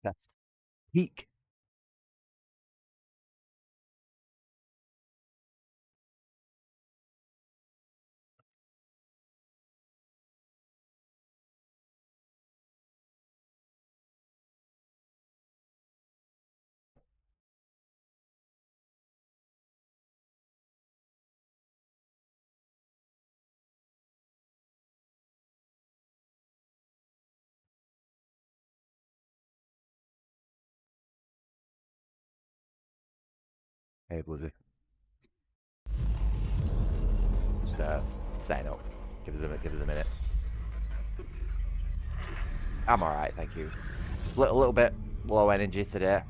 That's peak. Hey, Blizzy. Just setting up. Give us a minute. I'm alright, thank you. A little bit low energy today,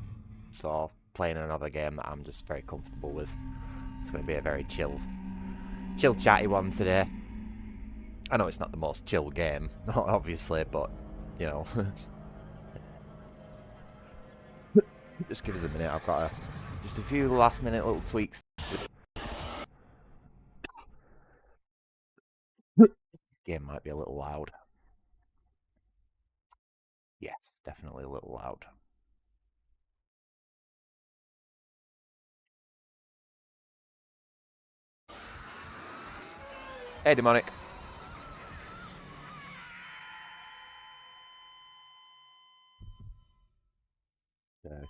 so playing another game that I'm just very comfortable with. It's going to be a very chill, chatty one today. I know it's not the most chill game, obviously, but you know, just give us a minute. I've got just a few last minute little tweaks. Game might be a little loud. Yes, definitely a little loud. Hey, Demonic.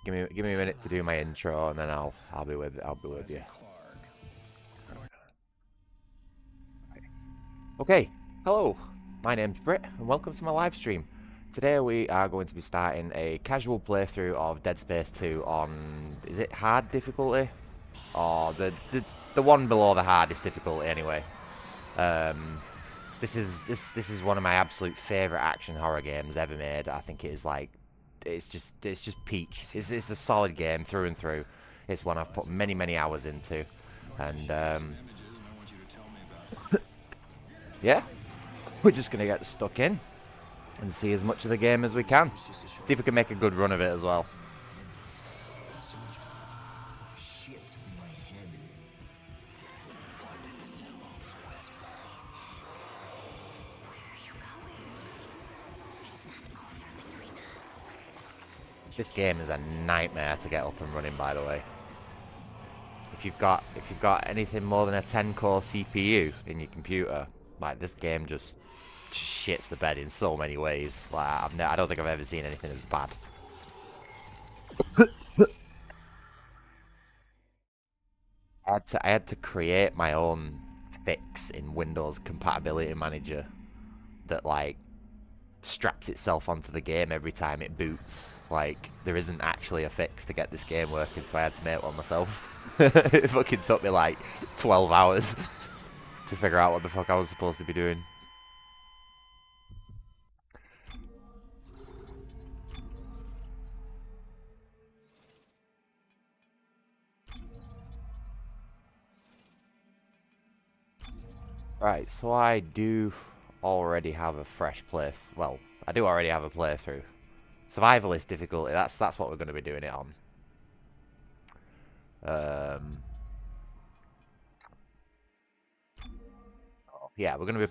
Give me a minute to do my intro, and then I'll be with you. Okay, hello. My name's Britt, and welcome to my live stream. Today we are going to be starting a casual playthrough of Dead Space 2 on, is it hard difficulty? Or the one below the hardest difficulty anyway. This is one of my absolute favourite action horror games ever made. I think it is like, it's just peak. It's a solid game through and through. It's one I've put many hours into, and yeah, we're just gonna get stuck in and see as much of the game as we can. See if we can make a good run of it as well. This game is a nightmare to get up and running, by the way. If you've got anything more than a 10-core CPU in your computer, like, this game just shits the bed in so many ways. Like, I don't think I've ever seen anything as bad. I had to create my own fix in Windows Compatibility Manager that, like, straps itself onto the game every time it boots. Like, there isn't actually a fix to get this game working, so I had to make one myself. It fucking took me like 12 hours to figure out what the fuck I was supposed to be doing. Right, so I do already have a fresh playthrough. Well, I do already have a playthrough. Survivalist difficulty, that's what we're going to be doing it on. Yeah, we're going to be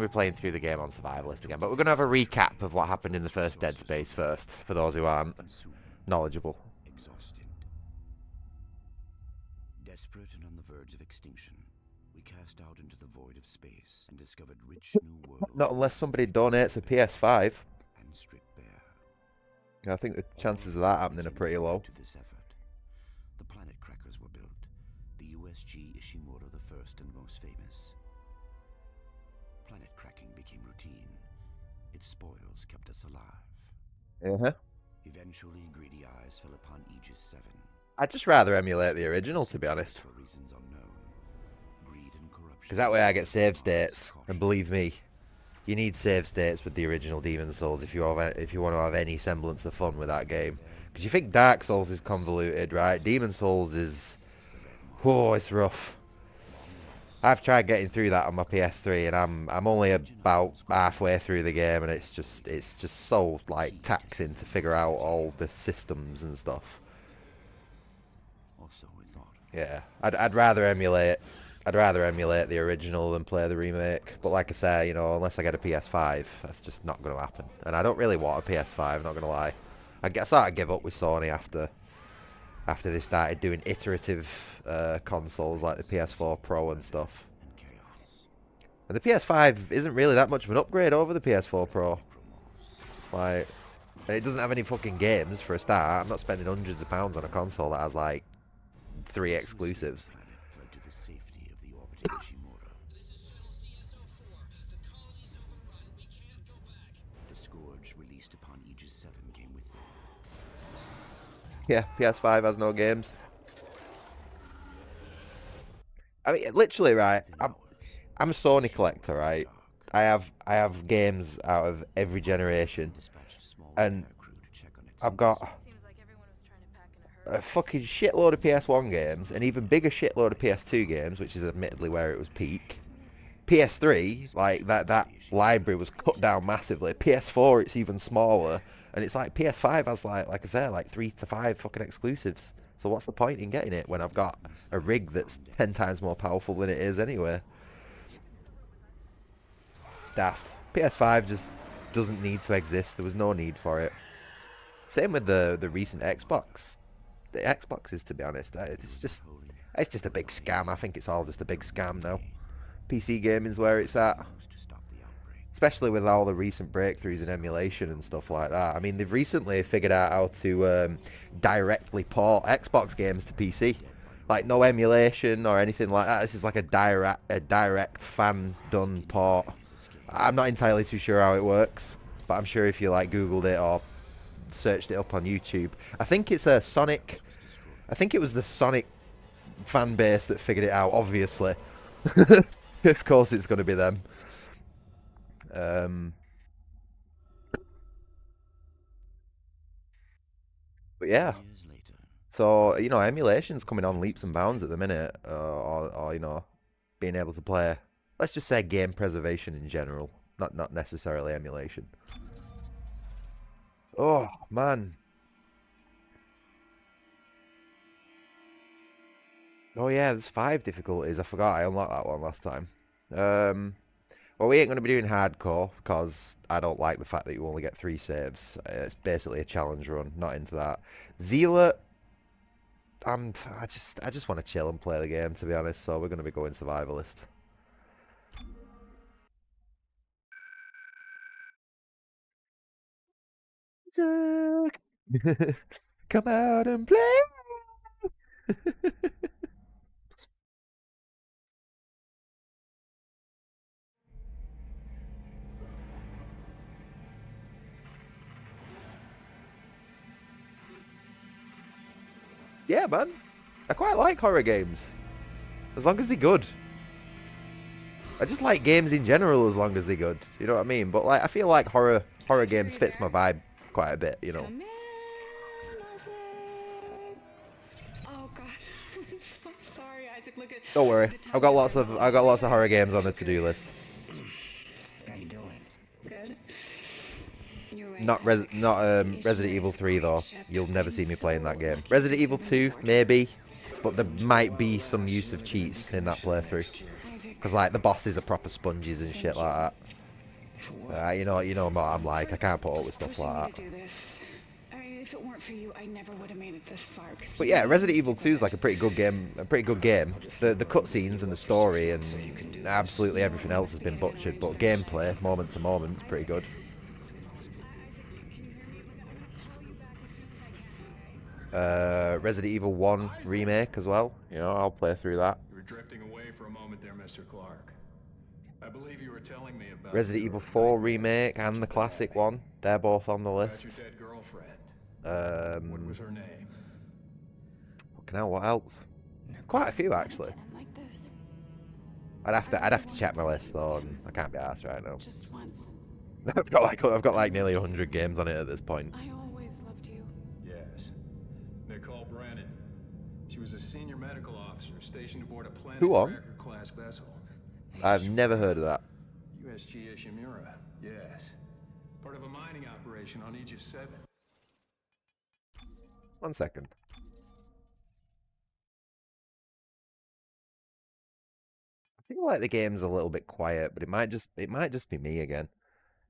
playing through the game on Survivalist again, but we're going to have a recap of what happened in the first Dead Space first, for those who aren't knowledgeable. Exhausted. Desperate and on the verge of extinction, we cast out into the void of space and discovered rich new worlds. Not unless somebody donates a PS5. And stripped bare. I think the chances of that happening are pretty low. To this effort, the planet crackers were built. The USG Ishimura, the first and most famous. Planet cracking became routine. Its spoils kept us alive. Eventually, greedy eyes fell upon Aegis 7. I'd just rather emulate the original, to be honest. For reasons unknown, greed and corruption. Because that way I get save states, and believe me, you need save states with the original Demon Souls if you want to have any semblance of fun with that game. Because you think Dark Souls is convoluted, right? Demon Souls is, oh, it's rough. I've tried getting through that on my PS3, and I'm only about halfway through the game, and it's just so like taxing to figure out all the systems and stuff. Yeah, I'd rather emulate the original than play the remake. But like I say, you know, unless I get a PS5, that's just not going to happen. And I don't really want a PS5, not going to lie. I guess I gave up with Sony after they started doing iterative consoles like the PS4 Pro and stuff. And chaos. And the PS5 isn't really that much of an upgrade over the PS4 Pro. Necromorphs. Like, it doesn't have any fucking games for a start. I'm not spending hundreds of pounds on a console that has like 3 exclusives. The planet fled to the safety of the orbiting Ishimura. The Scourge released upon Aegis 7 came with them. Yeah, PS5 has no games. I mean, literally, right? I'm a Sony collector, right? I have games out of every generation, Dispatched a small and repair crew to check on its I've got Seems like everyone was trying to pack in a hurry. a fucking shitload of PS1 games, an even bigger shitload of PS2 games, which is admittedly where it was peak. PS3, like that library was cut down massively. PS4, it's even smaller, and it's like PS5 has like I said, like 3 to 5 fucking exclusives. So what's the point in getting it when I've got a rig that's 10 times more powerful than it is anyway? It's daft. PS5 just doesn't need to exist. There was no need for it. Same with the recent Xbox. The Xboxes, to be honest, it's just a big scam. I think it's all just a big scam now. PC gaming's where it's at. to stop the outbreak. Especially with all the recent breakthroughs in emulation and stuff like that. I mean, they've recently figured out how to directly port Xbox games to PC. Like, no emulation or anything like that. This is like a direct fan-done port. I'm not entirely too sure how it works, but I'm sure if you, like, Googled it or searched it up on YouTube. I think it's a Sonic... I think it was the Sonic fan base that figured it out, obviously. Of course it's going to be them. But yeah, Years later, so, you know, emulation's coming on leaps and bounds at the minute, or, you know, being able to play, let's just say game preservation in general, not necessarily emulation. Oh, man. Oh yeah, there's 5 difficulties. I forgot I unlocked that one last time. Well, we ain't going to be doing hardcore because I don't like the fact that you only get 3 saves. It's basically a challenge run. Not into that. Zealot, I just want to chill and play the game, to be honest. So we're going to be going survivalist. Come out and play. Yeah, man. I quite like horror games. As long as they're good. I just like games in general as long as they're good. You know what I mean? But like I feel like horror games fits my vibe quite a bit, you know. Come in, Leslie. Oh God, I'm so sorry, Isaac. Look at. Don't worry. I've got lots of horror games on the to-do list. How you doing? Good. You're right. Not Resident Evil 3 though. You'll never see me playing that game. Resident Evil 2 maybe, but there might be some use of cheats in that playthrough. Because like the bosses are proper sponges and shit like that. You know what I'm like. I can't put up with stuff like that. I mean, if it weren't for you, I never would have made it this far. But yeah, Resident Evil 2 is like a pretty good game. The cutscenes and the story and absolutely everything else has been butchered, but gameplay, moment to moment, is pretty good. Resident Evil 1 remake as well. You know, I'll play through that. You were drifting away for a moment there, Mr. Clark. I believe you were telling me about Resident Evil 4 remake and the classic one. They're both on the about list. your dead girlfriend. What was her name? Fucking hell, what else? Quite a few actually. Like this. I'd have to check my list though, and I can't be arsed right now. Just once. I've got like nearly 100 games on it at this point. I always loved you. Yes. Nicole Brennan. She was a senior medical officer stationed aboard a Planet Who on? Cracker class vessel. I've never heard of that. USG Ishimura. Yes. Part of a mining operation on Aegis 7. 1 second. I feel like the game's a little bit quiet, but it might just be me again.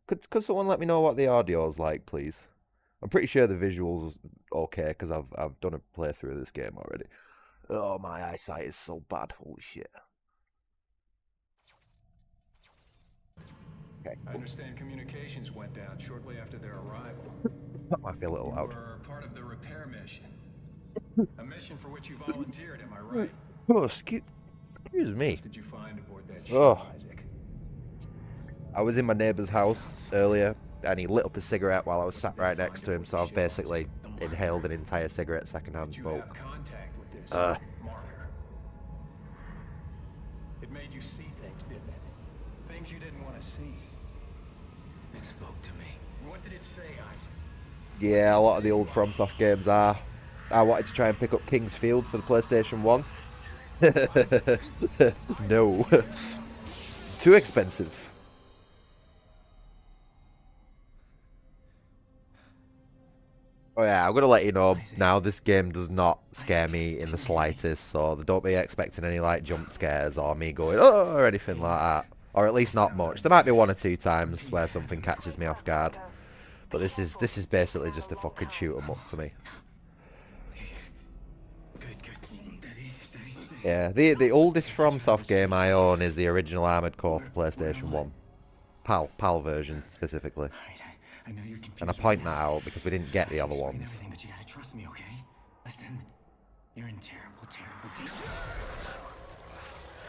Could someone let me know what the audio's like, please? I'm pretty sure the visuals okay because I've done a playthrough of this game already. Oh, my eyesight is so bad. Holy shit. Okay. I understand communications went down shortly after their arrival. That might be a little You loud. were part of the repair mission. A mission for which you volunteered, am I right? Oh, excuse me. What did you find aboard that ship, Oh. Isaac? I was in my neighbour's house earlier, and he lit up a cigarette while I was sat right next to him, so I've basically inhaled an entire cigarette secondhand Did you smoke. have contact with this Uh. marker? It made you see things, didn't it? Things you didn't want to see. It spoke to me. What did it say, Isaac? Yeah, a lot of the old FromSoft games are. I wanted to try and pick up King's Field for the PlayStation 1. No. Too expensive. Oh yeah, I'm going to let you know now, this game does not scare me in the slightest, so don't be expecting any like jump scares or me going, oh, or anything like that. Or at least not much. There might be 1 or 2 times where something catches me off guard. But this is basically just a fucking shoot 'em up for me. Good. Steady. Yeah, the oldest FromSoft game I own is the original Armored Core for PlayStation 1. PAL version specifically. Alright, I know you're confused. And I point that out because we didn't get the other ones. Everything, but you gotta trust me, okay? Listen, you're in terrible danger.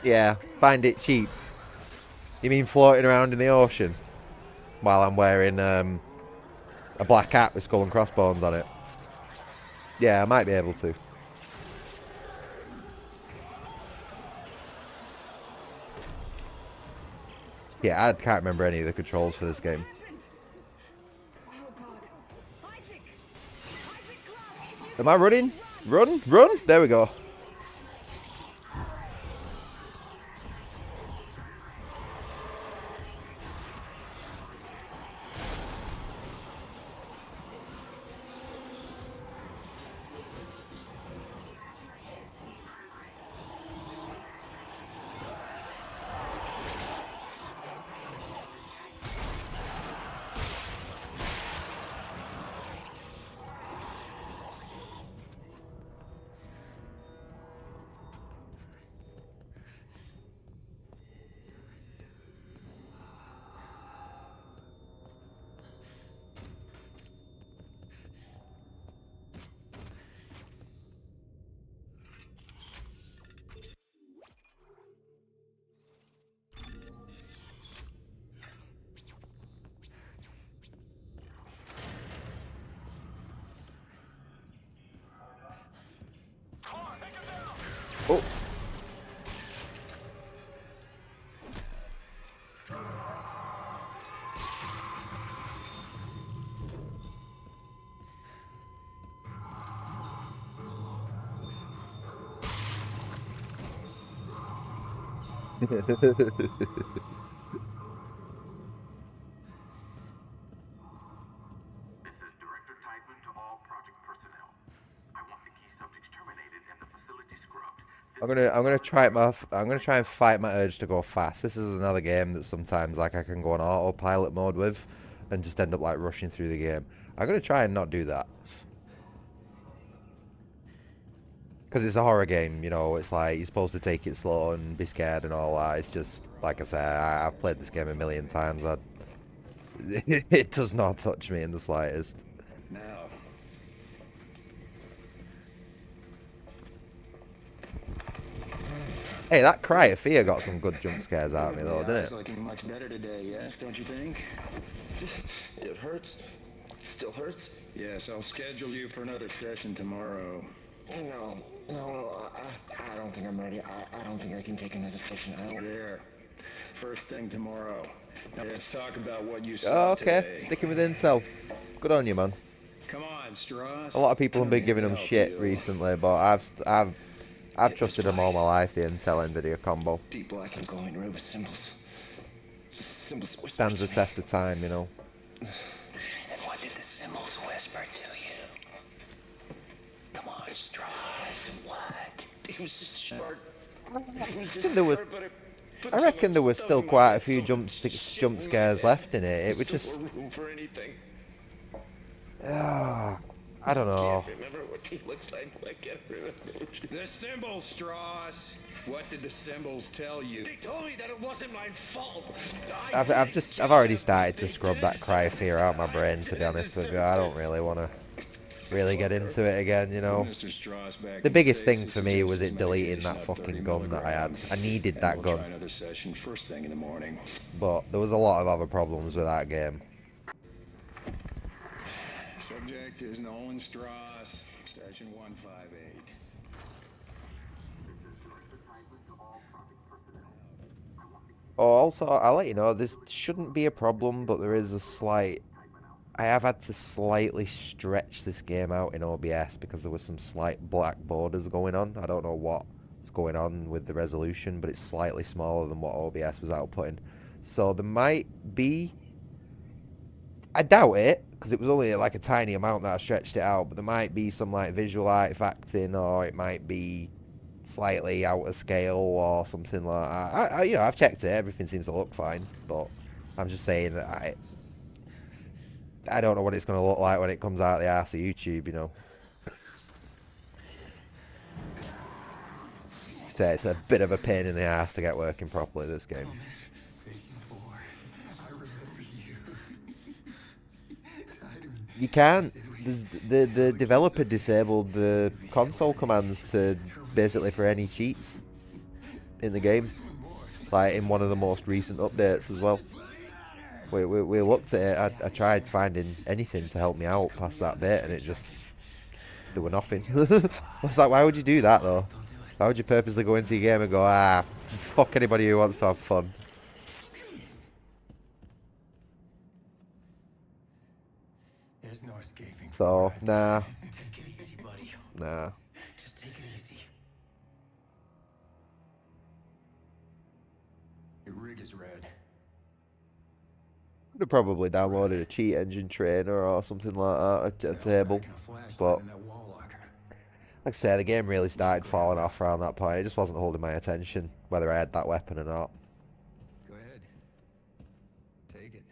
Yeah, find it cheap. You mean floating around in the ocean while I'm wearing a black hat with skull and crossbones on it? Yeah, I might be able to. Yeah, I can't remember any of the controls for this game. Oh God. Isaac! Isaac, Am I running? Run! There we go. Oh. This is Director Tideman to all project personnel. I want the key subjects terminated and the facility scrubbed. I'm gonna try and fight my urge to go fast. This is another game that sometimes like I can go on autopilot mode with and just end up like rushing through the game. I'm gonna try and not do that. Because it's a horror game, you know, it's like you're supposed to take it slow and be scared and all that. It's just, like I say, I've played this game a million times. It does not touch me in the slightest. Now. Hey, that cry of fear got some good jump scares out of me though, didn't It's it? looking much better today, yes, don't you think? It hurts. It still hurts. Yes, I'll schedule you for another session tomorrow. No, I don't think I'm ready. I don't think I can take another session. There. First thing tomorrow. Now let's talk about what you Oh, saw okay, today. sticking with Intel. Good on you, man. Come on, Strauss. A lot of people have been giving them Help shit you. recently, but I've trusted them all my life, the Intel Nvidia combo. Deep black and glowing red with symbols. Symbols. Stands the test of time, you know. And what did the symbols whisper to you? Come on, Strauss. What? It was just short. It was just There were- short, but it put I so reckon much there were stuff still in my quite a head, few so jump shit scares in my left in it. head. It was There's just, no room for anything. I don't know. Can't remember what he looks like. I can't remember. The symbols, Strauss. What did the symbols tell you? They told me that it wasn't my fault. I've already started to scrub that cry of fear out my brain, to be honest with you. I don't really want to really get into it again, you know. Mr. Strauss back The in biggest States, thing he for me was suggested it deleting medication that of fucking 30 gun that I had. milligrams. I needed And that we'll gun. try another session first thing in the morning. But there was a lot of other problems with that game. Subject is Nolan Strauss, station 158. Oh, also, I'll let you know, this shouldn't be a problem, but there is a slight... I have had to slightly stretch this game out in OBS because there was some slight black borders going on. I don't know what's going on with the resolution, but it's slightly smaller than what OBS was outputting. So there might be... I doubt it, because it was only like a tiny amount that I stretched it out, but there might be some like visual artifacting, or it might be slightly out of scale or something like that. You know, I've checked it, everything seems to look fine, but I'm just saying that I don't know what it's going to look like when it comes out of the arse of YouTube, you know. So it's a bit of a pain in the ass to get working properly, this game. You can't. The developer disabled the console commands to basically for any cheats in the game, like in one of the most recent updates as well. We looked at it. I tried finding anything to help me out past that bit, and it just there were nothing. I was like, why would you do that though? Why would you purposely go into your game and go, fuck anybody who wants to have fun? There's no escaping. So, nah. Take it easy, buddy. Nah. Just take it easy. Your rig is red. Could have probably downloaded a cheat engine trainer or something like that, a table. But, like I say, the game really started falling off around that point. It just wasn't holding my attention, whether I had that weapon or not. Go ahead. Take it.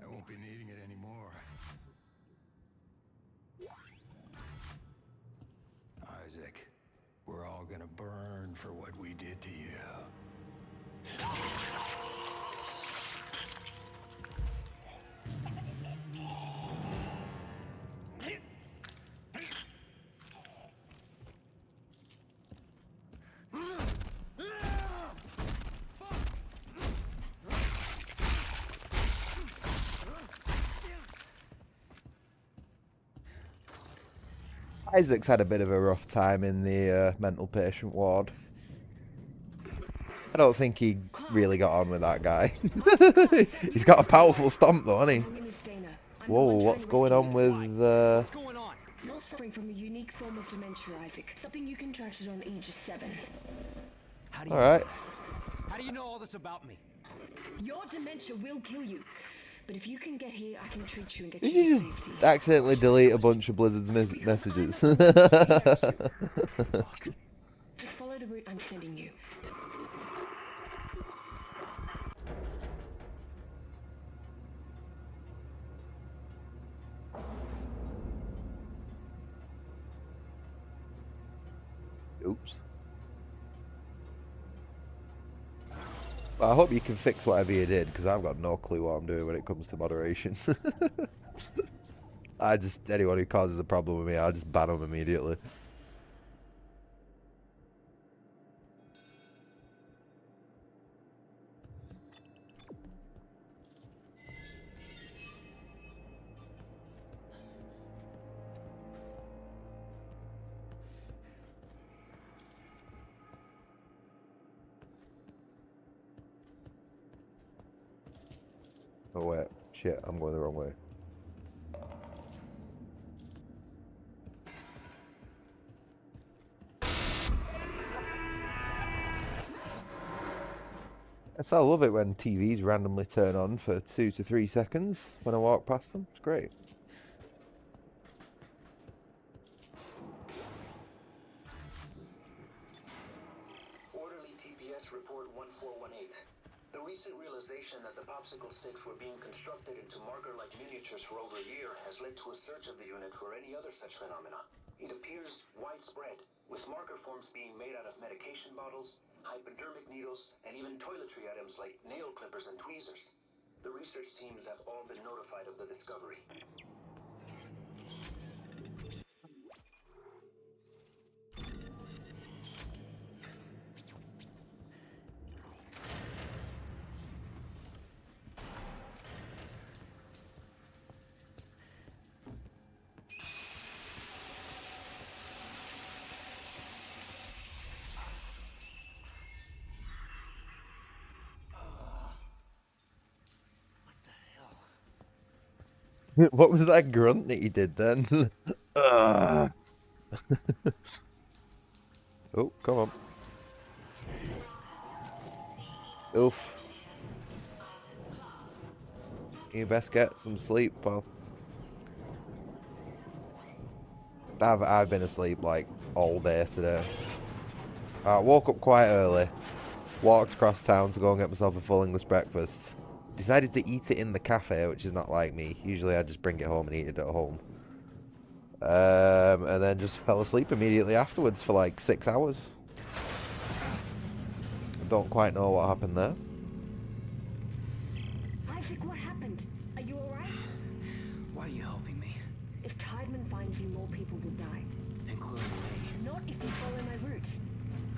I won't be needing it anymore. Isaac, we're all gonna burn for what we did to you. Isaac's had a bit of a rough time in the mental patient ward. I don't think he really got on with that guy. He's got a powerful stomp though, hasn't he? Whoa, what's going on with... What's going on? You're suffering from a unique form of dementia, Isaac. Something you contracted on Aegis 7. Alright. How do you know all this about me? Your dementia will kill you. But if you can get here, I can treat you and get Did you you to just safety. accidentally delete a bunch of Blizzard's messages? Just follow the route I'm sending you. Oops. Well, I hope you can fix whatever you did, because I've got no clue what I'm doing when it comes to moderation. Anyone who causes a problem with me, I'll just ban them immediately. Oh wait, shit, I'm going the wrong way. I love it when TVs randomly turn on for 2 to 3 seconds when I walk past them. It's great. Orderly TPS report 1418. The recent realization that the popsicle sticks were being constructed into marker-like miniatures for over a year has led to a search of the unit for any other such phenomena. It appears widespread, with marker forms being made out of medication bottles, hypodermic needles, and even toiletry items like nail clippers and tweezers. The research teams have all been notified of the discovery. What was that grunt that he did then? Oh, come on. Oof. You best get some sleep, pal. I've been asleep like all day today. I woke up quite early, walked across town to go and get myself a full English breakfast. Decided to eat it in the cafe, which is not like me. Usually I just bring it home and eat it at home. And then just fell asleep immediately afterwards for like 6 hours. I don't quite know what happened there. Isaac, what happened? Are you alright? Why are you helping me? If Tideman finds you, more people will die. Including me. Not if you follow my route.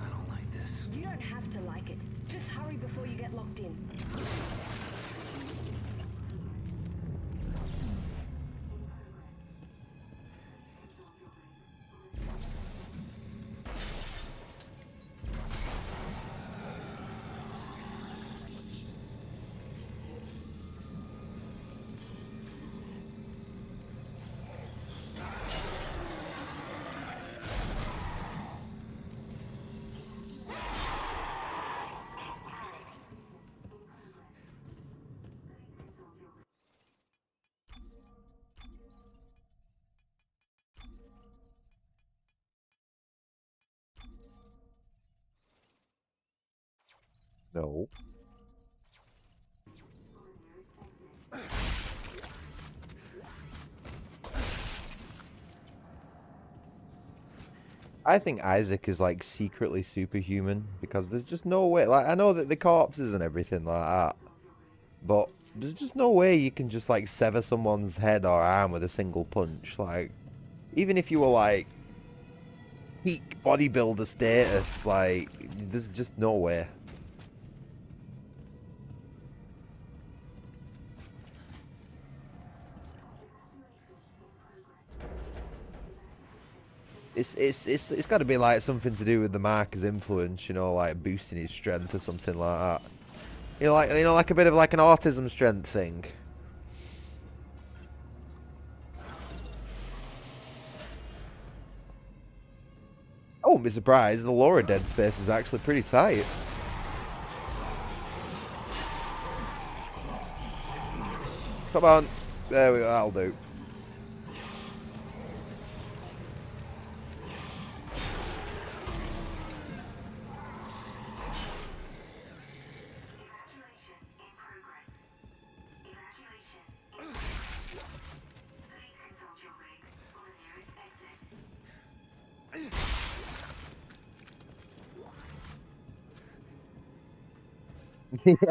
I don't like this. You don't have to like it. Just hurry before you get locked in. No. I think Isaac is like secretly superhuman because there's just no way. Like, I know that the corpses and everything like that, but there's just no way you can just like sever someone's head or arm with a single punch. Like, even if you were like peak bodybuilder status, like, there's just no way. It's got to be like something to do with the marker's influence, you know, like boosting his strength or something like that. You know, like a bit of like an autism strength thing. I wouldn't be surprised. The lore of Dead Space is actually pretty tight. Come on, there we go. That'll do.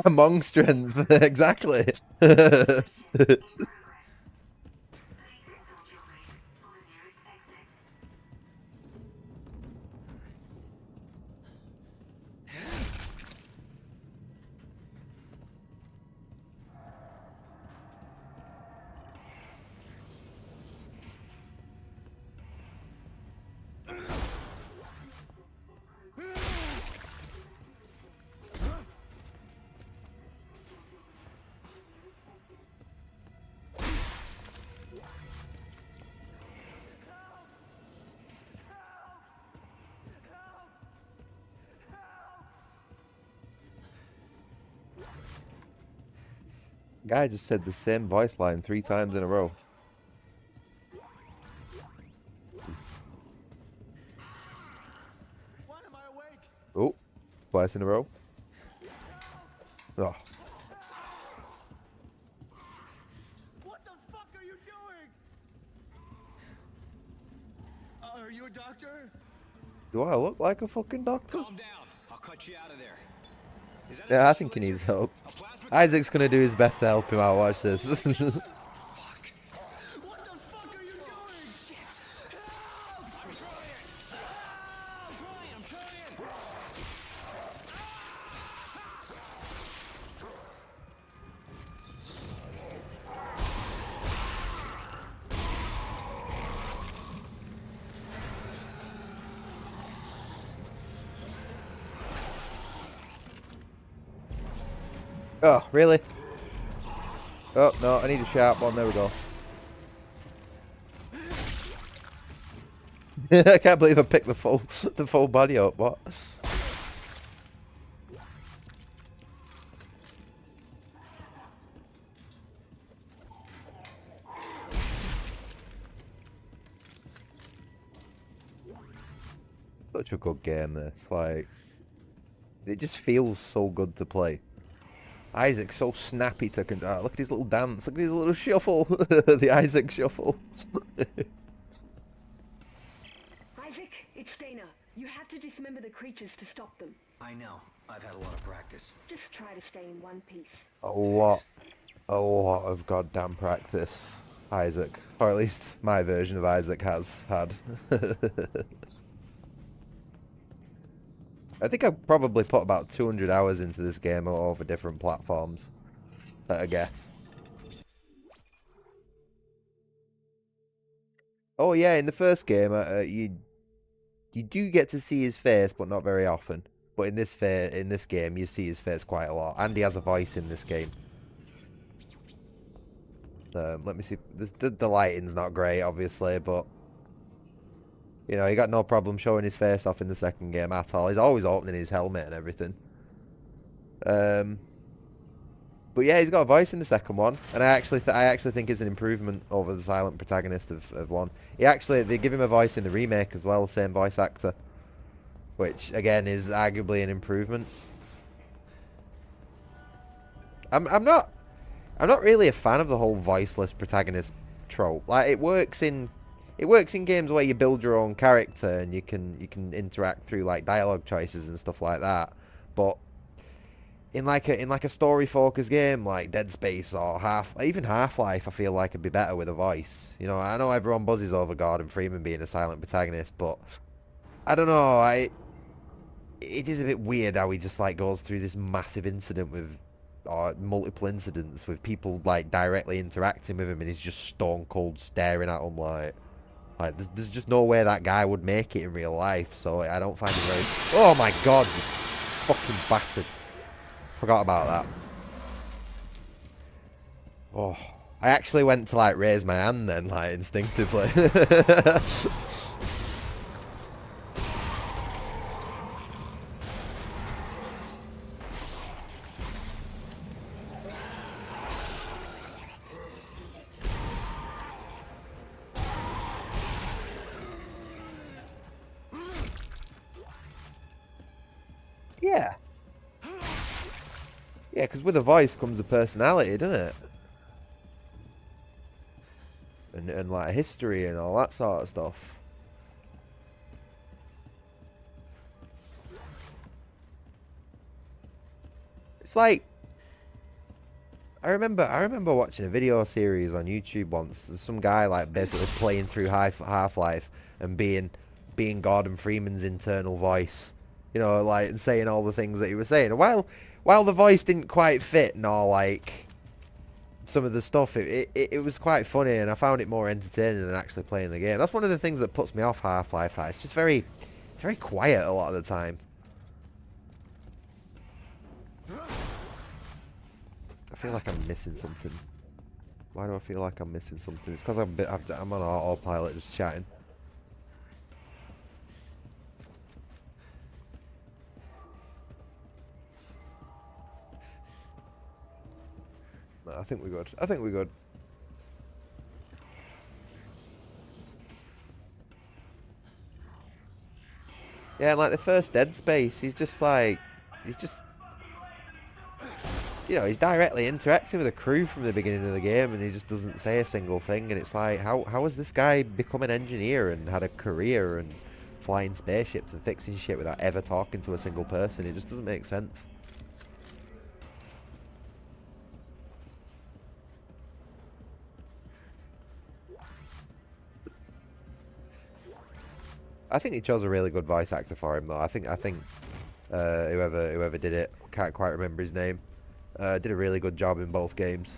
Among strength, exactly. Guy just said the same voice line 3 times in a row. Oh, twice in a row. Oh. What the fuck are you doing? Are you a doctor? Do I look like a fucking doctor? Calm down. I'll cut you out of there. Is that Yeah, I think he needs help. Isaac's gonna do his best to help him out. Watch this. What the fuck are you doing? Shit! Help! I'm trying. I'm trying. Oh, really? Oh, no, I need a sharp one. There we go. I can't believe I picked the full body up. What? Such a good game, this. Like, it just feels so good to play. Isaac's so snappy to control. Look at his little dance. Look at his little shuffle. The Isaac shuffle. Isaac, it's Dana. You have to dismember the creatures to stop them. I know. I've had a lot of practice. Just try to stay in one piece. A lot of goddamn practice, Isaac. Or at least my version of Isaac has had. I think I probably put about 200 hours into this game over different platforms, I guess. Oh yeah, in the first game, you do get to see his face, but not very often. But in this game, you see his face quite a lot, and he has a voice in this game. Let me see. The lighting's not great, obviously, but you know, he got no problem showing his face off in the second game at all. He's always opening his helmet and everything. But yeah, he's got a voice in the second one, and I actually think it's an improvement over the silent protagonist of one. They give him a voice in the remake as well, same voice actor, which again is arguably an improvement. I'm not really a fan of the whole voiceless protagonist trope. Like, it works in games where you build your own character and you can interact through like dialogue choices and stuff like that. But in like a story focused game like Dead Space or even Half-Life, I feel like it'd be better with a voice. You know, I know everyone buzzes over Gordon Freeman being a silent protagonist, but I don't know. It is a bit weird how he just like goes through this massive incident with, or multiple incidents with people like directly interacting with him, and he's just stone cold staring at them like there's just no way that guy would make it in real life. So I don't find it very. Oh my god, you fucking bastard! Forgot about that. Oh, I actually went to like raise my hand then, like instinctively. Yeah. Yeah, because with a voice comes a personality, doesn't it? And like history and all that sort of stuff. It's like I remember watching a video series on YouTube once. There's some guy like basically playing through Half-Life and being Gordon Freeman's internal voice. You know, like, and saying all the things that he was saying. While the voice didn't quite fit, nor like some of the stuff, it was quite funny, and I found it more entertaining than actually playing the game. That's one of the things that puts me off Half-Life. It's just very quiet a lot of the time. I feel like I'm missing something. Why do I feel like I'm missing something? It's because I'm on autopilot just chatting. No, I think we're good. I think we're good. Yeah, like the first Dead Space, he's just you know, he's directly interacting with the crew from the beginning of the game, and he just doesn't say a single thing. And it's like, how has this guy become an engineer and had a career and flying spaceships and fixing shit without ever talking to a single person? It just doesn't make sense. I think he chose a really good voice actor for him, though. I think whoever did it, can't quite remember his name, did a really good job in both games.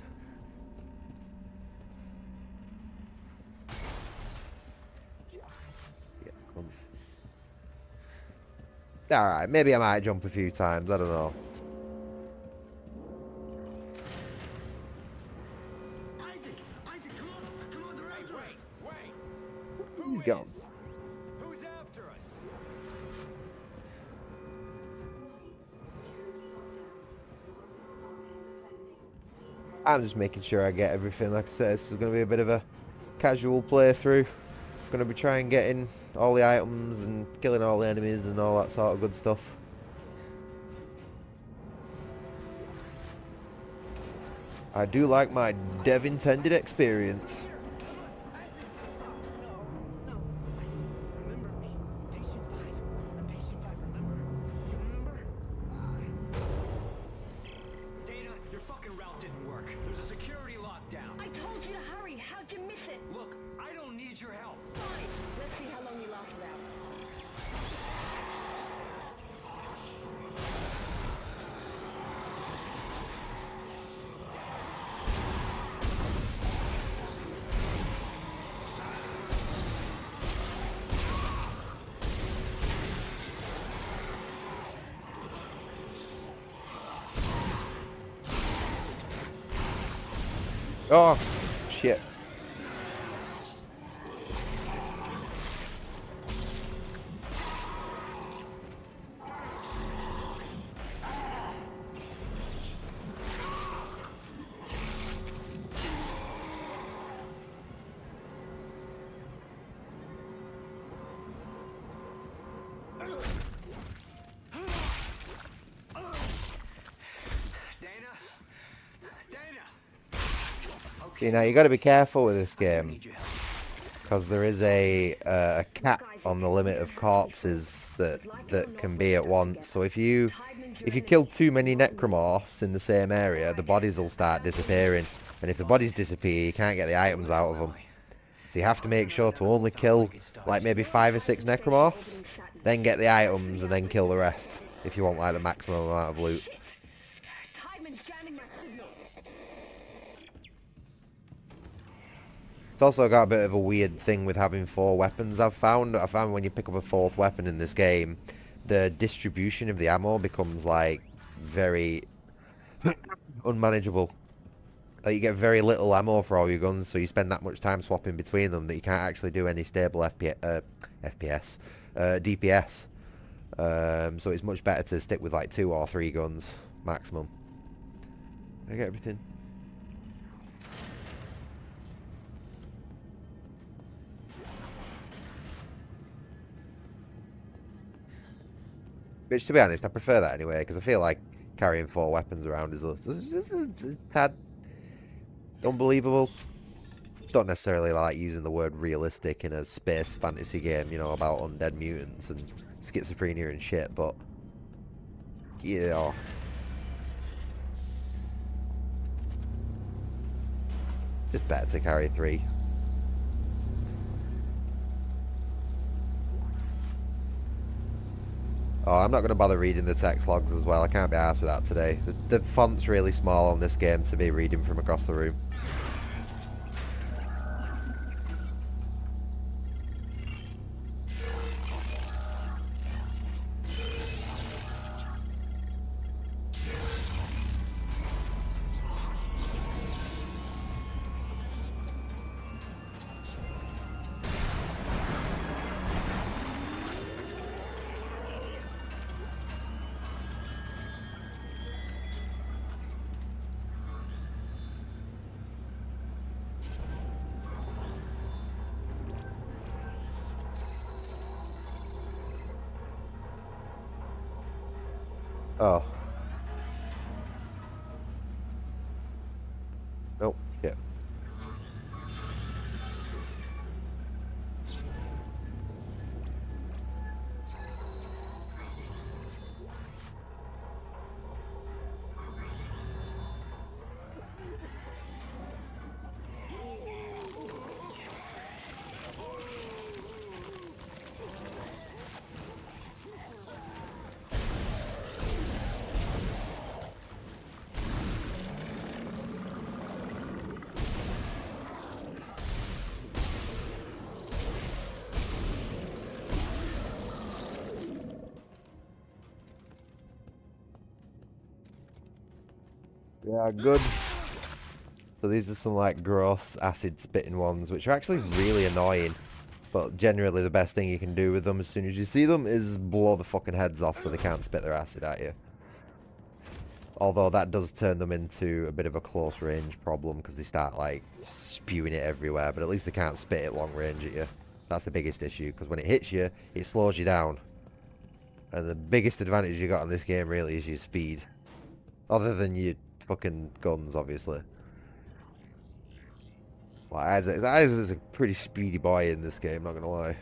Yeah, alright, maybe I might jump a few times, I don't know. Isaac, come on, they're after us. Wait! He's gone. Who's after us? I'm just making sure I get everything. Like I said, this is going to be a bit of a casual playthrough. Going to be trying getting all the items and killing all the enemies and all that sort of good stuff. I do like my dev intended experience. Dana, your fucking route didn't work. There's a security lockdown. I told you to hurry. How'd you miss it? Look, I don't need your help. Fine. Let's see how long you last without. Oh, shit. You know, you got to be careful with this game because there is a cap on the limit of corpses that can be at once. So if you kill too many necromorphs in the same area, the bodies will start disappearing, and if the bodies disappear, you can't get the items out of them. So you have to make sure to only kill like maybe 5 or 6 necromorphs, then get the items, and then kill the rest if you want like the maximum amount of loot. It's also got a bit of a weird thing with having 4 weapons. I found when you pick up a 4th weapon in this game, the distribution of the ammo becomes like very unmanageable. Like you get very little ammo for all your guns, so you spend that much time swapping between them that you can't actually do any stable DPS. So it's much better to stick with like 2 or 3 guns maximum. Did I get everything? Which, to be honest, I prefer that anyway, because I feel like carrying 4 weapons around is a tad unbelievable. Don't necessarily like using the word realistic in a space fantasy game, you know, about undead mutants and schizophrenia and shit, but, you know. Just better to carry 3. Oh, I'm not going to bother reading the text logs as well. I can't be arsed with that today. The font's really small on this game to be reading from across the room. Oh. Yeah. Yeah, good. So these are some like gross acid spitting ones, which are actually really annoying. But generally the best thing you can do with them as soon as you see them is blow the fucking heads off so they can't spit their acid at you. Although that does turn them into a bit of a close range problem because they start like spewing it everywhere, but at least they can't spit it long range at you. That's the biggest issue, because when it hits you, it slows you down. And the biggest advantage you got in this game really is your speed. Other than your fucking guns, obviously. Well, Isaac is a pretty speedy boy in this game, not gonna lie.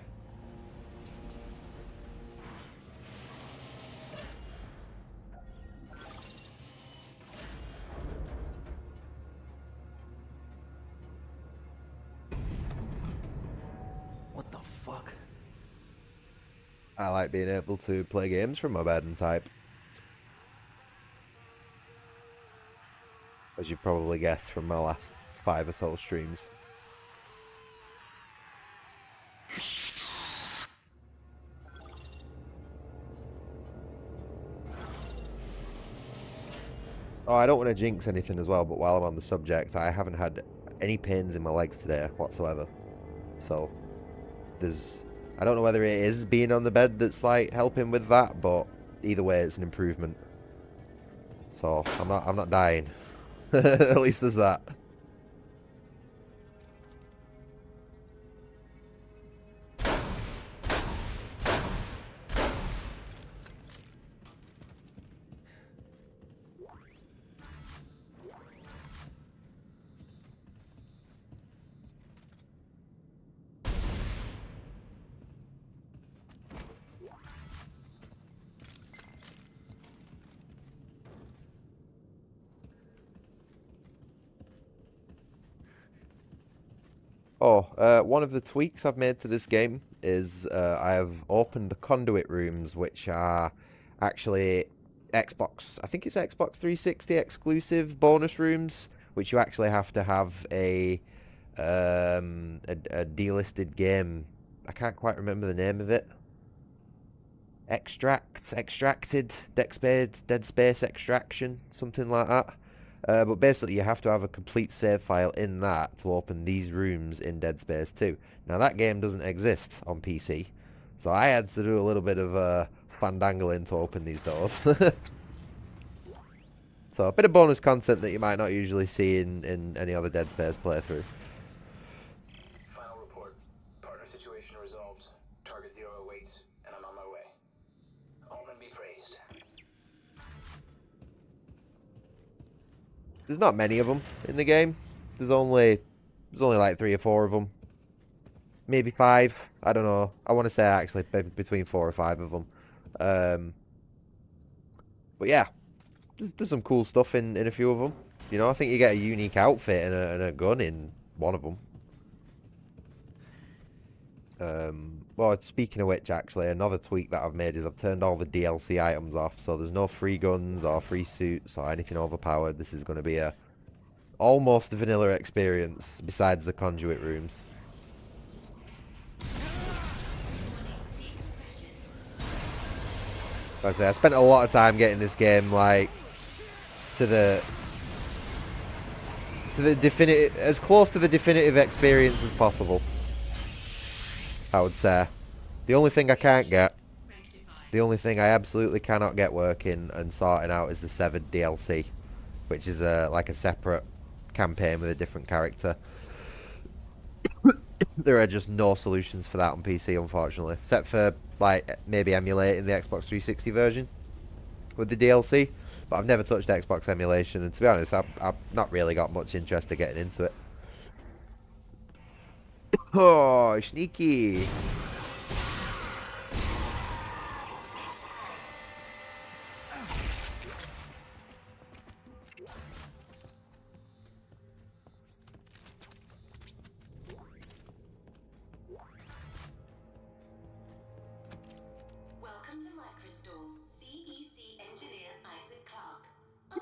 What the fuck? I like being able to play games from my bed and type. As you've probably guessed from my last 5 or so streams. Oh, I don't want to jinx anything as well, but while I'm on the subject, I haven't had any pains in my legs today whatsoever. So, I don't know whether it is being on the bed that's like helping with that, but either way, it's an improvement. So, I'm not dying. At least there's that. Oh, one of the tweaks I've made to this game is I have opened the conduit rooms, which are actually Xbox, I think it's Xbox 360 exclusive bonus rooms, which you actually have to have a delisted game. I can't quite remember the name of it. Extracted, Dead Space Extraction, something like that. But basically, you have to have a complete save file in that to open these rooms in Dead Space 2. Now, that game doesn't exist on PC, so I had to do a little bit of fandangling to open these doors. So, a bit of bonus content that you might not usually see in any other Dead Space playthrough. Final report. Partner situation resolved. Target 0 awaits, and I'm on my way. Omen be praised. There's not many of them in the game. There's only like 3 or 4 of them. Maybe 5. I don't know. I want to say actually between 4 or 5 of them. But yeah, there's some cool stuff in a few of them. You know, I think you get a unique outfit and a gun in one of them. Well, speaking of which, actually, another tweak that I've made is I've turned all the DLC items off, so there's no free guns or free suits or anything overpowered. This is going to be a almost vanilla experience besides the conduit rooms. Like I say, I spent a lot of time getting this game like to the definitive, as close to the definitive experience as possible. I would say. The only thing I can't get, the only thing I absolutely cannot get working and sorting out is the Severed DLC, which is like a separate campaign with a different character. There are just no solutions for that on PC, unfortunately, except for like maybe emulating the Xbox 360 version with the DLC. But I've never touched Xbox emulation, and to be honest, I've not really got much interest in getting into it. Oh, sneaky!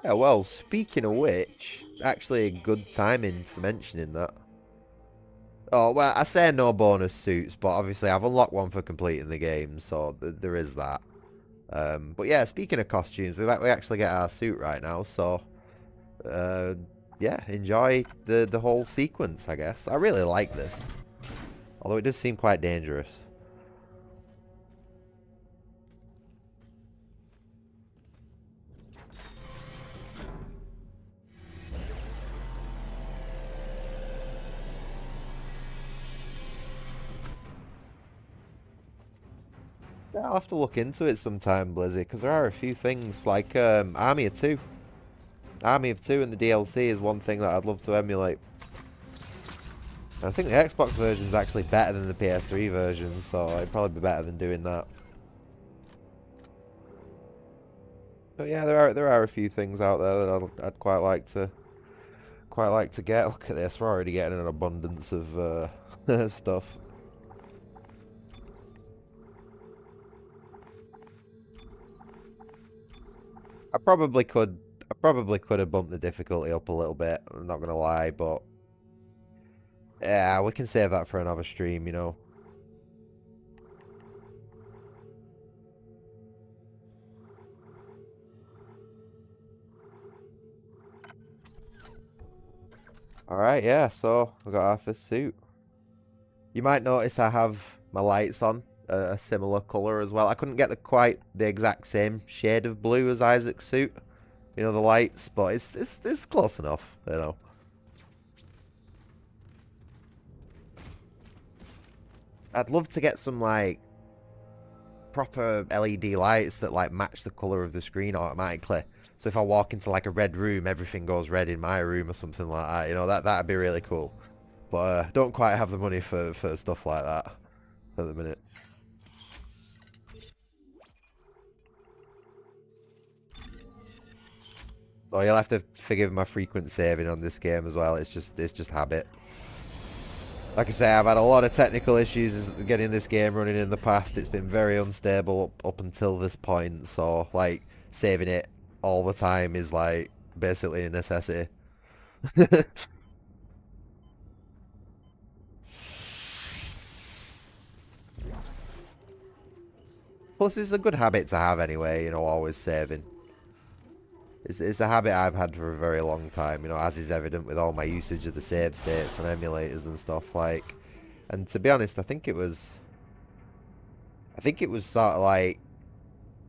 Yeah, well, speaking of which, actually good timing for mentioning that. Oh, well, I say no bonus suits, but obviously I've unlocked one for completing the game, so there is that. But yeah, speaking of costumes, we actually get our suit right now, so yeah, enjoy the whole sequence, I guess. I really like this, although it does seem quite dangerous. Yeah, I'll have to look into it sometime, Blizzy, because there are a few things like Army of Two. Army of Two and the DLC is one thing that I'd love to emulate. And I think the Xbox version is actually better than the PS3 version, so it'd probably be better than doing that. But yeah, there are a few things out there that I'd quite like to get. Look at this, we're already getting an abundance of stuff. I probably could have bumped the difficulty up a little bit, I'm not gonna lie, but yeah, we can save that for another stream, you know. Alright, yeah, so we got our first suit. You might notice I have my lights on a similar colour as well. I couldn't get quite the exact same shade of blue as Isaac's suit, you know, the lights, but it's close enough, you know. I'd love to get some like proper LED lights that like match the colour of the screen automatically. So if I walk into like a red room, everything goes red in my room or something like that. You know, that'd be really cool. But don't quite have the money for stuff like that at the minute. Oh, you'll have to forgive my frequent saving on this game as well. It's just habit. Like I say, I've had a lot of technical issues getting this game running in the past. It's been very unstable up until this point. So, like, saving it all the time is, like, basically a necessity. Plus, it's a good habit to have anyway, you know, always saving. It's a habit I've had for a very long time, you know, as is evident with all my usage of the save states and emulators and stuff, like. And to be honest, I think it was sort of like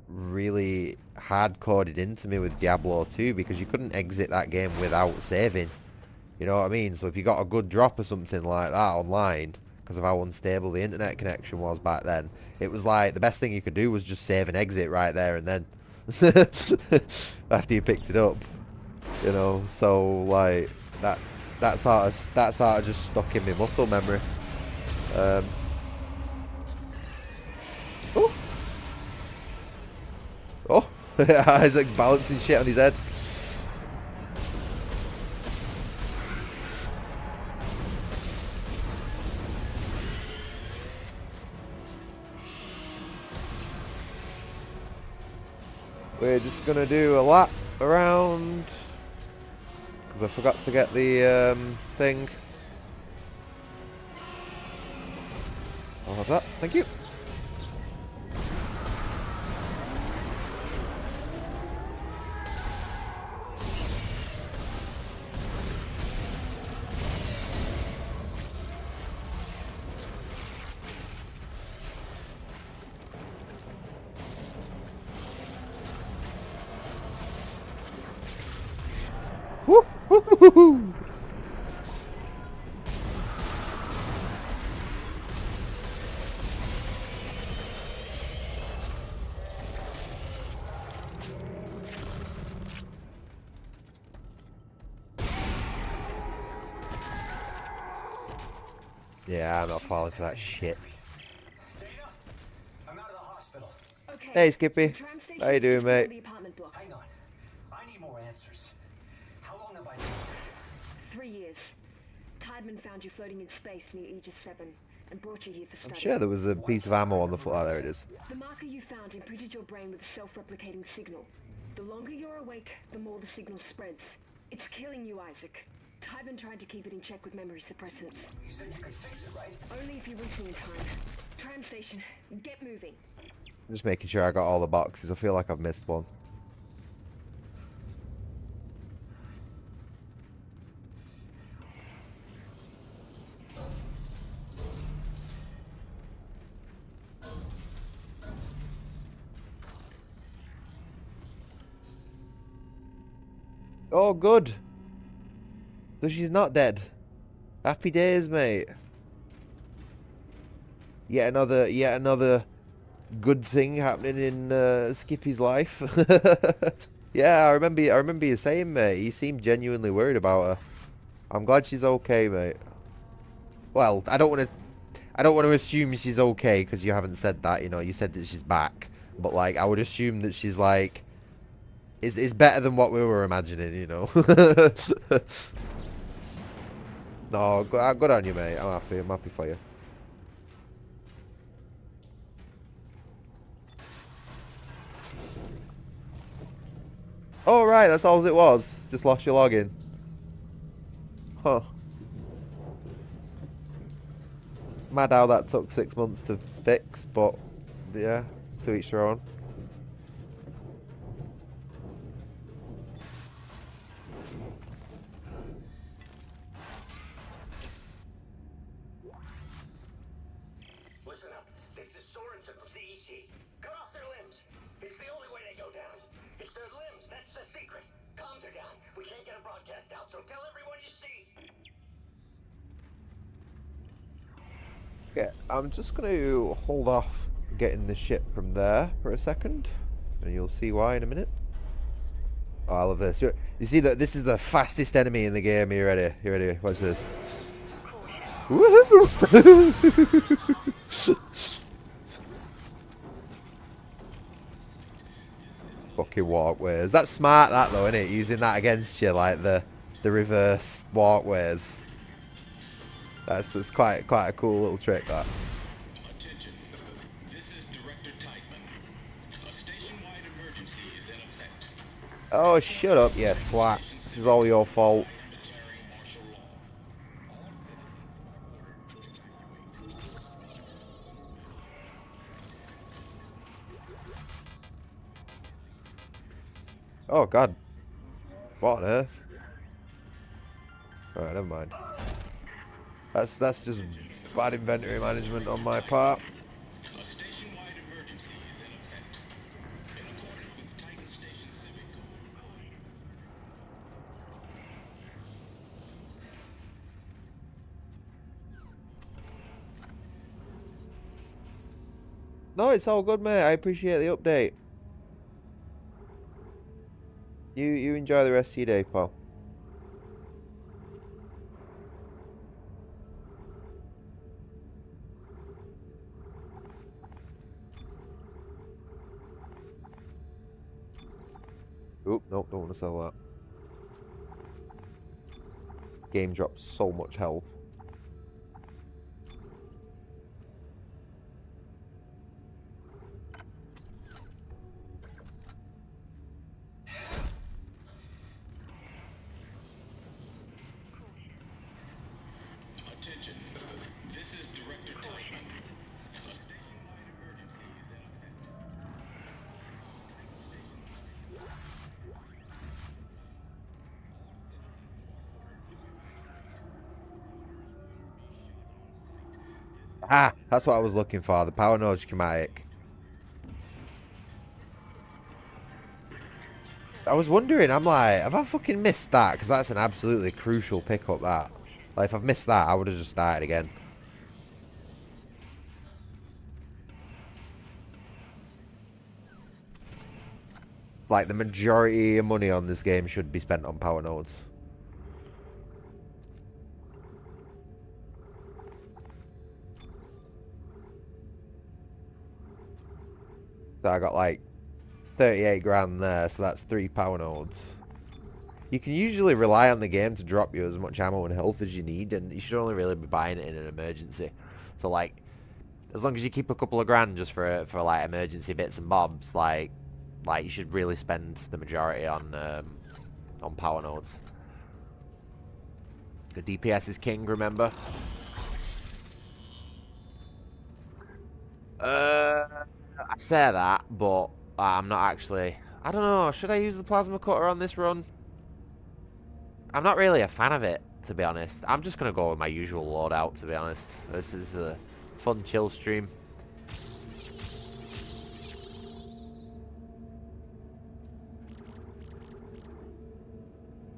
really hard-coded into me with Diablo 2 because you couldn't exit that game without saving. You know what I mean? So if you got a good drop or something like that online, because of how unstable the internet connection was back then, it was like the best thing you could do was just save and exit right there and then. After you picked it up, you know, so like that sort of just stuck in my muscle memory. Oh, Isaac's balancing shit on his head. We're just gonna do a lap around because I forgot to get the thing. I'll have that, thank you. Woo-hoo-hoo-hoo-hoo. Yeah, I'm not falling for that shit. Dana, I'm out of the hospital. Okay. Hey, Skippy. The tram station How you doing, is below mate? the apartment block. Hang on. I need more answers. How long have I been here? 3 years. Tideman found you floating in space near Aegis 7 and brought you here for study. I'm sure there was a piece of ammo on the floor. Oh, there it is. The marker you found imprinted your brain with a self-replicating signal. The longer you're awake, the more the signal spreads. It's killing you, Isaac. Tideman tried to keep it in check with memory suppressants. You said you could fix it, right? Only if you reach me in time. Tram station, get moving. I'm just making sure I got all the boxes. I feel like I've missed one. Oh, good. So she's not dead. Happy days, mate. Yet another good thing happening in Skippy's life. Yeah, I remember you saying, mate. You seemed genuinely worried about her. I'm glad she's okay, mate. Well, I don't want to assume she's okay because you haven't said that. You know, you said that she's back, but like I would assume that she's like. It's better than what we were imagining, you know. No, good on you, mate. I'm happy for you. Oh, right, that's all it was. Just lost your login. Huh. Mad how that took 6 months to fix, but yeah, to each their own. Listen up. This is Sorensen from CEC. Cut off their limbs. It's the only way they go down. It's their limbs. That's the secret. Comms are down. We can't get a broadcast out, so tell everyone you see. Yeah, I'm just going to hold off getting the ship from there for a second, and you'll see why in a minute. Oh, I love this. You see that this is the fastest enemy in the game. Are you ready? You ready? Watch this. Woohoo! Fucking walkways. That's smart, that though, isn't it? Using that against you, like the reverse walkways. That's quite a cool little trick, that. Attention. This is Director Teichman. A station-wide emergency is in effect. Oh, shut up, you twat. This is all your fault. Oh, God. What on earth? Alright, never mind. That's just bad inventory management on my part. A station-wide emergency is in effect. In accordance with Titan Station Civic Code. No, it's all good, mate. I appreciate the update. You enjoy the rest of your day, pal. Oop, nope, don't want to sell that. Game drops so much health. Attention. This is Director Teichman. A station-wide emergency is in effect. Ah, that's what I was looking for. The power node schematic. I was wondering, I'm like, have I fucking missed that? Because that's an absolutely crucial pickup, that. Like, if I've missed that, I would have just started again. Like, the majority of money on this game should be spent on power nodes. So I got like 38 grand there, so that's 3 power nodes. You can usually rely on the game to drop you as much ammo and health as you need, and you should only really be buying it in an emergency. So like, as long as you keep a couple of grand just for like emergency bits and bobs, like you should really spend the majority on power nodes. The DPS is king, remember? I say that, but I'm not actually. I don't know. Should I use the plasma cutter on this run? I'm not really a fan of it, to be honest. I'm just gonna go with my usual loadout, to be honest. This is a fun, chill stream.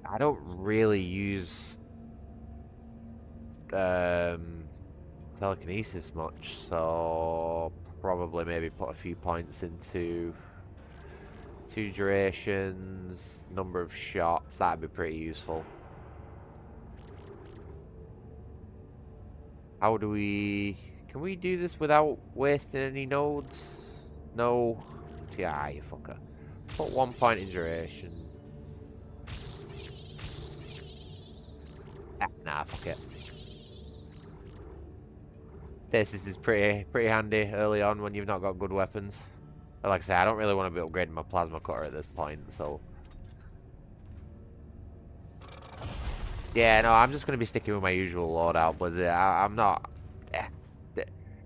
I don't really use telekinesis much, so probably maybe put a few points into 2 durations, number of shots. That'd be pretty useful. How do we... Can we do this without wasting any nodes? No. Yeah, you fucker. Put 1 point in duration. Nah, fuck it. Stasis is pretty handy early on when you've not got good weapons. But like I say, I don't really want to be upgrading my plasma cutter at this point, so... Yeah, no, I'm just going to be sticking with my usual loadout, but I'm not...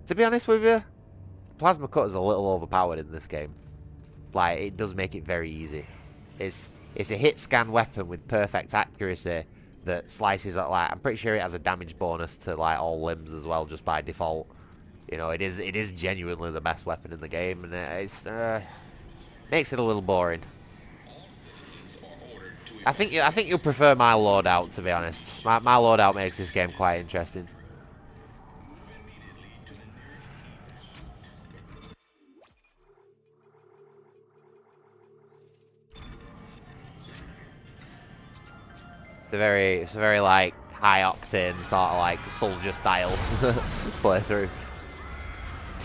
To be honest with you, plasma cutter's a little overpowered in this game. Like, it does make it very easy. It's a hit scan weapon with perfect accuracy that slices at, like, I'm pretty sure it has a damage bonus to like all limbs as well, just by default. You know, it is genuinely the best weapon in the game, and it's makes it a little boring. I think you'll prefer my loadout, to be honest. My loadout makes this game quite interesting. It's a very like high octane sort of like soldier style playthrough.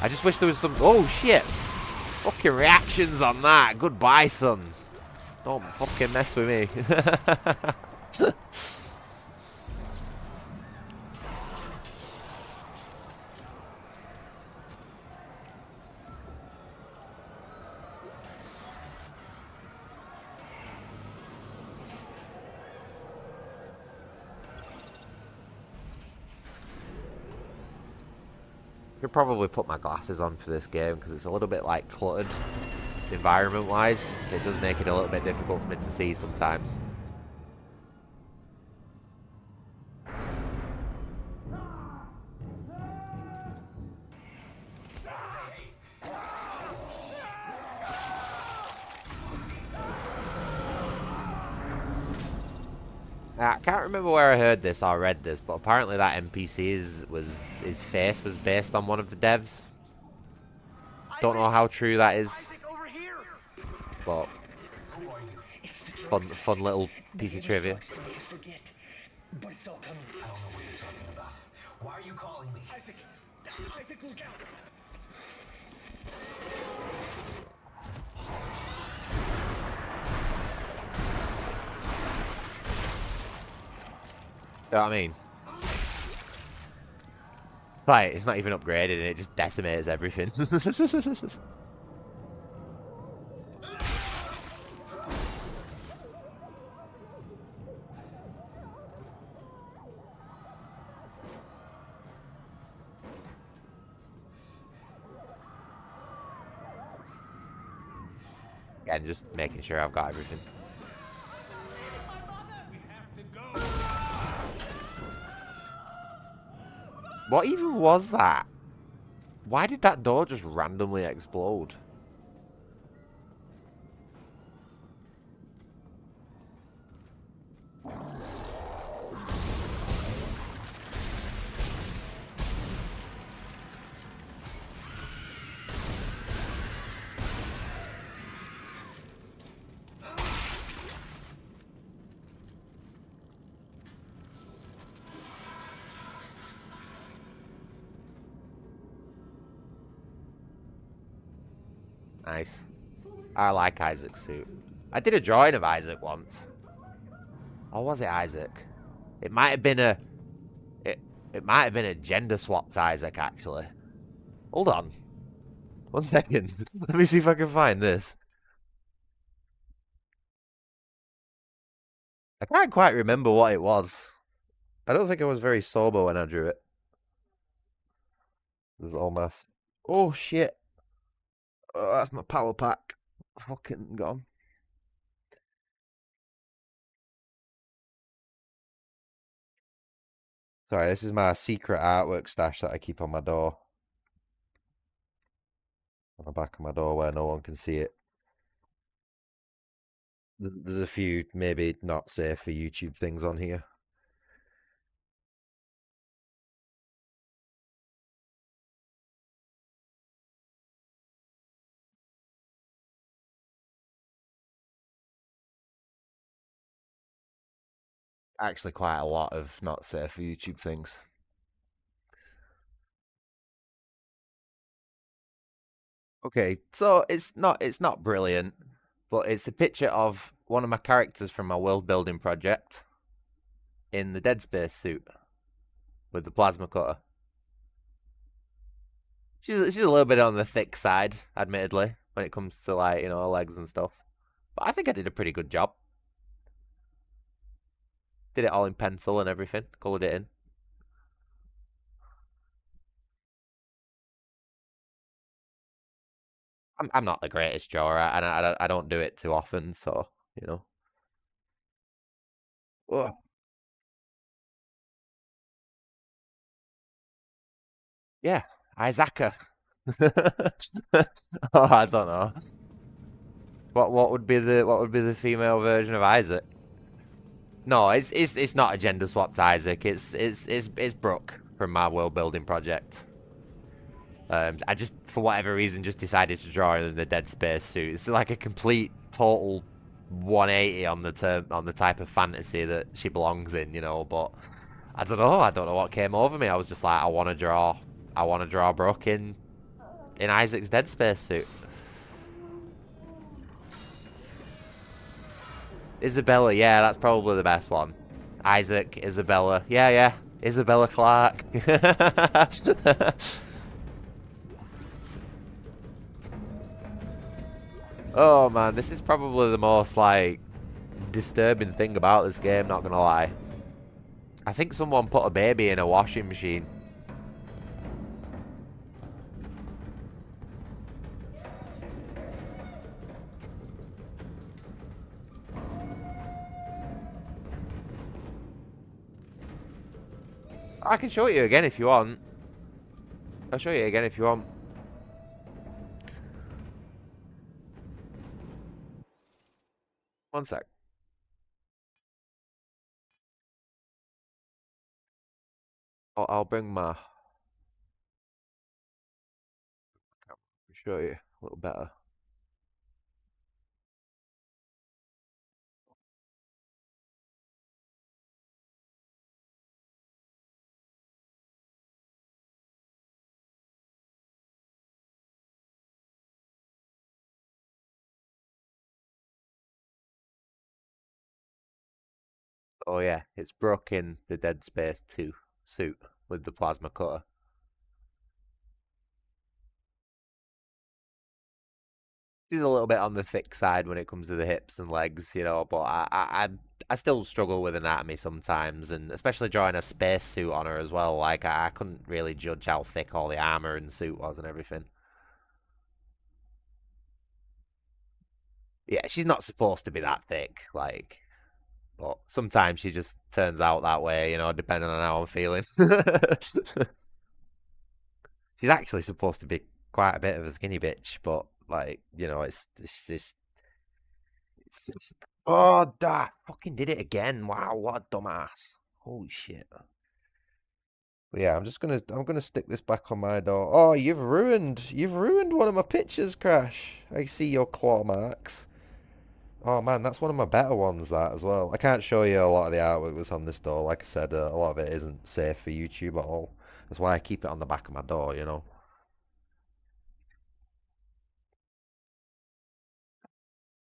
I just wish there was some. Oh shit! Fucking reactions on that. Goodbye, son. Don't fucking mess with me. Could probably put my glasses on for this game because it's a little bit like cluttered environment wise. It does make it a little bit difficult for me to see sometimes. I can't remember where I heard this or read this, but apparently that NPC his face was based on one of the devs. Don't know how true that is, but fun little piece of trivia. But it's all coming. I don't know what you're talking about. Why are you calling me? Isaac, look out! You know what I mean? Like, it's not even upgraded and it just decimates everything. Again, just making sure I've got everything. What even was that? Why did that door just randomly explode? Nice. I like Isaac's suit. I did a drawing of Isaac once. Or was it Isaac? It might have been a... It might have been a gender-swapped Isaac, actually. Hold on. 1 second. Let me see if I can find this. I can't quite remember what it was. I don't think I was very sober when I drew it. There's all my... Oh, shit. Oh, that's my power pack. Fucking gone. Sorry, this is my secret artwork stash that I keep on my door. On the back of my door where no one can see it. There's a few maybe not safe for YouTube things on here. Actually, quite a lot of not safe for YouTube things. Okay, so it's not brilliant, but it's a picture of one of my characters from my world building project in the Dead Space suit with the plasma cutter. She's a little bit on the thick side, admittedly, when it comes to like, you know, her legs and stuff. But I think I did a pretty good job. Did it all in pencil and everything, colored it in. I'm not the greatest drawer, and I don't do it too often, so you know. Ugh. Yeah, Isaaca. Oh, I don't know. What would be the female version of Isaac? No, it's not a gender swapped Isaac. It's Brooke from my world building project. I just for whatever reason just decided to draw her in the Dead Space suit. It's like a complete total 180 on the type of fantasy that she belongs in, you know. But I don't know what came over me. I was just like, I want to draw Brooke in Isaac's Dead Space suit. Isabella, yeah, that's probably the best one. Isaac, Isabella, yeah, Isabella Clarke. Oh man, this is probably the most like disturbing thing about this game, not gonna lie. I think someone put a baby in a washing machine. I can show you again if you want. I'll show you again if you want. One sec. I'll bring my... show you a little better. Oh yeah, it's Brooke in the Dead Space 2 suit with the plasma cutter. She's a little bit on the thick side when it comes to the hips and legs, you know, but I still struggle with anatomy sometimes, and especially drawing a space suit on her as well. Like I couldn't really judge how thick all the armor and suit was and everything. Yeah, she's not supposed to be that thick, like, but sometimes she just turns out that way, you know, depending on how I'm feeling. She's actually supposed to be quite a bit of a skinny bitch, but like, you know, it's oh, da, fucking did it again. Wow, what a dumbass. Holy shit. But yeah, I'm gonna stick this back on my door. Oh, you've ruined one of my pictures, Crash. I see your claw marks. Oh man, that's one of my better ones, that as well. I can't show you a lot of the artwork that's on this door. Like I said, a lot of it isn't safe for YouTube at all. That's why I keep it on the back of my door, you know.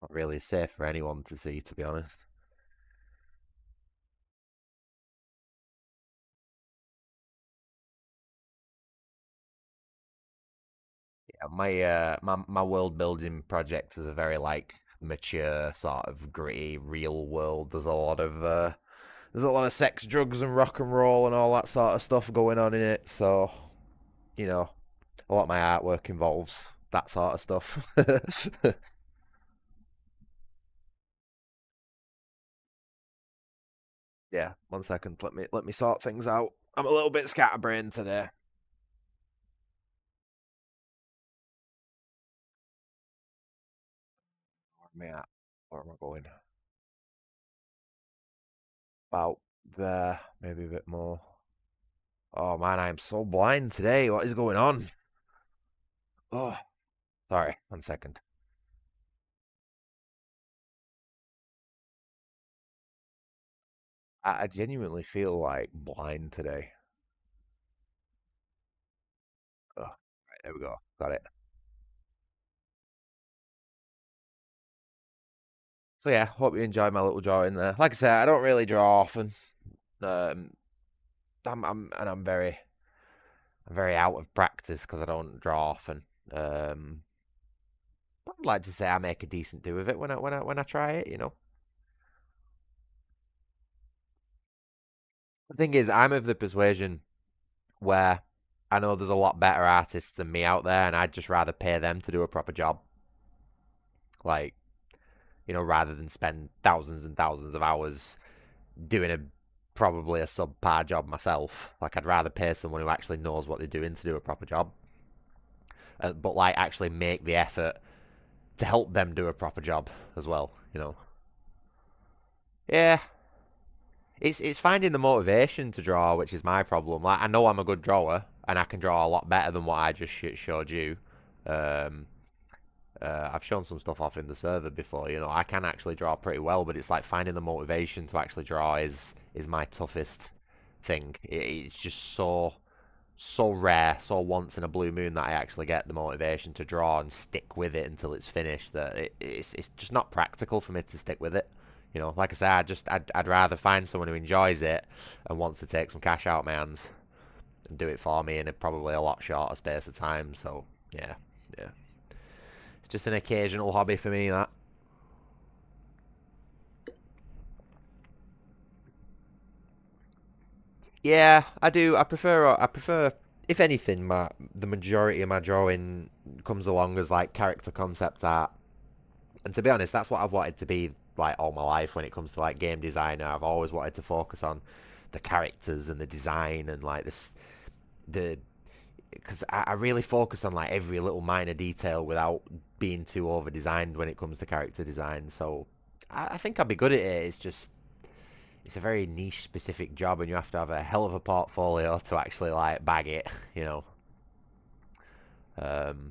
Not really safe for anyone to see, to be honest. Yeah, my world building project is a very like mature sort of gritty real world. There's a lot of sex, drugs, and rock and roll and all that sort of stuff going on in it. So, you know, a lot of my artwork involves that sort of stuff. Yeah, 1 second. Let me sort things out. I'm a little bit scatterbrained today. Where am I at? Where am I going? About there, maybe a bit more. Oh man, I am so blind today. What is going on? Oh, sorry. 1 second. I genuinely feel like blind today. Oh, right, there we go. Got it. So yeah, hope you enjoyed my little drawing there. Like I said, I don't really draw often. Um, I'm very out of practice because I don't draw often. But I'd like to say I make a decent do of it when I try it. The thing is, I'm of the persuasion where I know there's a lot better artists than me out there, and I'd just rather pay them to do a proper job. Like, rather than spend thousands and thousands of hours doing probably a subpar job myself. Like, I'd rather pay someone who actually knows what they're doing to do a proper job, but like actually make the effort to help them do a proper job as well. Yeah, it's finding the motivation to draw, which is my problem. Like, I know I'm a good drawer, and I can draw a lot better than what I just showed you. Um, I've shown some stuff off in the server before. I can actually draw pretty well, but it's like finding the motivation to actually draw is my toughest thing. It's just so rare, so once in a blue moon that I actually get the motivation to draw and stick with it until it's finished. That it's just not practical for me to stick with it. Like I said, I'd rather find someone who enjoys it and wants to take some cash out of my hands and do it for me in probably a lot shorter space of time. So yeah, yeah. It's just an occasional hobby for me, that. Yeah, I do. I prefer if anything, the majority of my drawing comes along as like character concept art. And to be honest, that's what I've wanted to be like all my life when it comes to like game designer. I've always wanted to focus on the characters and the design and like the because I really focus on like every little minor detail without being too over designed when it comes to character design. So I think I'd be good at it. It's a very niche specific job, and you have to have a hell of a portfolio to actually like bag it. you know.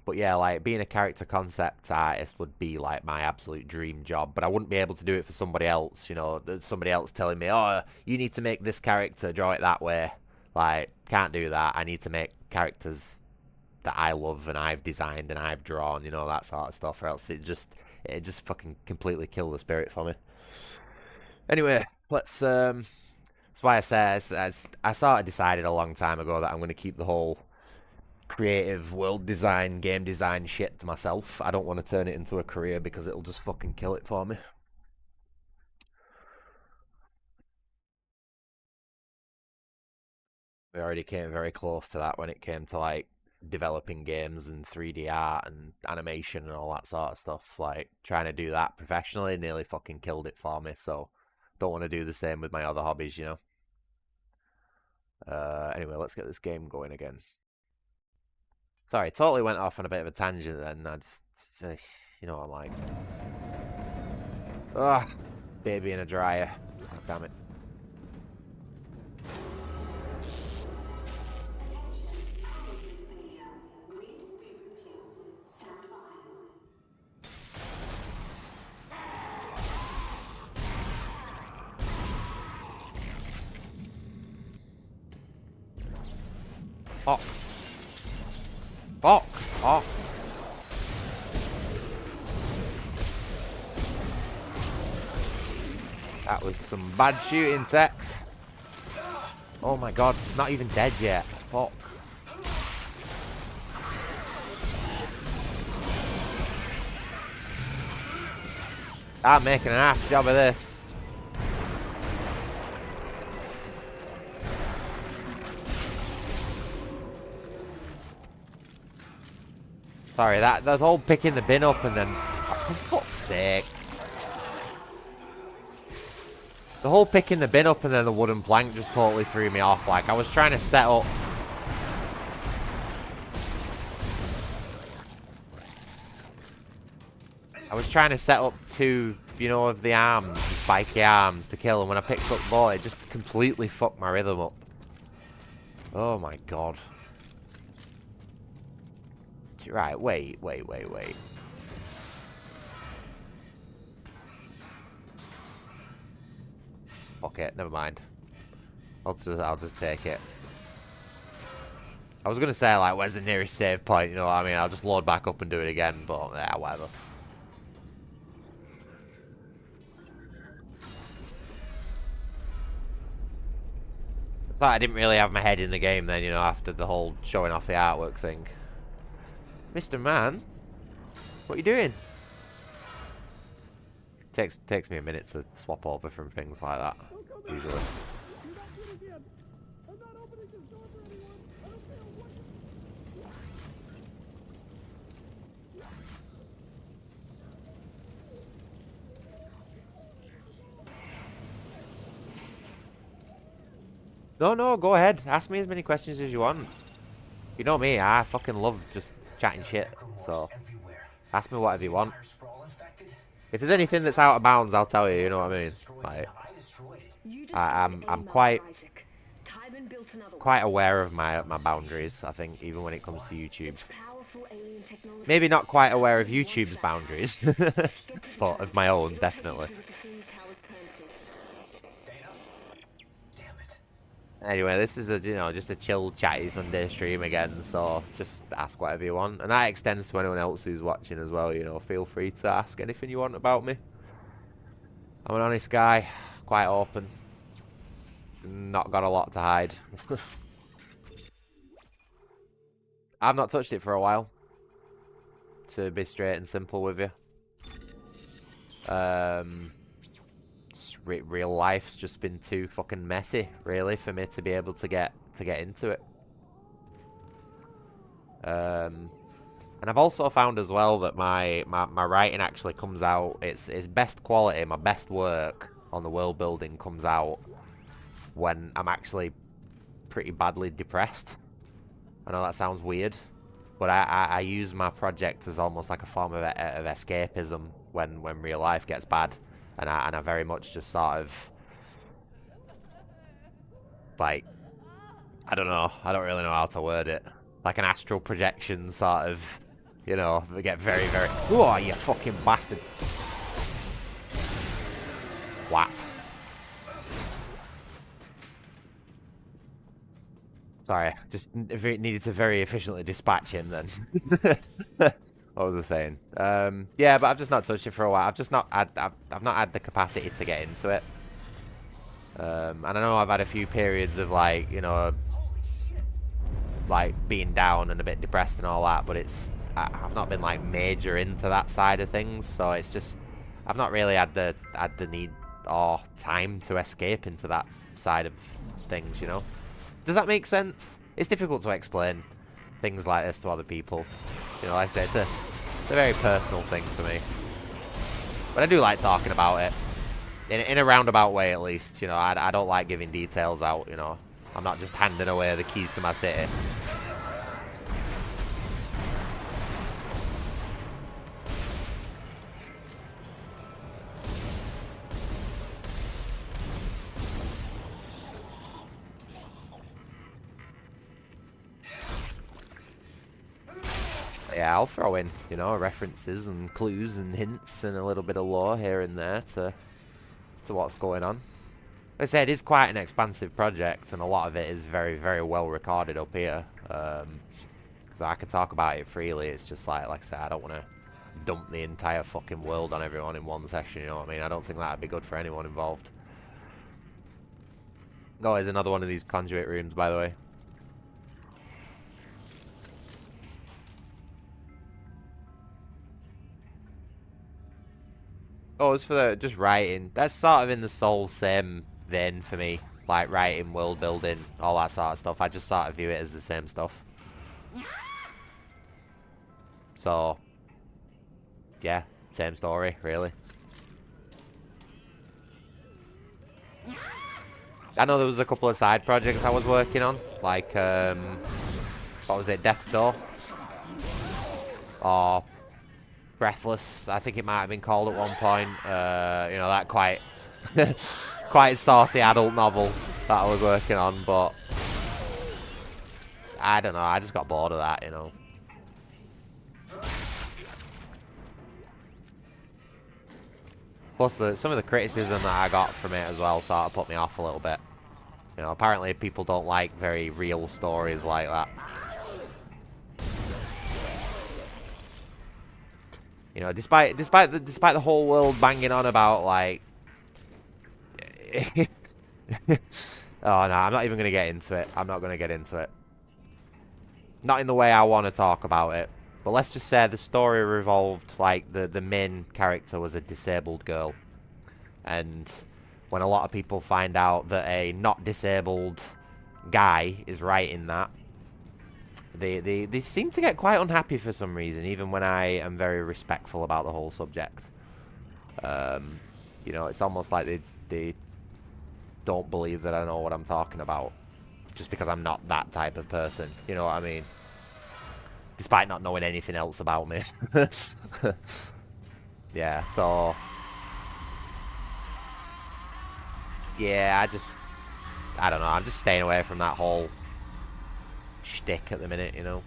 But yeah, like being a character concept artist would be like my absolute dream job, but I wouldn't be able to do it for somebody else. There's somebody else telling me, "Oh, you need to make this character, draw it that way." Like, can't do that. I need to make characters that I love and I've designed and I've drawn, that sort of stuff, or else it just fucking completely kill the spirit for me. Anyway, that's why I say I sort of decided a long time ago that I'm going to keep the whole creative world design, game design shit to myself. I don't want to turn it into a career because it'll just fucking kill it for me. We already came very close to that when it came to like developing games and 3D art and animation and all that sort of stuff. Like trying to do that professionally nearly fucking killed it for me. So don't want to do the same with my other hobbies. Anyway, let's get this game going again. Sorry, totally went off on a bit of a tangent then. I just you know what I'm like. Ugh, baby in a dryer. God damn it. Oh. Fuck off. That was some bad shooting, Tex. Oh my god, it's not even dead yet. Fuck. I'm making an ass job of this. Sorry, that whole picking the bin up and then... Oh, for fuck's sake. The whole picking the bin up and then the wooden plank just totally threw me off. Like, I was trying to set up... I was trying to set up two, you know, of the arms, the spiky arms to kill, and when I picked up the ball, it just completely fucked my rhythm up. Oh my god. Right, wait. Okay, never mind. I'll just take it. I was gonna say, like, where's the nearest save point, you know what I mean? I'll just load back up and do it again, but yeah, whatever. It's like I didn't really have my head in the game then, you know, after the whole showing off the artwork thing. Mr. Man? What are you doing? Takes me a minute to swap over from things like that, usually. No, go ahead. Ask me as many questions as you want. You know me, I fucking love just chatting shit, so ask me whatever you want. If there's anything that's out of bounds, I'll tell you, you know what I mean? Like, I'm quite aware of my boundaries, I think, even when it comes to YouTube. Maybe not quite aware of YouTube's boundaries, but of my own, definitely. Anyway, this is just a chill, chatty Sunday stream again, so just ask whatever you want. And that extends to anyone else who's watching as well, you know, feel free to ask anything you want about me. I'm an honest guy, quite open. Not got a lot to hide. I've not touched it for a while, to be straight and simple with you. Real life's just been too fucking messy, really, for me to be able to get into it. And I've also found as well that my writing actually comes out. It's best quality. My best work on the world building comes out when I'm actually pretty badly depressed. I know that sounds weird, but I use my project as almost like a form of escapism when real life gets bad. And I very much just sort of, like, I don't know, I don't really know how to word it. Like an astral projection sort of, you know, we get very, very, oh, you fucking bastard. What? Sorry, just needed to very efficiently dispatch him then. What was I saying? Yeah, but I've just not touched it for a while. I've not had the capacity to get into it. And I know I've had a few periods of, like, you know, like being down and a bit depressed and all that, but I've not been like major into that side of things, so it's just I've not really had the need or time to escape into that side of things, you know. Does that make sense? It's difficult to explain things like this to other people. You know, like I say, it's a very personal thing for me. But I do like talking about it. In a roundabout way, at least. You know, I don't like giving details out, you know. I'm not just handing away the keys to my city. Yeah, I'll throw in, you know, references and clues and hints and a little bit of lore here and there to what's going on. Like I said, it is quite an expansive project, and a lot of it is very, very well recorded up here. So I can talk about it freely. It's just like I said, I don't want to dump the entire fucking world on everyone in one session, you know what I mean? I don't think that would be good for anyone involved. Oh, there's another one of these conduit rooms, by the way. Oh, it's for the just writing. That's sort of in the soul same vein for me. Like writing, world building, all that sort of stuff. I just sort of view it as the same stuff. So, yeah, same story, really. I know there was a couple of side projects I was working on, like, what was it, Death's Door? Or Breathless, I think it might have been called at one point. You know, that quite, quite saucy adult novel that I was working on, but I don't know, I just got bored of that, you know. Plus, some of the criticism that I got from it as well sort of put me off a little bit. You know, apparently people don't like very real stories like that. You know, despite the whole world banging on about like, oh no, I'm not even gonna get into it. I'm not gonna get into it. Not in the way I want to talk about it. But let's just say the story revolved, like, the main character was a disabled girl. And when a lot of people find out that a not disabled guy is writing that, they seem to get quite unhappy for some reason, even when I am very respectful about the whole subject. You know, it's almost like they don't believe that I know what I'm talking about, just because I'm not that type of person, you know what I mean? Despite not knowing anything else about me. Yeah, so... yeah, I don't know, I'm just staying away from that whole shtick at the minute, you know?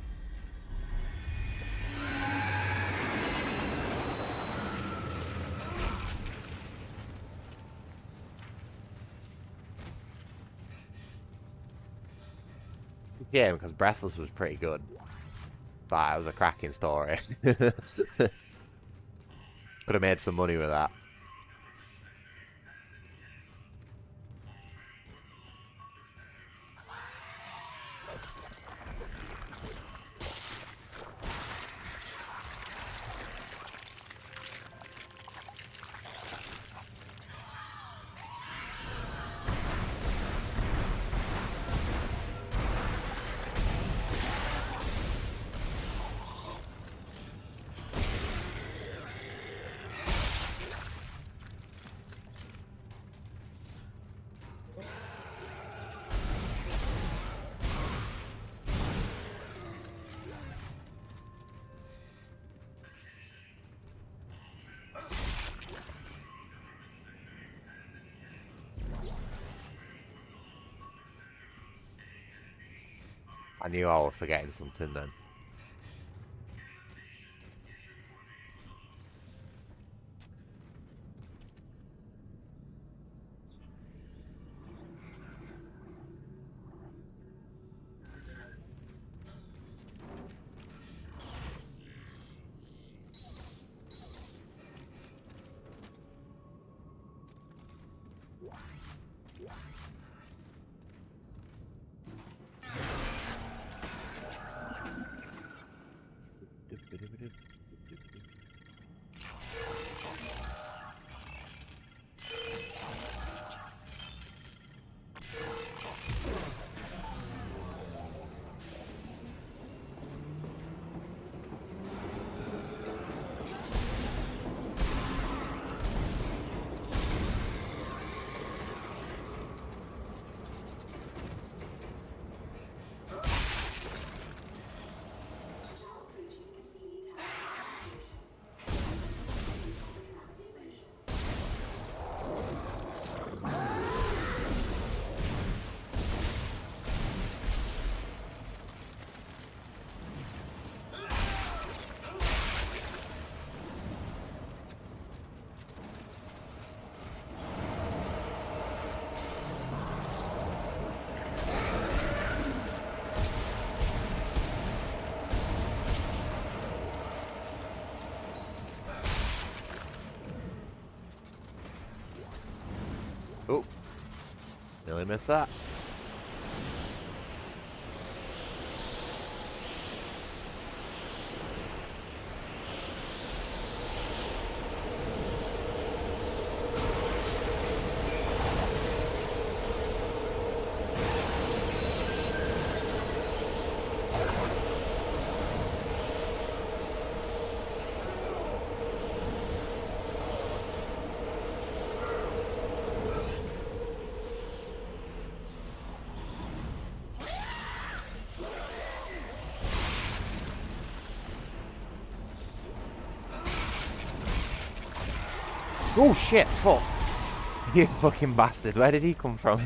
Yeah, because Breathless was pretty good. But it was a cracking story. Could have made some money with that. I knew I was forgetting something then. Oh. Nearly missed that. Oh shit, fuck. You fucking bastard, where did he come from?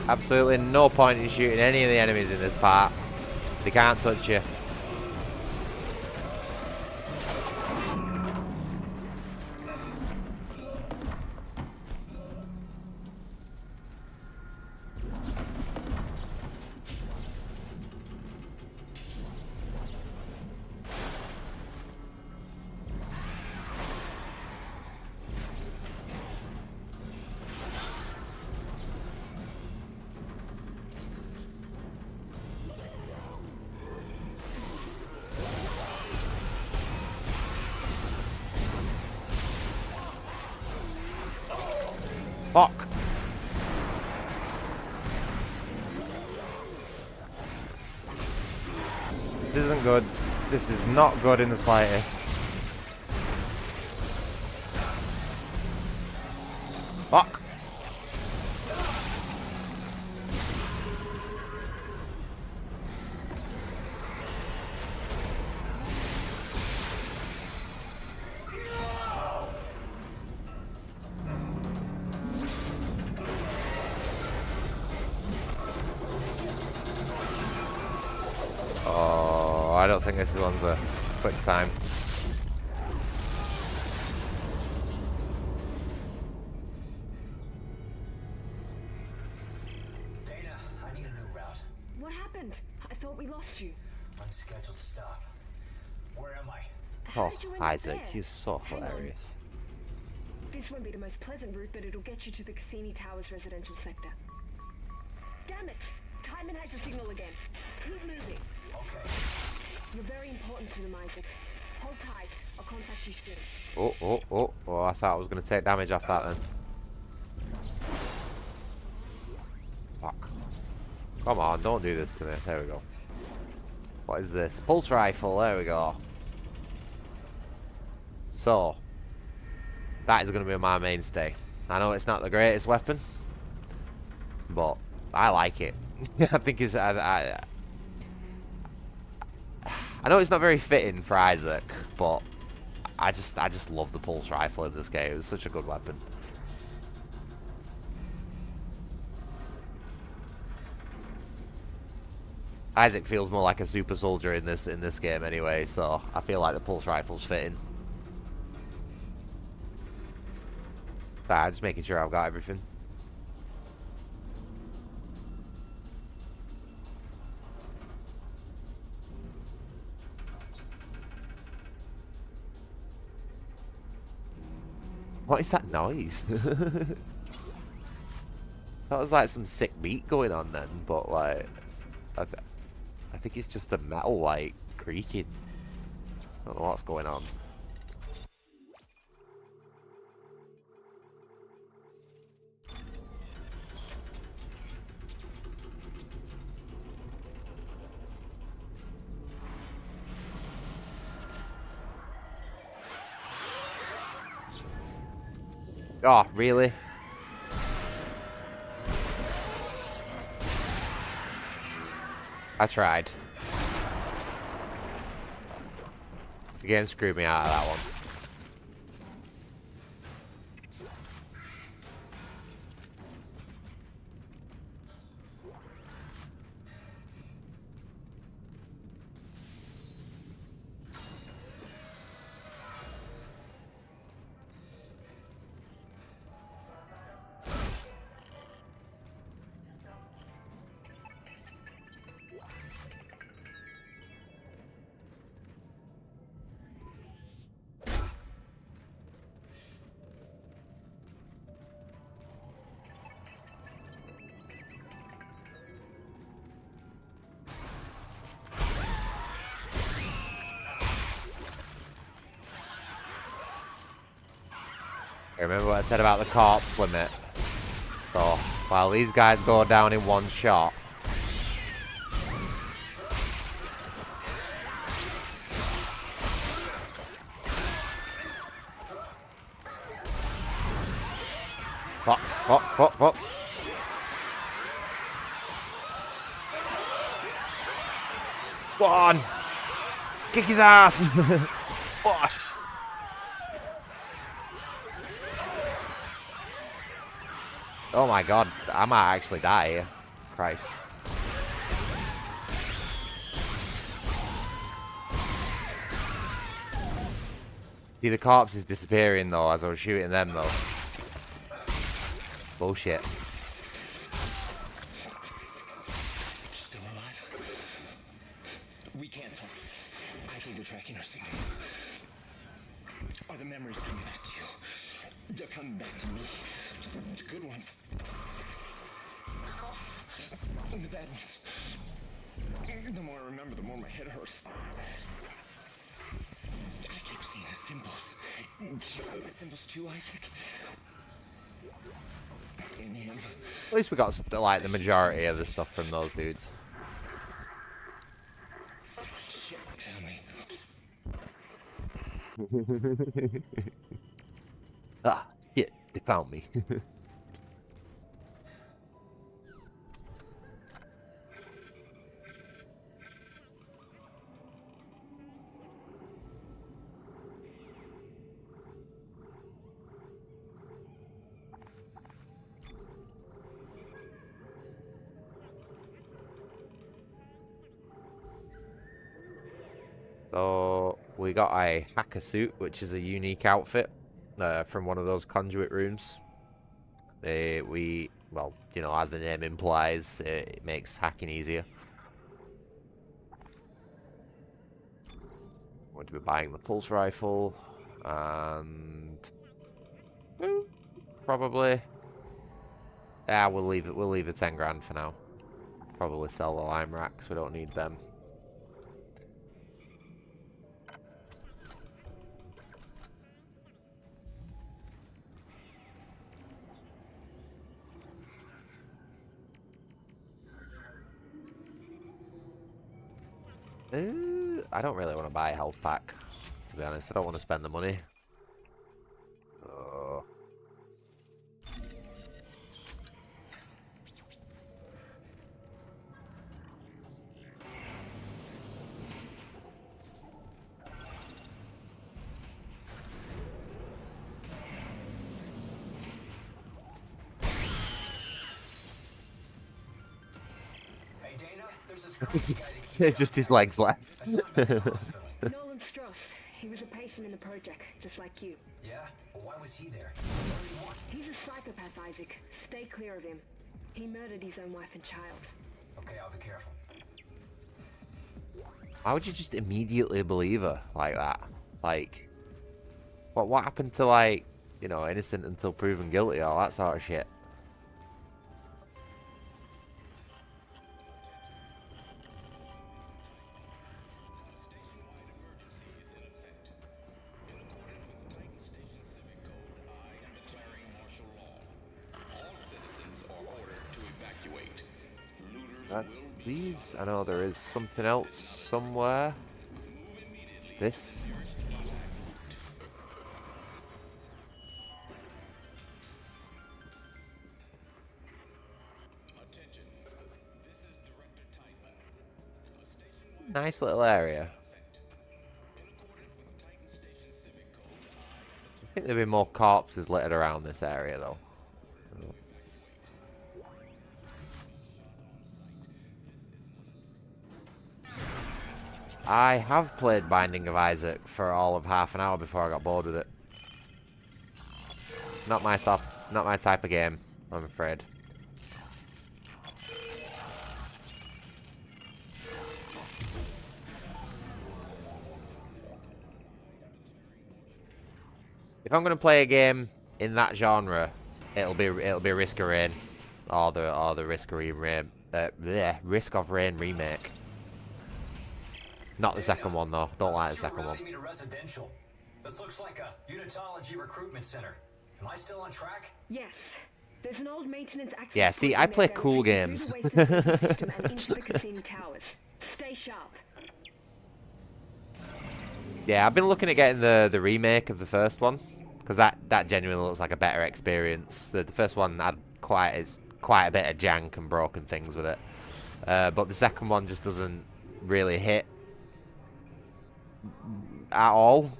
Absolutely no point in shooting any of the enemies in this part. They can't touch you. Fuck. This isn't good. This is not good in the slightest. Fuck. Oh, I don't think this one's a quick time. Dana, I need a new route. What happened? I thought we lost you. Unscheduled stop. Where am I? How Oh, did you end up Isaac, there? you're so Hang on. hilarious. This won't be the most pleasant route, but it'll get you to the Cassini Towers residential sector. Damn it! Timon has your signal again. Keep moving. Okay. You're very important to them, Isaac. Hold tight. I'll contact you soon. Oh, I thought I was going to take damage off that then. Fuck. Come on, don't do this to me. There we go. What is this? Pulse rifle, there we go. So, that is going to be my mainstay. I know it's not the greatest weapon, but I like it. I think it's... I know it's not very fitting for Isaac, but I just love the pulse rifle in this game. It's such a good weapon. Isaac feels more like a super soldier in this game anyway, so I feel like the pulse rifle's fitting. But just making sure I've got everything. What is that noise? That was like some sick beat going on then, but like, I think it's just the metal like creaking. I don't know what's going on. Oh, really? I tried. The game screwed me out of that one. Remember what I said about the corpse limit? So, while these guys go down in one shot... Fuck, fuck, fuck, fuck. Go on! Kick his ass! Bosh! Oh my god, I might actually die here. Christ. See, the corpse is disappearing though as I was shooting them though. Bullshit. Still alive? We can't talk. I think they're tracking our signal. Are the memories coming back to you? They're coming back to me. The good ones. And the bad ones. The more I remember, the more my head hurts. I keep seeing the symbols. Do you see the symbols too, Isaac? In him. At least we got like the majority of the stuff from those dudes. Shit, found me. Ah, shit, they found me. So we got a hacker suit, which is a unique outfit from one of those conduit rooms. Well, you know, as the name implies, it makes hacking easier. I'm going to be buying the pulse rifle and probably, yeah, we'll leave it. We'll leave it 10 grand for now. Probably sell the lime racks. We don't need them. I don't really want to buy a health pack, to be honest. I don't want to spend the money. Oh. Hey Dana, there's this crazy guy that It's just his legs left. Nolan Stross. He was a patient in the project, just like you. Yeah? Well, why was he there? He's a psychopath, Isaac. Stay clear of him. He murdered his own wife and child. Okay, I'll be careful. Why would you just immediately believe her like that? Like, what happened to, like, you know, innocent until proven guilty, all that sort of shit? These? I know there is something else somewhere. This? Nice little area. I think there'll be more corpses littered around this area though. I have played Binding of Isaac for all of half an hour before I got bored with it. Not my type of game, I'm afraid. If I'm gonna play a game in that genre, it'll be Risk of Rain, or the Risk of Rain, Risk of Rain remake. Not the second one though. Don't like the second one. Residential. This looks like a unitology recruitment center. Am I still on track? Yes. There's an old maintenance access Yeah, see, point I in play there cool going through games. the waste disposal system and into the casino towers. Stay sharp. Yeah, I've been looking at getting the remake of the first one, because that genuinely looks like a better experience. The first one had quite a bit of jank and broken things with it, but the second one just doesn't really hit at all.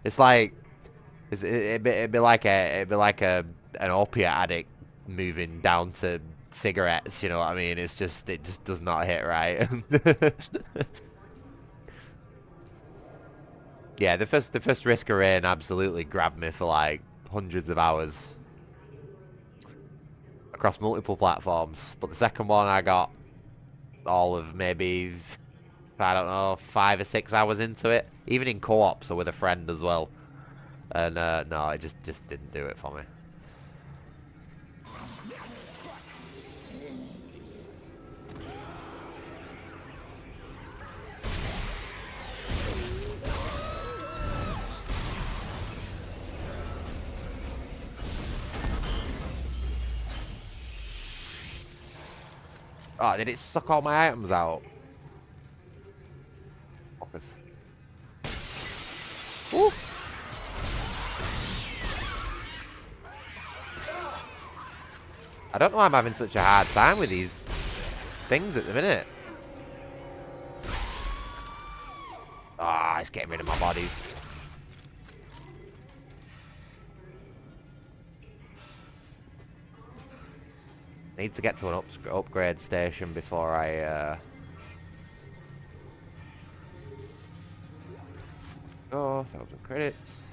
It's like it'd be like an opiate addict moving down to cigarettes. You know what I mean? It just does not hit right. Yeah, the first Risk of Rain absolutely grabbed me for like hundreds of hours across multiple platforms. But the second one I got all of maybe, I don't know, 5 or 6 hours into it, even in co-op, so with a friend as well. And no, it just didn't do it for me. Oh, did it suck all my items out? Focus. Woo! I don't know why I'm having such a hard time with these things at the minute. Ah, it's getting rid of my bodies. Need to get to an upgrade station before I go. 1,000 credits.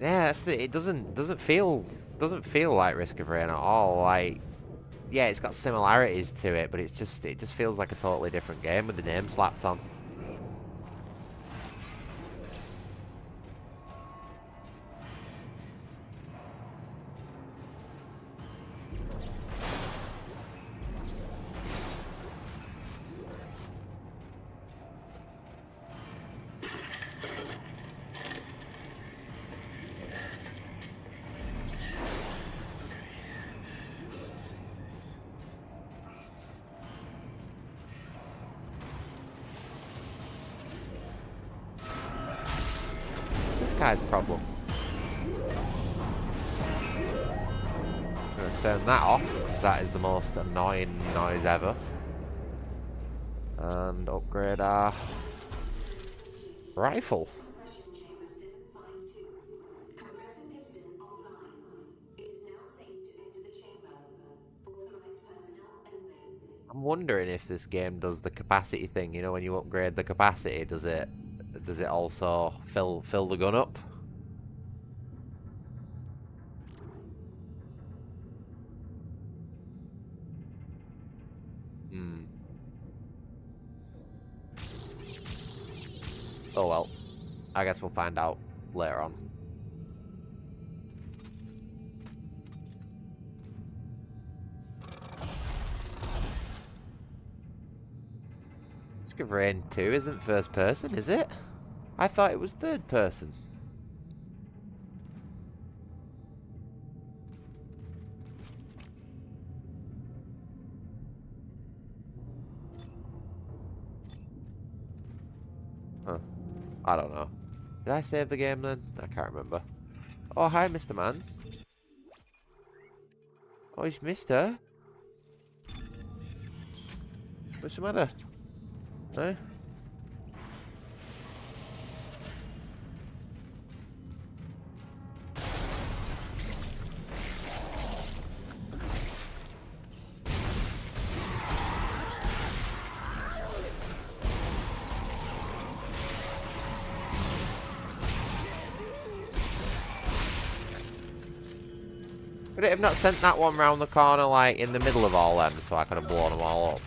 Yeah, that's the, it doesn't feel like Risk of Rain at all. Like, yeah, it's got similarities to it, but it just feels like a totally different game with the name slapped on. Guy's problem. I'm going to turn that off, because that is the most annoying noise ever. And upgrade our rifle. I'm wondering if this game does the capacity thing. You know, when you upgrade the capacity, does it also fill the gun up? Hmm. Oh well. I guess we'll find out later on. Risk of Rain 2 isn't first person, is it? I thought it was third person. Huh. I don't know. Did I save the game then? I can't remember. Oh, hi, Mr. Man. Oh, it's Mr. What's the matter? Eh? Could it have not sent that one round the corner, like, in the middle of all them, so I could have blown them all up?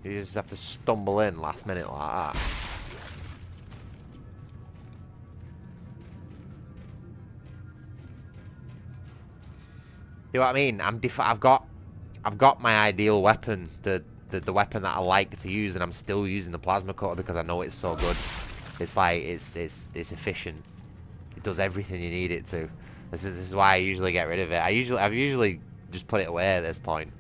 You just have to stumble in last minute like that. You know what I mean? I've got my ideal weapon, the weapon that I like to use, and I'm still using the plasma cutter because I know it's so good. It's like it's efficient. It does everything you need it to. This is why I usually get rid of it. I've usually just put it away at this point.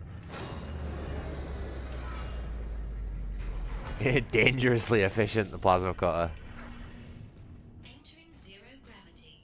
Dangerously efficient, the plasma cutter. Entering zero gravity.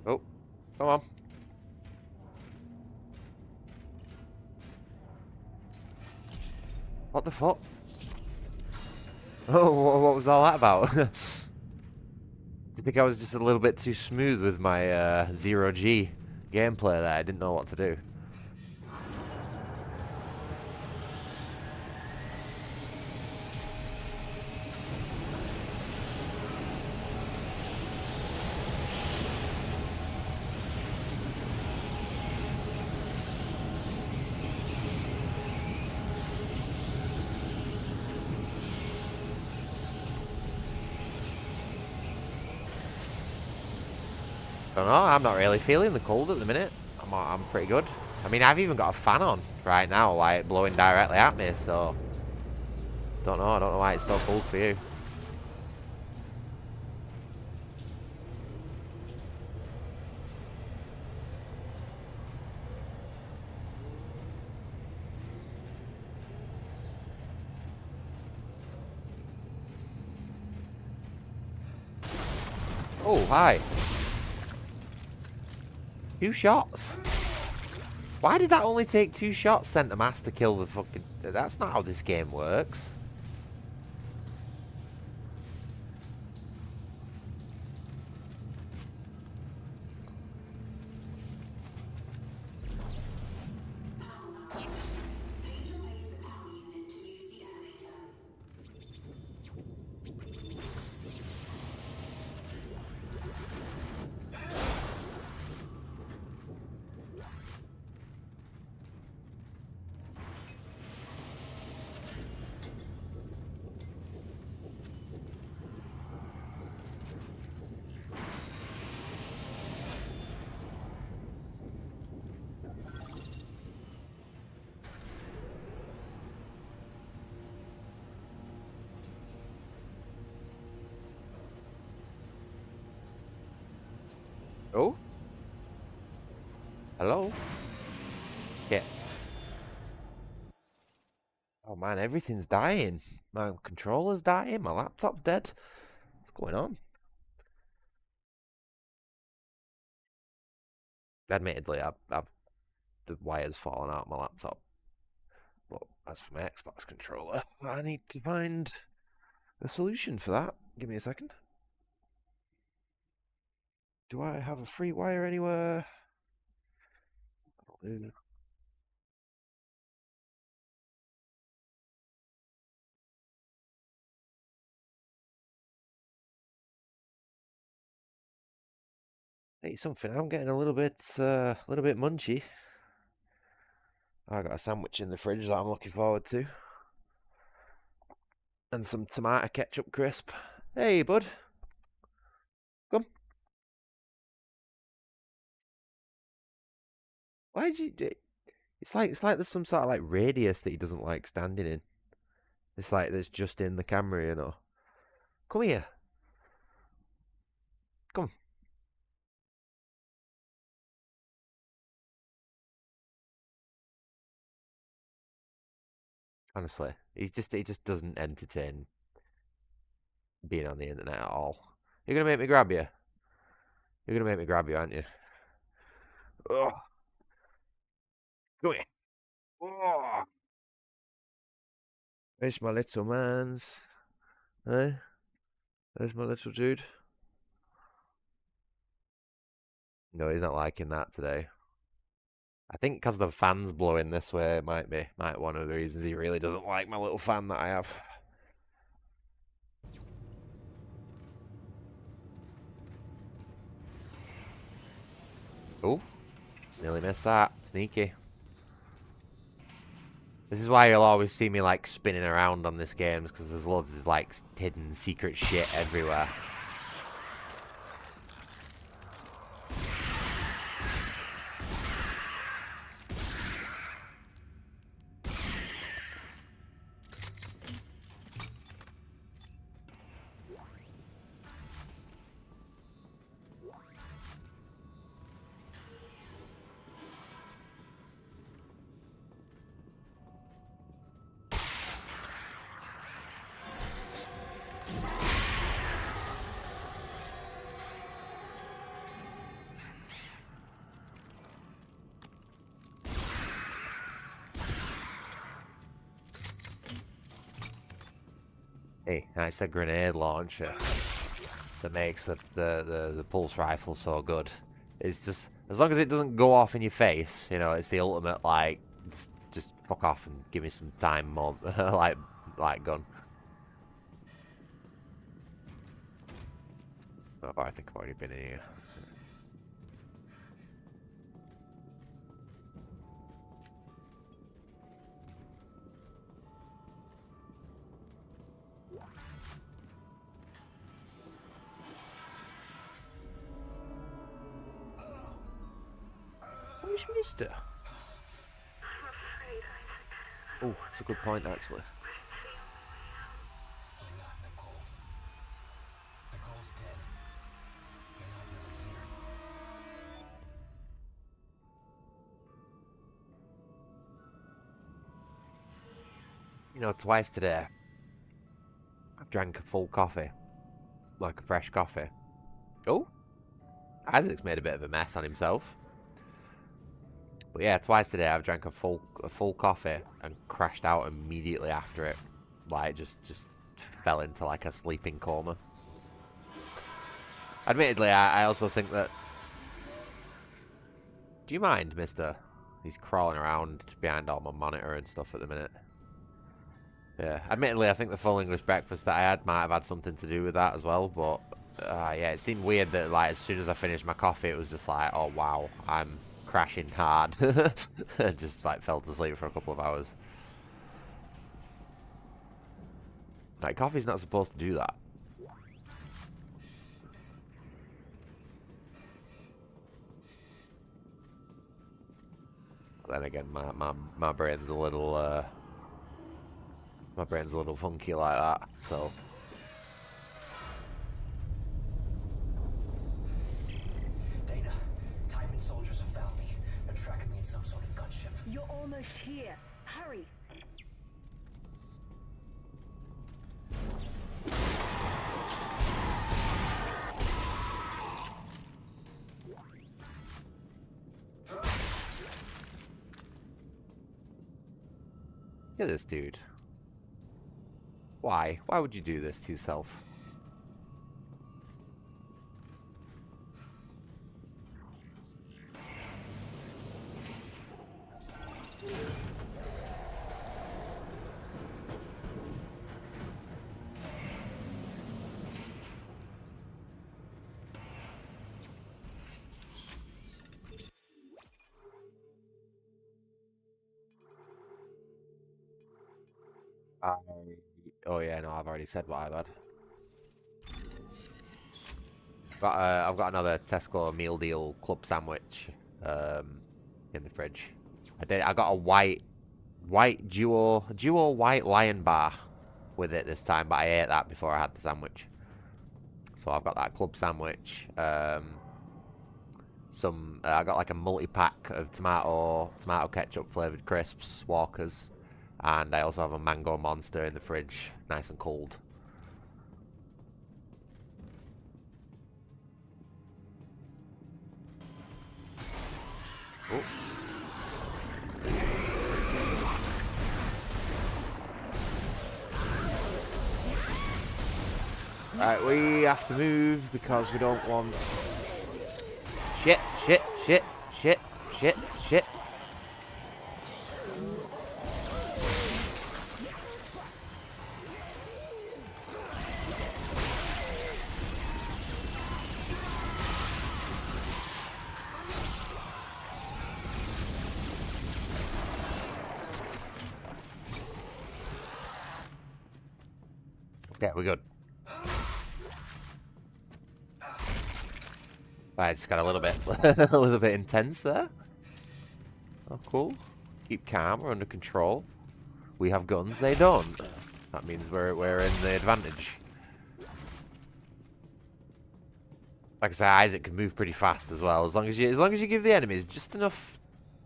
Oh, come on. What the fuck? Oh, what was all that about? Do you think I was just a little bit too smooth with my zero G gameplay there? I didn't know what to do. Don't know, I'm not really feeling the cold at the minute. I'm pretty good. I mean, I've even got a fan on right now, like, blowing directly at me, so... I don't know why it's so cold for you. Oh, hi. 2 shots. Why did that only take 2 shots, Centre Mass, to kill the fucking... That's not how this game works. Oh? Hello? Yeah. Oh man, everything's dying. My controller's dying, my laptop's dead. What's going on? Admittedly, I've the wire's fallen out of my laptop. But as for my Xbox controller, I need to find a solution for that. Give me a second. Do I have a free wire anywhere? Hey, something. I'm getting a little bit munchy. I got a sandwich in the fridge that I'm looking forward to, and some tomato ketchup crisp. Hey, bud, come. Why did you do? It's like there's some sort of like radius that he doesn't like standing in. It's like there's just in the camera, you know. Come here. Come. Honestly, he just doesn't entertain being on the internet at all. You're gonna make me grab you. You're gonna make me grab you, aren't you? Oh, come here. Oh, where's my little man's? Hey, there's my little dude. No, he's not liking that today. I think because the fan's blowing this way might be one of the reasons he really doesn't like my little fan that I have. Oh, nearly missed that. Sneaky. This is why you'll always see me like spinning around on this game, because there's loads of like hidden secret shit everywhere. Hey, it's a grenade launcher that makes the pulse rifle so good. It's just, as long as it doesn't go off in your face, you know, it's the ultimate, like, just fuck off and give me some time more, like gun. Oh, I think I've already been in here. Where's Mister? Oh, it's a good point, actually. We're not, Nicole. Nicole's dead. We're not really here. You know, twice today, I've drank a full coffee. Like a fresh coffee. Oh, Isaac's made a bit of a mess on himself. But yeah, twice today I've drank a full coffee and crashed out immediately after it. Like, just fell into like a sleeping coma. Admittedly, I also think that... Do you mind, mister? He's crawling around behind all my monitor and stuff at the minute. Yeah, admittedly, I think the full English breakfast that I had might have had something to do with that as well, but... yeah, it seemed weird that, like, as soon as I finished my coffee, it was just like, oh wow, I'm crashing hard. Just, like, fell to sleep for a couple of hours. Like, coffee's not supposed to do that. But then again, my brain's a little, my brain's a little funky like that, so... Dana, Tiedemann soldiers have found me. They're tracking me in some sort of gunship. You're almost here. Hurry. Look at this dude. Why? Why would you do this to yourself? Oh yeah, no, I've already said what I've had. I've got another Tesco meal deal club sandwich in the fridge. I got a white duo white lion bar with it this time, but I ate that before I had the sandwich. So I've got that club sandwich. I got like a multi-pack of tomato ketchup flavored crisps, Walkers. And I also have a mango monster in the fridge, nice and cold. Oh. Right, we have to move because we don't want... Shit, shit, shit, shit, shit, shit. Okay, we're good. I just got a little bit, a little bit intense there. Oh, cool. Keep calm. We're under control. We have guns. They don't. That means we're in the advantage. Like I say, Isaac can move pretty fast as well. As long as you give the enemies just enough,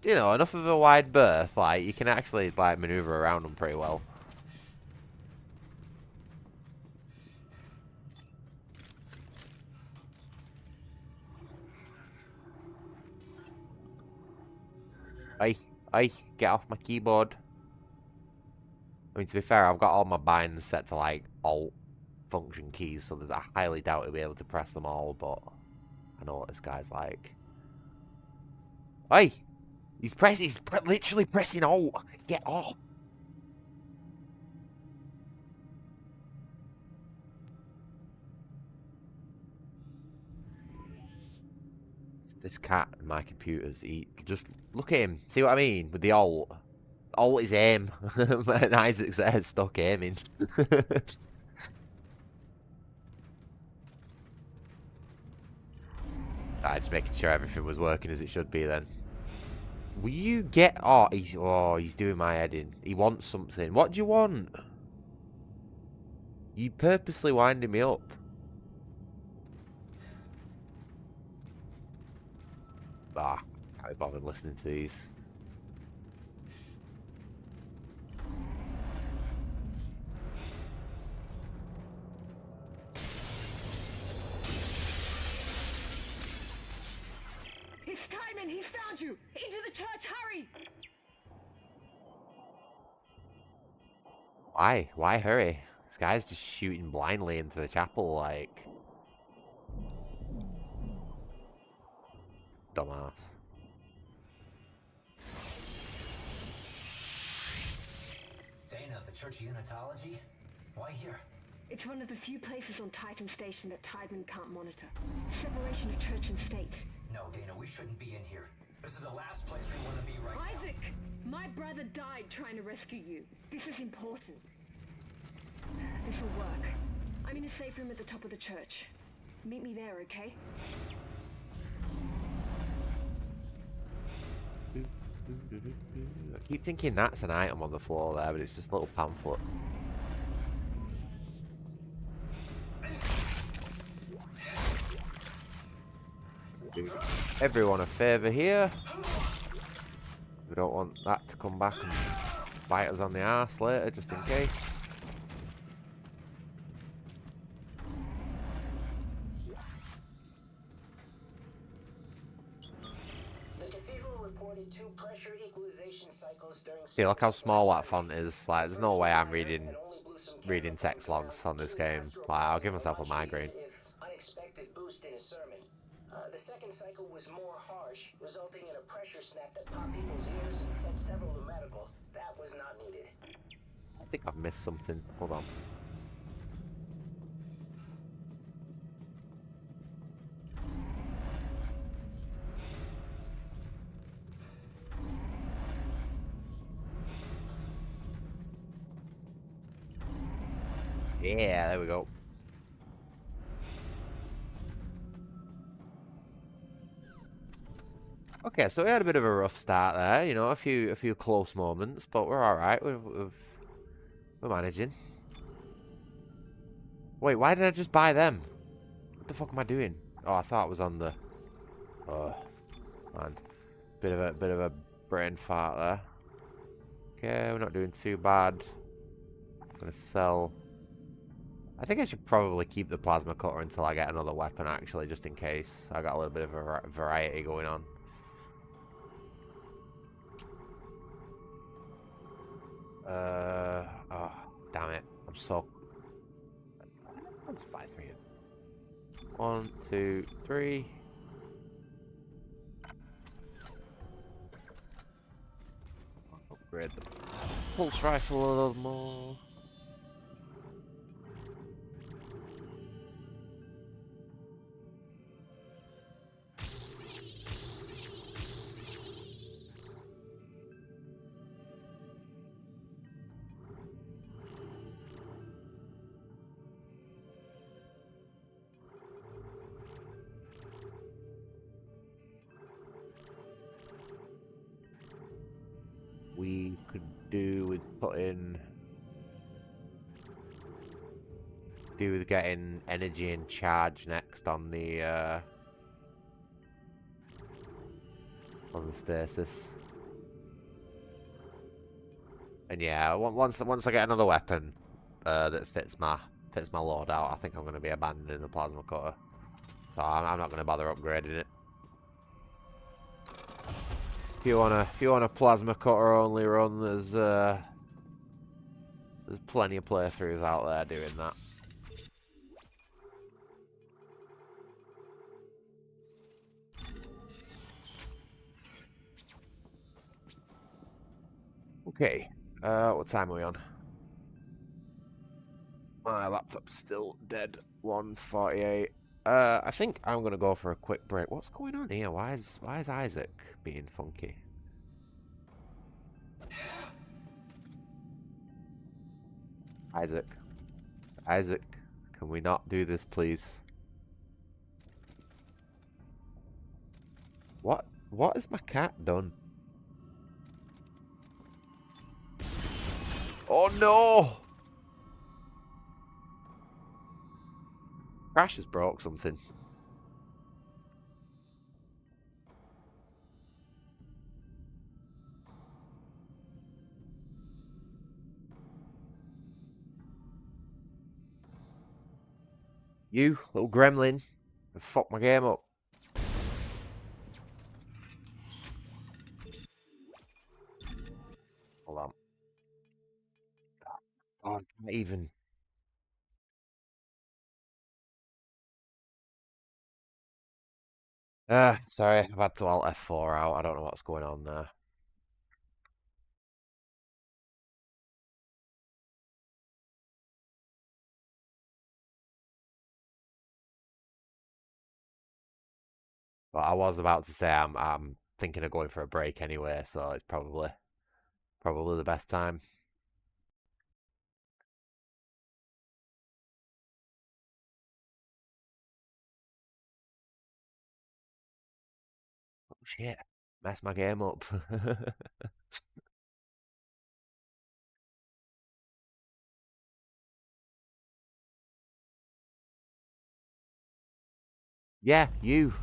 you know, enough of a wide berth, like you can actually like maneuver around them pretty well. Aye, get off my keyboard. I mean, to be fair, I've got all my binds set to, like, alt function keys, so that I highly doubt he'll be able to press them all, but I know what this guy's like. Aye! He's literally pressing alt! Get off! This cat and my computers, just look at him. See what I mean? With the alt. Alt is aim. And Isaac's there stuck aiming. Just making sure everything was working as it should be then. Will you get... Oh, he's doing my head in. He wants something. What do you want? You purposely winding me up. Can't be bothered listening to these. It's Timon! He's found you! Into the church, hurry! Why? Why hurry? This guy's just shooting blindly into the chapel, like... Dumbass. Dana, the Church of Unitology? Why here? It's one of the few places on Titan Station that Timon can't monitor. Separation of church and state. No, Dana, we shouldn't be in here. This is the last place we want to be right now. Isaac! My brother died trying to rescue you. This is important. This will work. I'm in a safe room at the top of the church. Meet me there, okay? I keep thinking that's an item on the floor there, but it's just a little pamphlet. Do everyone a favour here. We don't want that to come back and bite us on the arse later, just in case. See, look how small that font is. Like, there's no way I'm reading text logs on this game. Like, I'll give myself a migraine. Unexpected boost in a sermon. The second cycle was more harsh, resulting in a pressure snap that popped people's ears and sent several to medical. That was not needed. I think I've missed something. Hold on. Yeah, there we go. Okay, so we had a bit of a rough start there, you know, a few close moments, but we're all right. We're managing. Wait, why did I just buy them? What the fuck am I doing? Oh, I thought it was on the. Oh, man, bit of a brain fart there. Okay, we're not doing too bad. I'm gonna sell. I think I should probably keep the plasma cutter until I get another weapon, actually, just in case. I got a little bit of a variety going on. Oh, damn it. I'm so... Let's fly 3 in. 1, 2, 3. Upgrade the pulse rifle a little more. We could do with getting energy and charge next on the stasis. And yeah, once I get another weapon that fits my loadout, I think I'm going to be abandoning the plasma cutter. So I'm not going to bother upgrading it. If you want a plasma cutter only run, there's plenty of playthroughs out there doing that. Okay, what time are we on? My laptop's still dead. 1:48. I think I'm gonna go for a quick break. What's going on here? Why is Isaac being funky? Isaac, can we not do this, please? What has my cat done? Oh no! Crash has broke something. You, little gremlin, have fucked my game up. Hold on. Oh, not even. Sorry, I've had to alt F4 out. I don't know what's going on there. But I was about to say I'm thinking of going for a break anyway, so it's probably the best time. Oh shit, messed my game up. Yeah, you.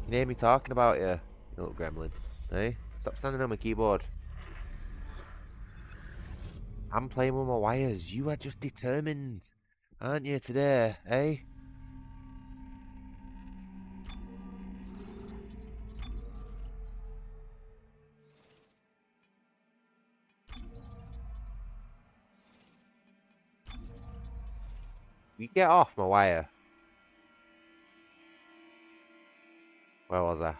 You hear me talking about you little gremlin. Hey, stop standing on my keyboard. I'm playing with my wires. You are just determined, aren't you, today, eh? You get off my wire. Where was I?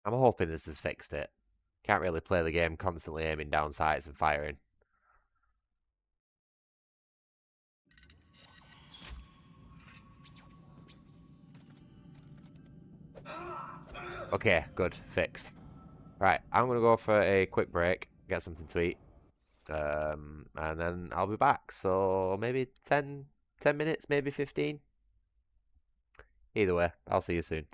I'm hoping this has fixed it. Can't really play the game constantly aiming down sights and firing. Okay, good. Fixed. Right, I'm going to go for a quick break, get something to eat, and then I'll be back. So maybe 10 minutes, maybe 15. Either way, I'll see you soon.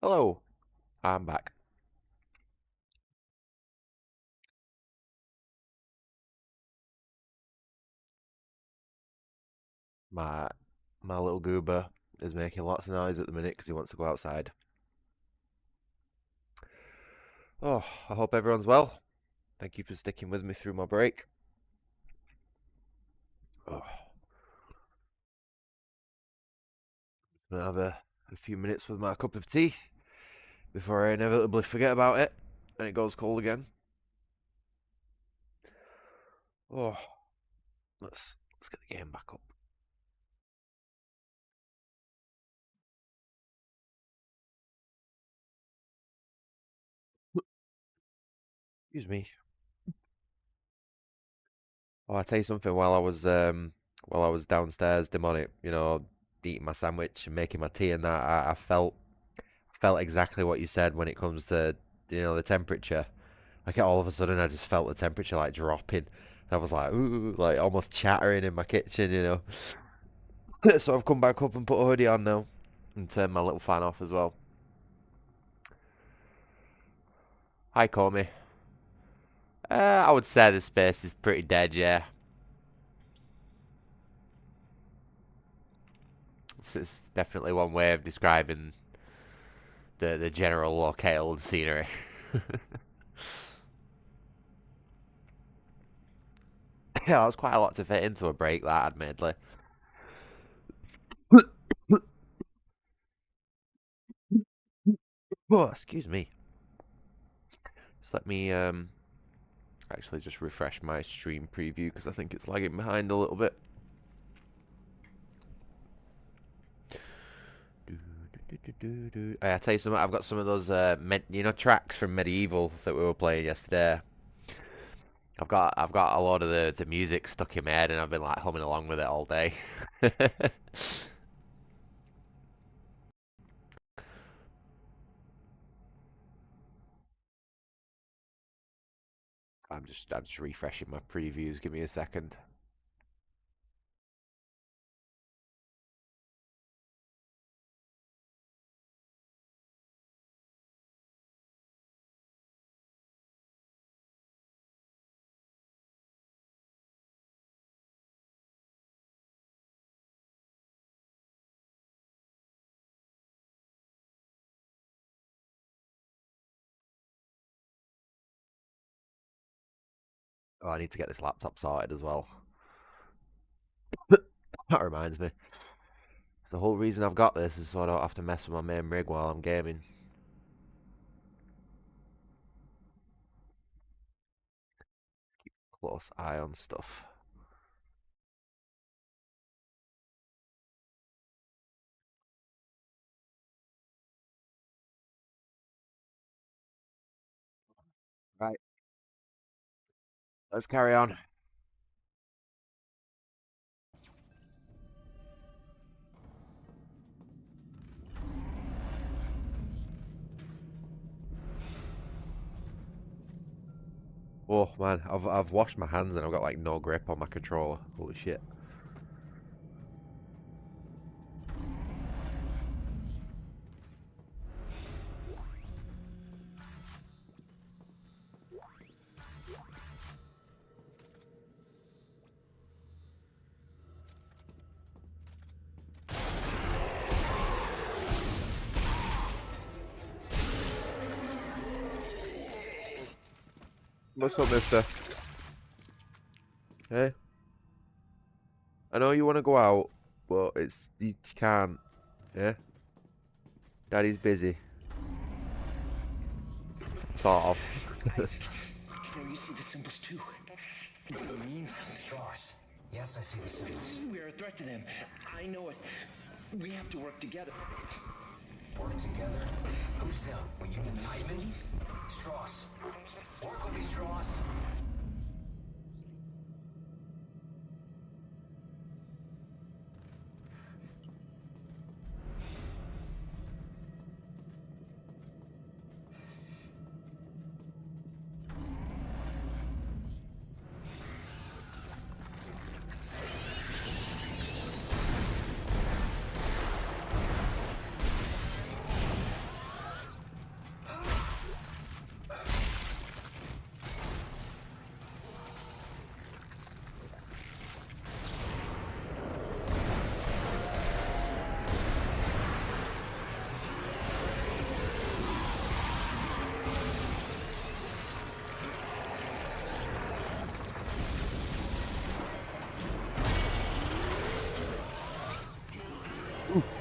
Hello, I'm back. My little goober is making lots of noise at the minute because he wants to go outside. Oh, I hope everyone's well. Thank you for sticking with me through my break. Oh. I'm gonna have a few minutes with my cup of tea before I inevitably forget about it and it goes cold again. Oh, let's get the game back up. Excuse me. Oh, I tell you something. While I was downstairs, demonic, eating my sandwich and making my tea and that, I felt exactly what you said when it comes to the temperature. Like all of a sudden, I just felt the temperature like dropping. I was like, ooh, like almost chattering in my kitchen. So I've come back up and put a hoodie on now and turned my little fan off as well. Hi, Comey. I would say the space is pretty dead, yeah. It's definitely one way of describing the general locale and scenery. Yeah, that was quite a lot to fit into a break, that, admittedly. Oh, excuse me. Just let me actually just refresh my stream preview because I think it's lagging behind a little bit. I tell you something, I've got some of those tracks from Medieval that we were playing yesterday. I've got a lot of the music stuck in my head and I've been like humming along with it all day. I'm just refreshing my previews. Give me a second. Oh, I need to get this laptop sorted as well. That reminds me. The whole reason I've got this is so I don't have to mess with my main rig while I'm gaming. Keep a close eye on stuff. Right. Let's carry on. Oh man, I've washed my hands and I've got like no grip on my controller. Holy shit. What's up, mister? Hey? I know you want to go out, but you can't. Yeah? Daddy's busy. Sort of. You see the symbols too. It means stars. Yes, I see the symbols. We are a threat to them. I know it. We have to work together. Work together? Who's them? Were you in Titan? Strauss. Work with me, Strauss.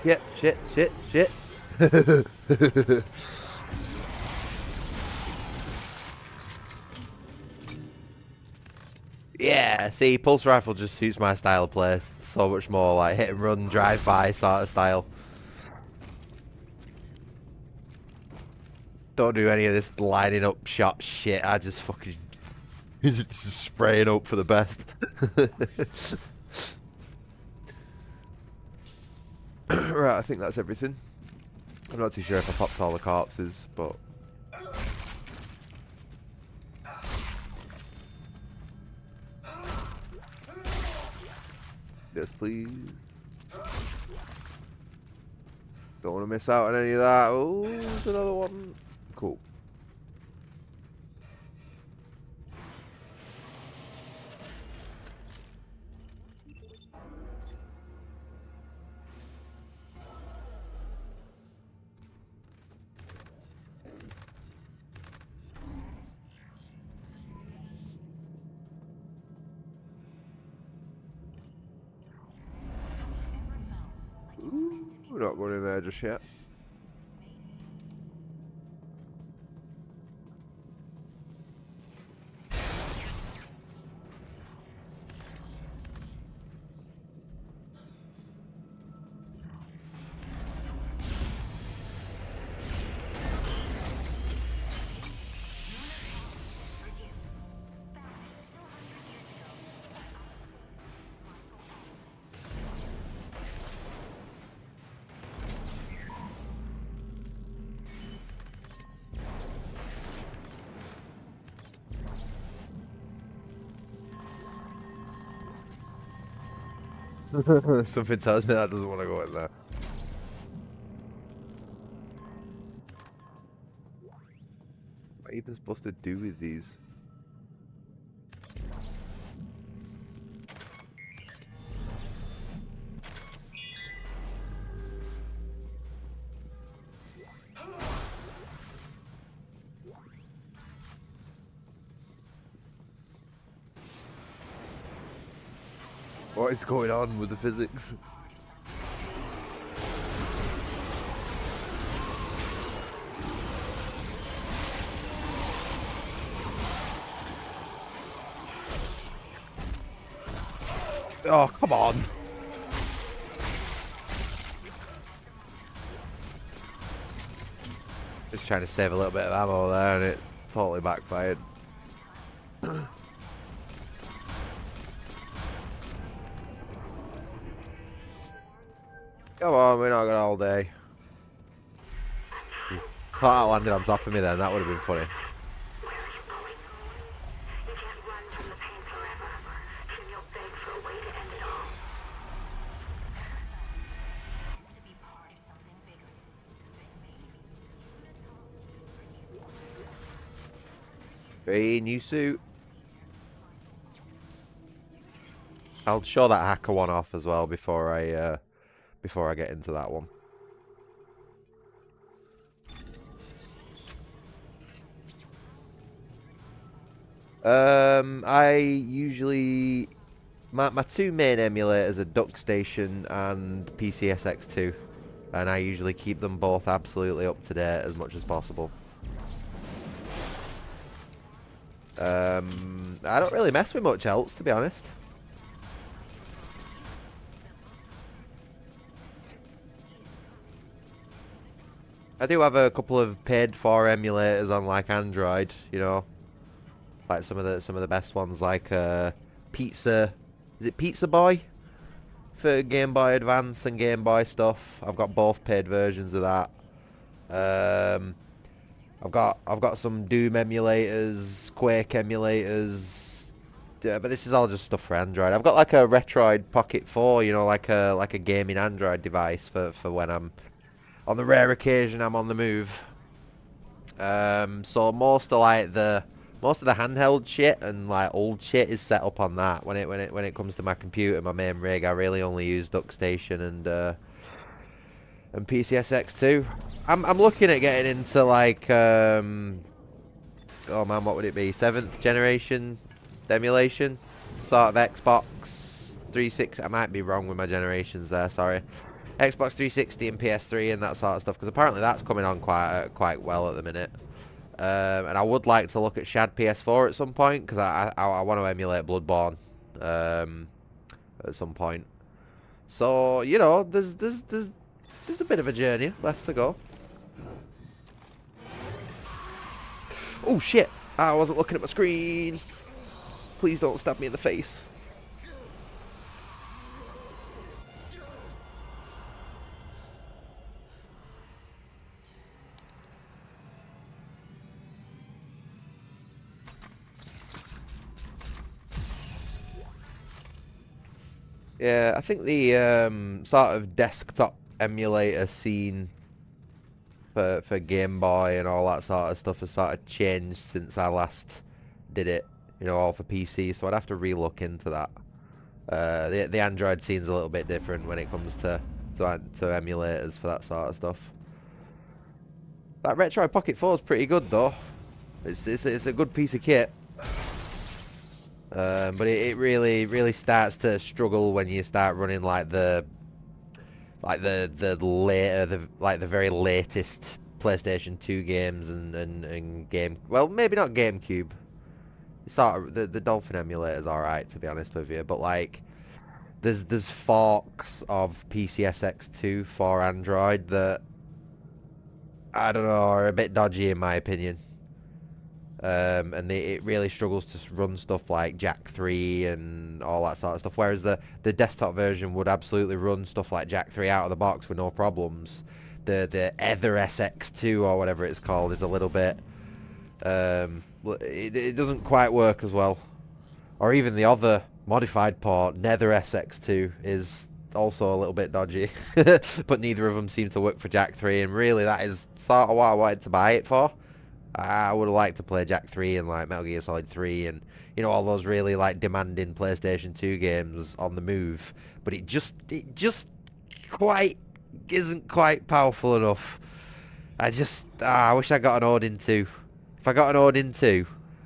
Yep, shit. Yeah, see, pulse rifle just suits my style of play so much more, like hit and run, drive by sort of style. Don't do any of this lining up shot shit. I just fucking just spraying up for the best. Right, I think that's everything. I'm not too sure if I popped all the corpses, but yes, please. Don't want to miss out on any of that. Oh, there's another one. Cool. Ooh, we're not going in there just yet. Something tells me that doesn't want to go in there. What are you even supposed to do with these? What is going on with the physics? Oh, come on. Just trying to save a little bit of ammo there and it totally backfired. Come on, we're not got all day. Thought I landed on top of me then, that would have been funny. Hey, new suit. I'll show that hacker one off as well before I get into that one. I usually my two main emulators are DuckStation and PCSX2, and I usually keep them both absolutely up to date as much as possible. I don't really mess with much else, to be honest. I do have a couple of paid-for emulators on like Android, you know, like some of the best ones, like Pizza. Is it Pizza Boy for Game Boy Advance and Game Boy stuff? I've got both paid versions of that. I've got some Doom emulators, Quake emulators, but this is all just stuff for Android. I've got like a Retroid Pocket 4, you know, like a gaming Android device for when I'm on the rare occasion I'm on the move. So most of the handheld shit and like old shit is set up on that. When it comes to my computer, my main rig, I really only use DuckStation and PCSX2. I'm looking at getting into like oh man, what would it be? 7th generation emulation, sort of Xbox 360. I might be wrong with my generations there. Sorry. Xbox 360 and PS3 and that sort of stuff, because apparently that's coming on quite well at the minute. And I would like to look at Shad PS4 at some point, because I want to emulate Bloodborne at some point. So, you know, there's a bit of a journey left to go. Oh shit! I wasn't looking at my screen. Please don't stab me in the face. Yeah, I think the sort of desktop emulator scene for Game Boy and all that sort of stuff has sort of changed since I last did it, you know, all for PC, so I'd have to re-look into that. The Android scene's a little bit different when it comes to emulators for that sort of stuff. That Retro Pocket 4 is pretty good though. It's a good piece of kit. But it really starts to struggle when you start running like the very latest PlayStation 2 games and game. Well, maybe not GameCube. Sort of the Dolphin emulator's alright, to be honest with you, but like there's forks of PCSX2 for Android that I don't know, are a bit dodgy in my opinion. And it really struggles to run stuff like Jack 3 and all that sort of stuff, whereas the desktop version would absolutely run stuff like Jack 3 out of the box with no problems. The Ether SX2 or whatever it's called is a little bit it doesn't quite work as well. Or even the other modified port, Nether SX2, is also a little bit dodgy. But neither of them seem to work for Jack 3, and really that is sort of what I wanted to buy it for. I would have liked to play Jack 3 and like Metal Gear Solid 3 and, you know, all those really like demanding PlayStation 2 games on the move, but it just isn't quite powerful enough. I wish I got an Odin 2. If I got an Odin 2,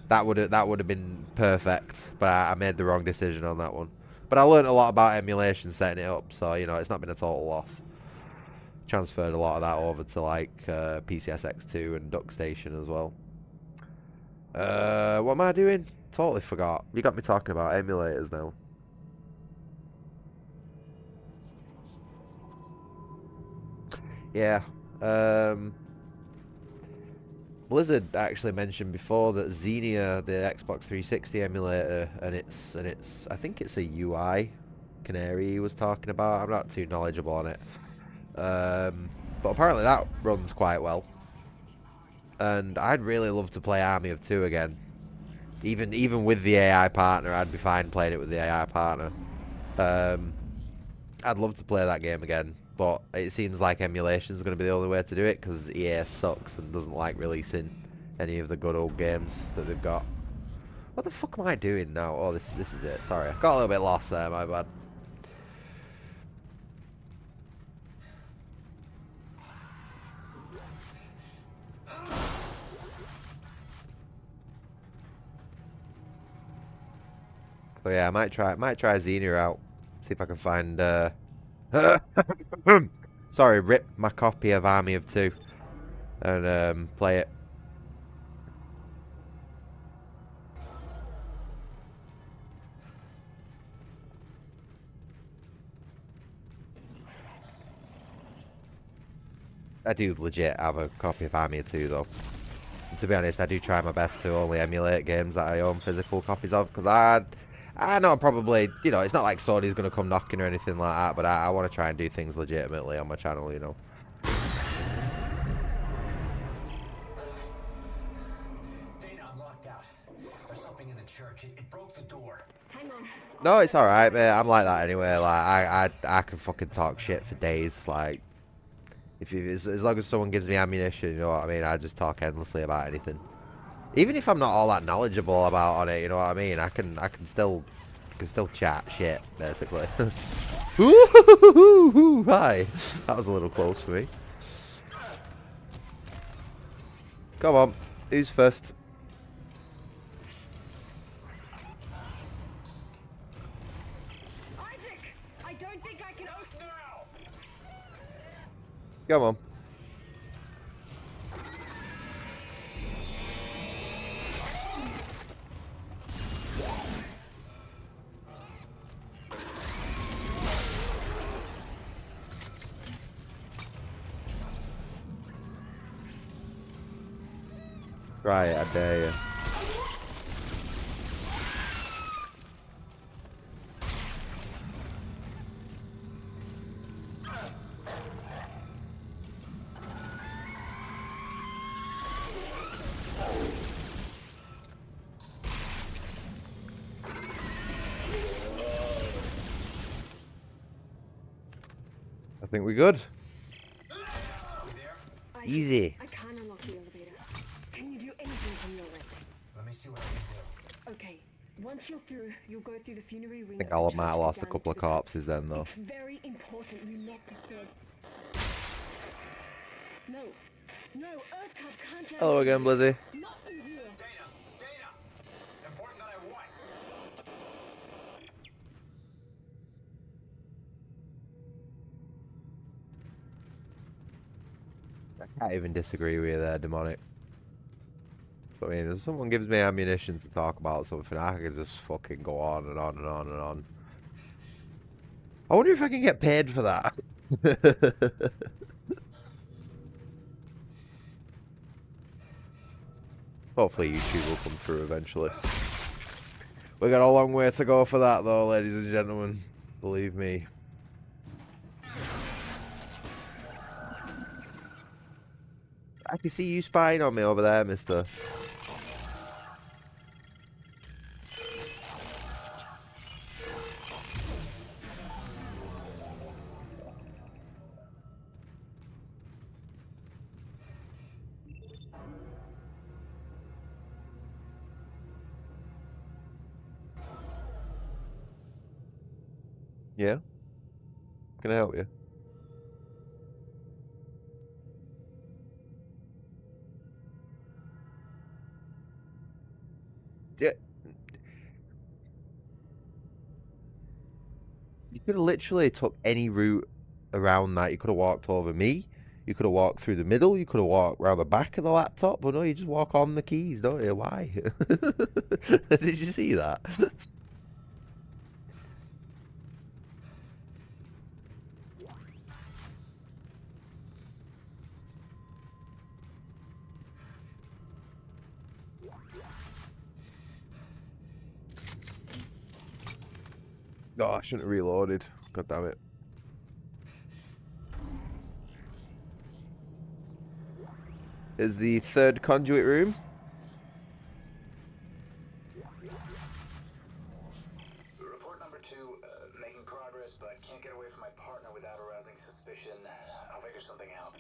that would have been perfect, but I made the wrong decision on that one. But I learned a lot about emulation setting it up, so, you know, it's not been a total loss. Transferred a lot of that over to like PCSX2 and DuckStation as well. What am I doing? Totally forgot. You got me talking about emulators now. Yeah. Blizzard actually mentioned before that Xenia, the Xbox 360 emulator, and it's I think it's a UI Canary he was talking about. I'm not too knowledgeable on it. But apparently that runs quite well, and I'd really love to play Army of Two again. Even with the AI partner, I'd be fine playing it with the AI partner. I'd love to play that game again, but it seems like emulation is going to be the only way to do it, because EA sucks and doesn't like releasing any of the good old games that they've got. What the fuck am I doing now? Oh, this is it. Sorry, I got a little bit lost there, my bad. So yeah, I might try Xenia out. See if I can find sorry, rip my copy of Army of Two and play it. I do legit have a copy of Army of Two though. And to be honest, I do try my best to only emulate games that I own physical copies of, because I know probably, you know, it's not like Sony's going to come knocking or anything like that, but I want to try and do things legitimately on my channel, you know. Dana, I'm locked out. There's something in the church. It broke the door. Hang on. No, it's alright, mate. I'm like that anyway. Like, I can fucking talk shit for days. Like, as long as someone gives me ammunition, you know what I mean? I just talk endlessly about anything. Even if I'm not all that knowledgeable about it, you know what I mean? I can still chat shit, basically. Hi. That was a little close for me. Come on. Who's first? Isaac! I don't think I can... Come on. Try it, I dare you. I think we're good. Easy. I can't unlock the elevator. Can you do anything from your end? Let me see what I can do. Okay. Once you're through, you'll go through the funerary ring. I think I might have lost a couple of corpses then, though. It's very important you not disturb. No. No, Earth can't. Hello again, Blizzy. Not in here. Data! Important that I what? I can't even disagree with you there, Demonic. But, I mean, if someone gives me ammunition to talk about something, I can just fucking go on and on and on and on. I wonder if I can get paid for that. Hopefully YouTube will come through eventually. We got a long way to go for that though, ladies and gentlemen. Believe me. I can see you spying on me over there, mister. Yeah? Can I help you? Yeah. You could have literally took any route around that. You could have walked over me. You could have walked through the middle. You could have walked around the back of the laptop. But no, you just walk on the keys, don't you? Why? Did you see that? No, I shouldn't have reloaded. God damn it. Is the third conduit room? Report number 2, making progress, but can't get away from my partner without arousing suspicion. I'll figure something out.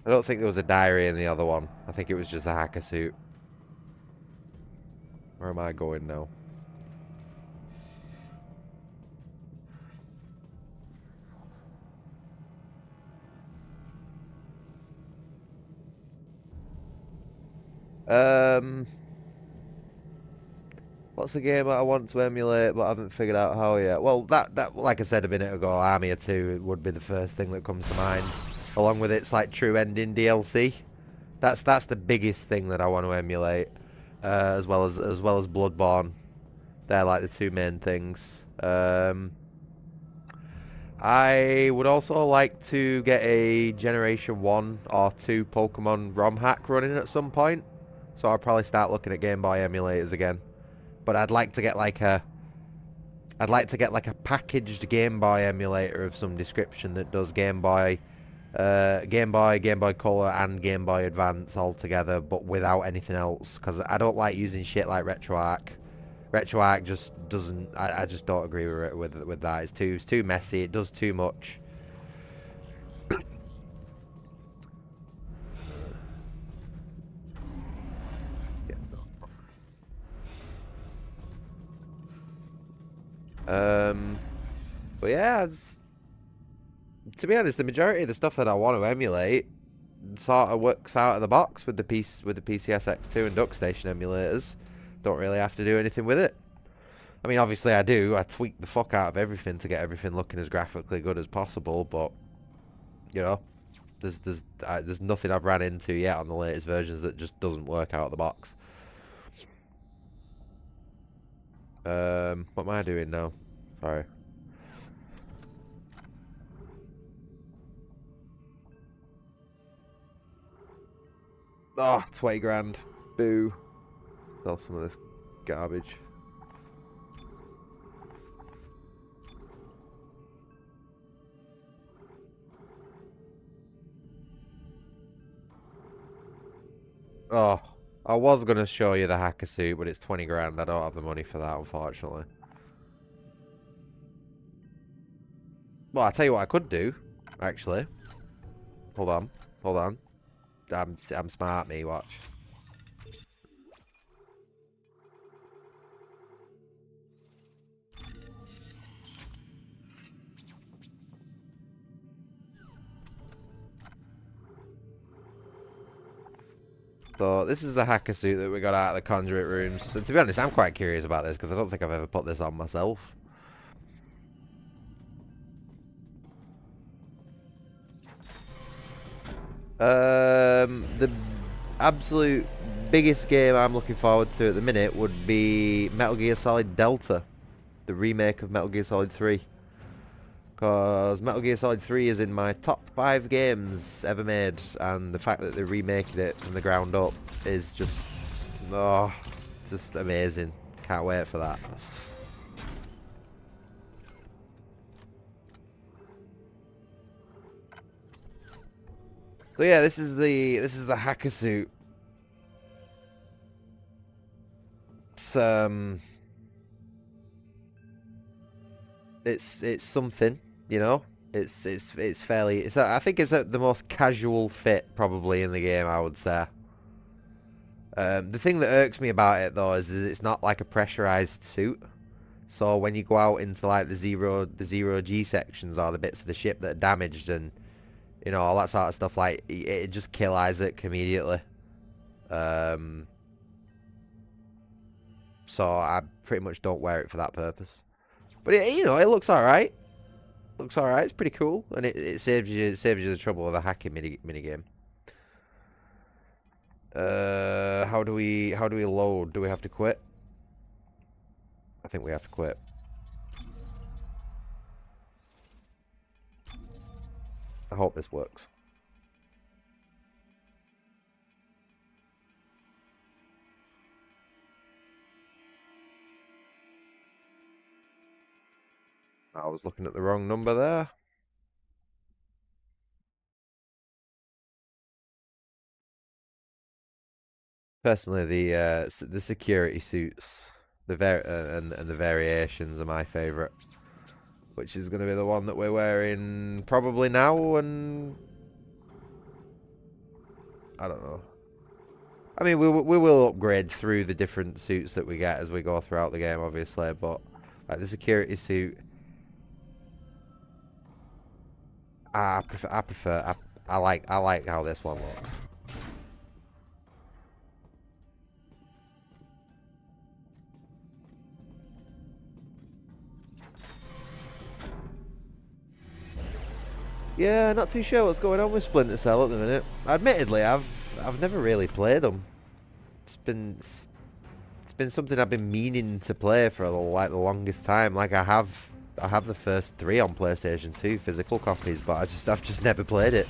I don't think there was a diary in the other one. I think it was just a hacker suit. Where am I going now? What's the game that I want to emulate but I haven't figured out how yet? Well, that like I said a minute ago, Army of 2 would be the first thing that comes to mind, along with its like true ending DLC. That's the biggest thing that I want to emulate, as well as Bloodborne. They're like the two main things. I would also like to get a Generation 1 or 2 Pokemon ROM hack running at some point. So I'll probably start looking at Game Boy emulators again. But I'd like to get like a packaged Game Boy emulator of some description that does Game Boy Color and Game Boy Advance all together, but without anything else. Because I don't like using shit like RetroArch. RetroArch just doesn't. I just don't agree with that. It's too messy. It does too much. But yeah, to be honest, the majority of the stuff that I want to emulate sort of works out of the box with the PCSX2 and DuckStation emulators. Don't really have to do anything with it. I mean, obviously I do. I tweak the fuck out of everything to get everything looking as graphically good as possible, but, you know, there's nothing I've ran into yet on the latest versions that just doesn't work out of the box. What am I doing now? Sorry. Oh, 20 grand. Boo. Sell some of this garbage. Oh, I was going to show you the hacker suit, but it's 20 grand. I don't have the money for that, unfortunately. Well, I'll tell you what I could do, actually. Hold on. Hold on. I'm smart, me, watch. So, this is the hacker suit that we got out of the conduit rooms. And to be honest, I'm quite curious about this, because I don't think I've ever put this on myself. The absolute biggest game I'm looking forward to at the minute would be Metal Gear Solid Delta. The remake of Metal Gear Solid 3. Because Metal Gear Solid 3 is in my top 5 games ever made, and the fact that they're remaking it from the ground up is just, oh, it's just amazing. Can't wait for that. So yeah, this is the hacker suit. It's something, you know. It's fairly. I think it's the most casual fit probably in the game, I would say. The thing that irks me about it though is it's not like a pressurized suit. So when you go out into like the zero G sections or the bits of the ship that are damaged and, you know, all that sort of stuff, like it just kill Isaac immediately. So I pretty much don't wear it for that purpose. But you know, it looks alright. Looks alright. It's pretty cool, and it saves you the trouble of the hacking mini game. How do we load? Do we have to quit? I think we have to quit. I hope this works. I was looking at the wrong number there. Personally, the security suits, and the variations are my favourite. Which is going to be the one that we're wearing probably now, and I don't know. I mean, we will upgrade through the different suits that we get as we go throughout the game, obviously. But like the security suit, I like how this one looks. Yeah, not too sure what's going on with Splinter Cell at the minute. Admittedly, I've never really played them. It's been something I've been meaning to play for like the longest time. Like I have the first 3 on PlayStation 2 physical copies, but I've just never played it.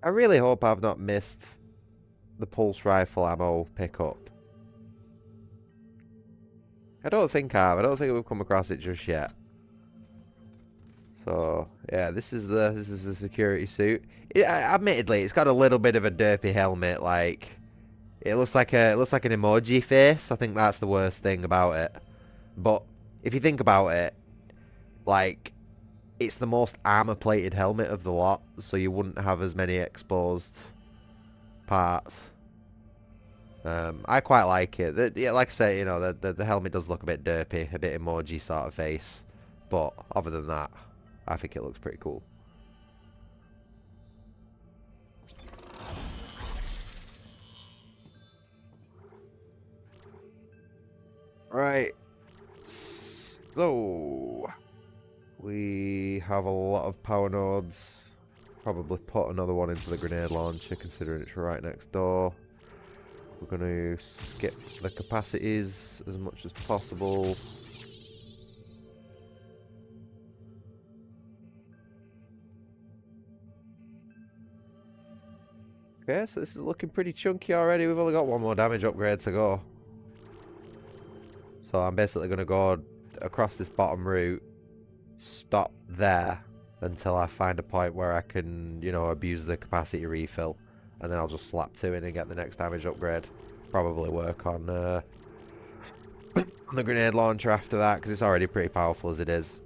I really hope I've not missed the pulse rifle ammo pickup. I don't think I have. I don't think we've come across it just yet. So yeah, this is the security suit. Admittedly, it's got a little bit of a derpy helmet. Like it looks like an emoji face. I think that's the worst thing about it. But if you think about it, like it's the most armor-plated helmet of the lot, so you wouldn't have as many exposed parts. I quite like it. Yeah, like I say, you know, the helmet does look a bit derpy, a bit emoji sort of face, but other than that, I think it looks pretty cool. Right, so we have a lot of power nodes. Probably put another one into the grenade launcher, considering it's right next door. We're going to skip the capacities as much as possible. Okay, so this is looking pretty chunky already. We've only got one more damage upgrade to go. So I'm basically going to go across this bottom route, stop there until I find a point where I can, you know, abuse the capacity refill. And then I'll just slap 2 in and get the next damage upgrade. Probably work on the grenade launcher after that, because it's already pretty powerful as it is.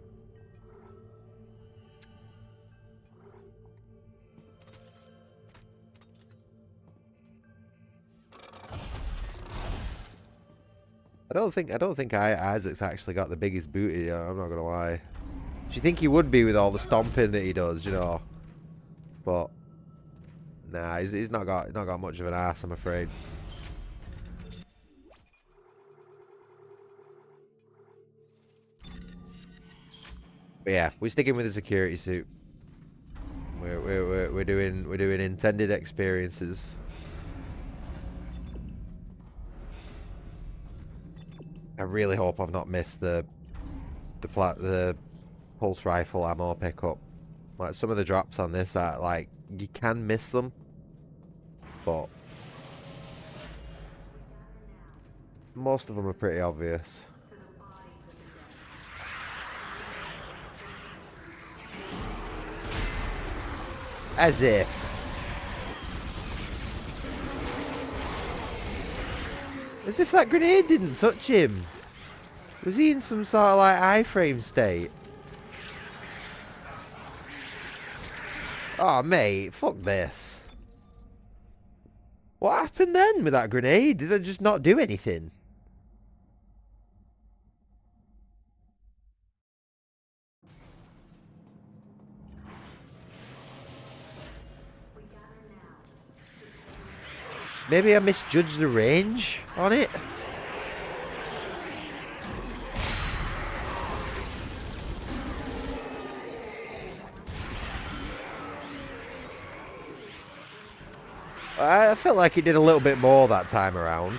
I don't think Isaac's actually got the biggest booty. I'm not gonna lie. Do you think he would be with all the stomping that he does? You know, but nah, he's not got much of an ass, I'm afraid. But yeah, we're sticking with the security suit. We're doing intended experiences. I really hope I've not missed the pulse rifle ammo pickup. Like, some of the drops on this are like, you can miss them, but most of them are pretty obvious. As if. As if that grenade didn't touch him. Was he in some sort of like iframe state? Oh mate, fuck this. What happened then with that grenade? Did it just not do anything? Maybe I misjudged the range on it. I felt like it did a little bit more that time around.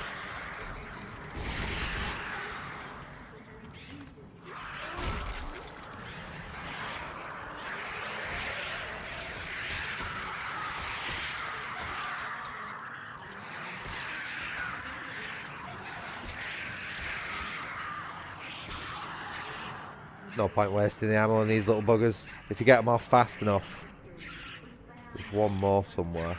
No point wasting the ammo on these little buggers. If you get them off fast enough. There's one more somewhere.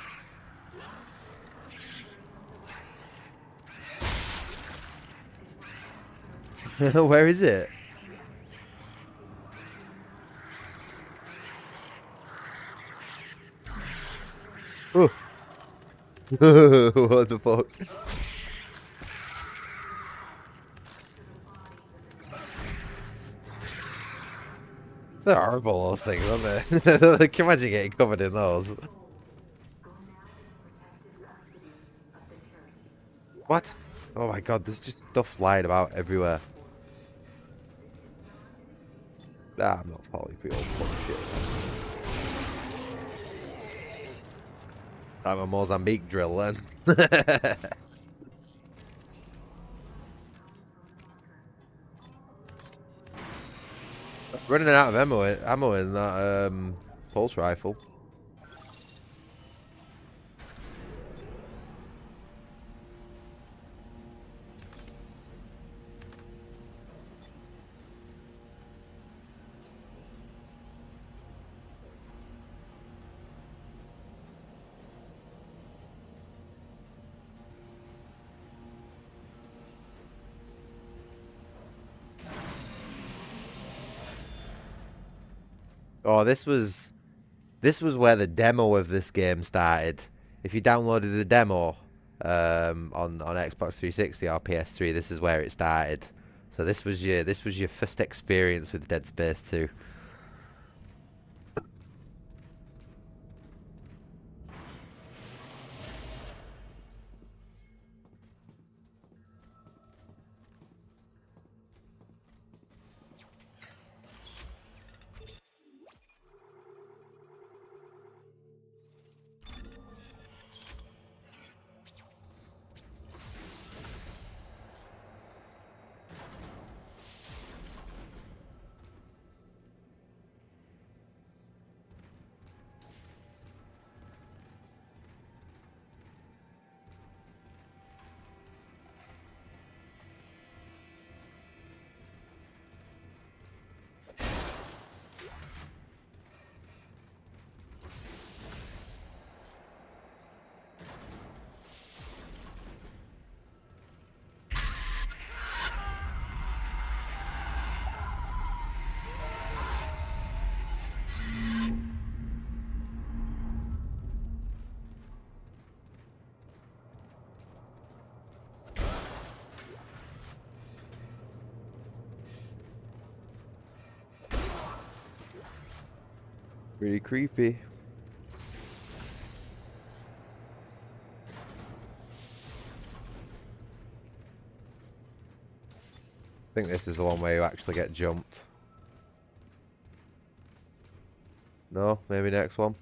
Where is it? Oh. What the fuck? They're horrible, those things, aren't they? Can you imagine getting covered in those? What? Oh my god, there's just stuff flying about everywhere. I'm not falling for your bullshit. I'm a Mozambique drill then. Running out of ammo in that pulse rifle. Oh, this was where the demo of this game started. If you downloaded the demo on Xbox 360 or PS3, this is where it started. So this was your first experience with Dead Space 2. Pretty creepy. I think this is the one where you actually get jumped. No, maybe next one.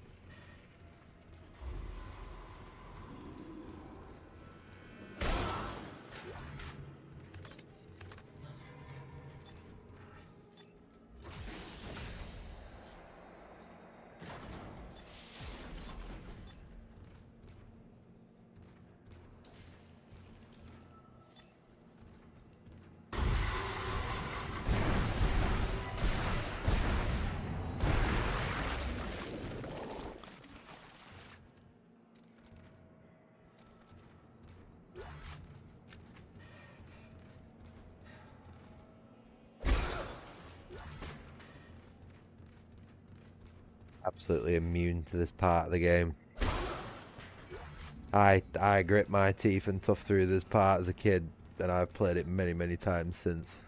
Absolutely immune to this part of the game. I grit my teeth and tough through this part as a kid, and I've played it many times since.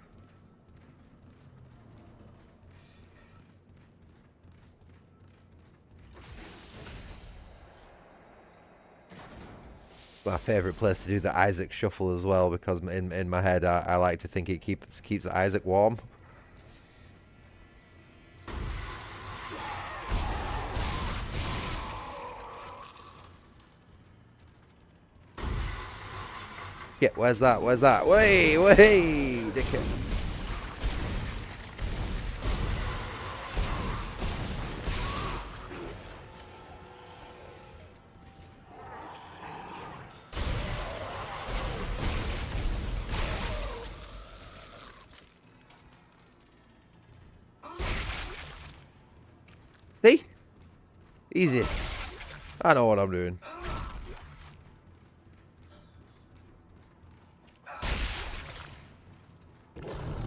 My favourite place to do the Isaac shuffle as well, because in my head I like to think it keeps Isaac warm. Yeah, where's that? Where's that? Way, dickhead. See? Easy. I know what I'm doing.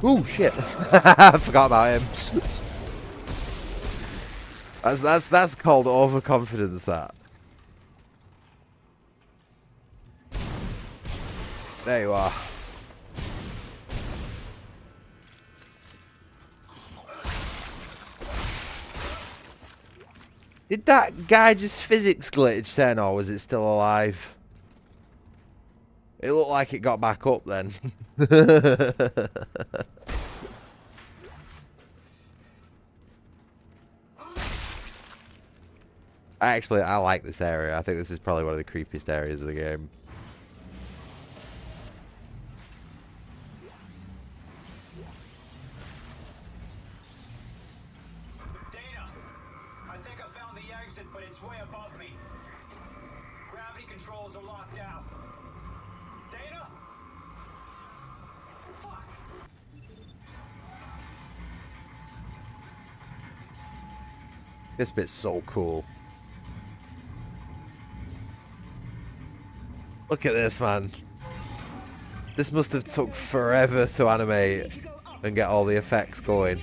Ooh, shit. I forgot about him. That's called overconfidence, that. There you are. Did that guy just physics glitch then, or was it still alive? It looked like it got back up then. I like this area. I think this is probably one of the creepiest areas of the game. Dana, I think I found the exit, but it's way above me. Gravity controls are locked out. Dana? Fuck. This bit's so cool. Look at this, man. This must have took forever to animate and get all the effects going.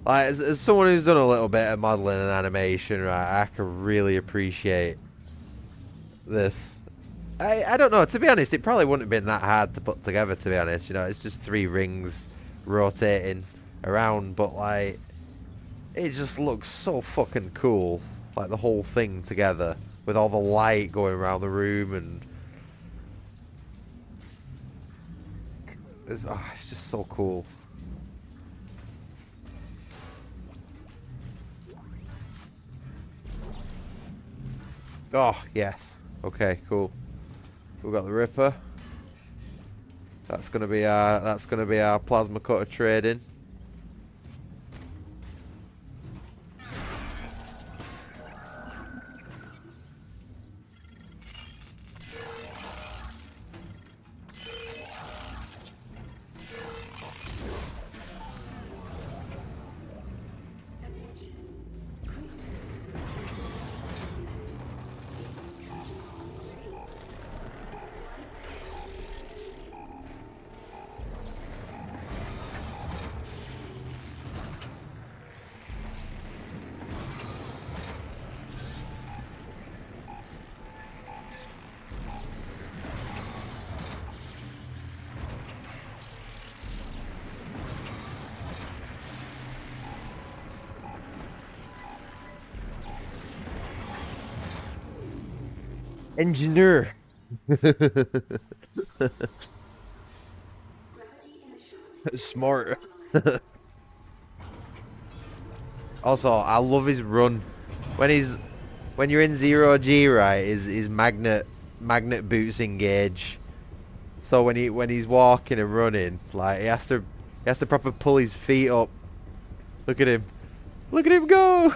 Like, as someone who's done a little bit of modeling and animation, right, I can really appreciate this. I don't know, to be honest, it probably wouldn't have been that hard to put together, to be honest. You know, it's just 3 rings rotating around, but like, it just looks so fucking cool. Like, the whole thing together, with all the light going around the room, and it's just so cool. Oh, yes. Okay, cool. So we've got the Ripper. That's gonna be our plasma cutter trading. Engineer. Smart. Also, I love his run. When you're in 0G, right, his magnet boots engage. So when he's walking and running, like he has to proper pull his feet up. Look at him. Look at him go.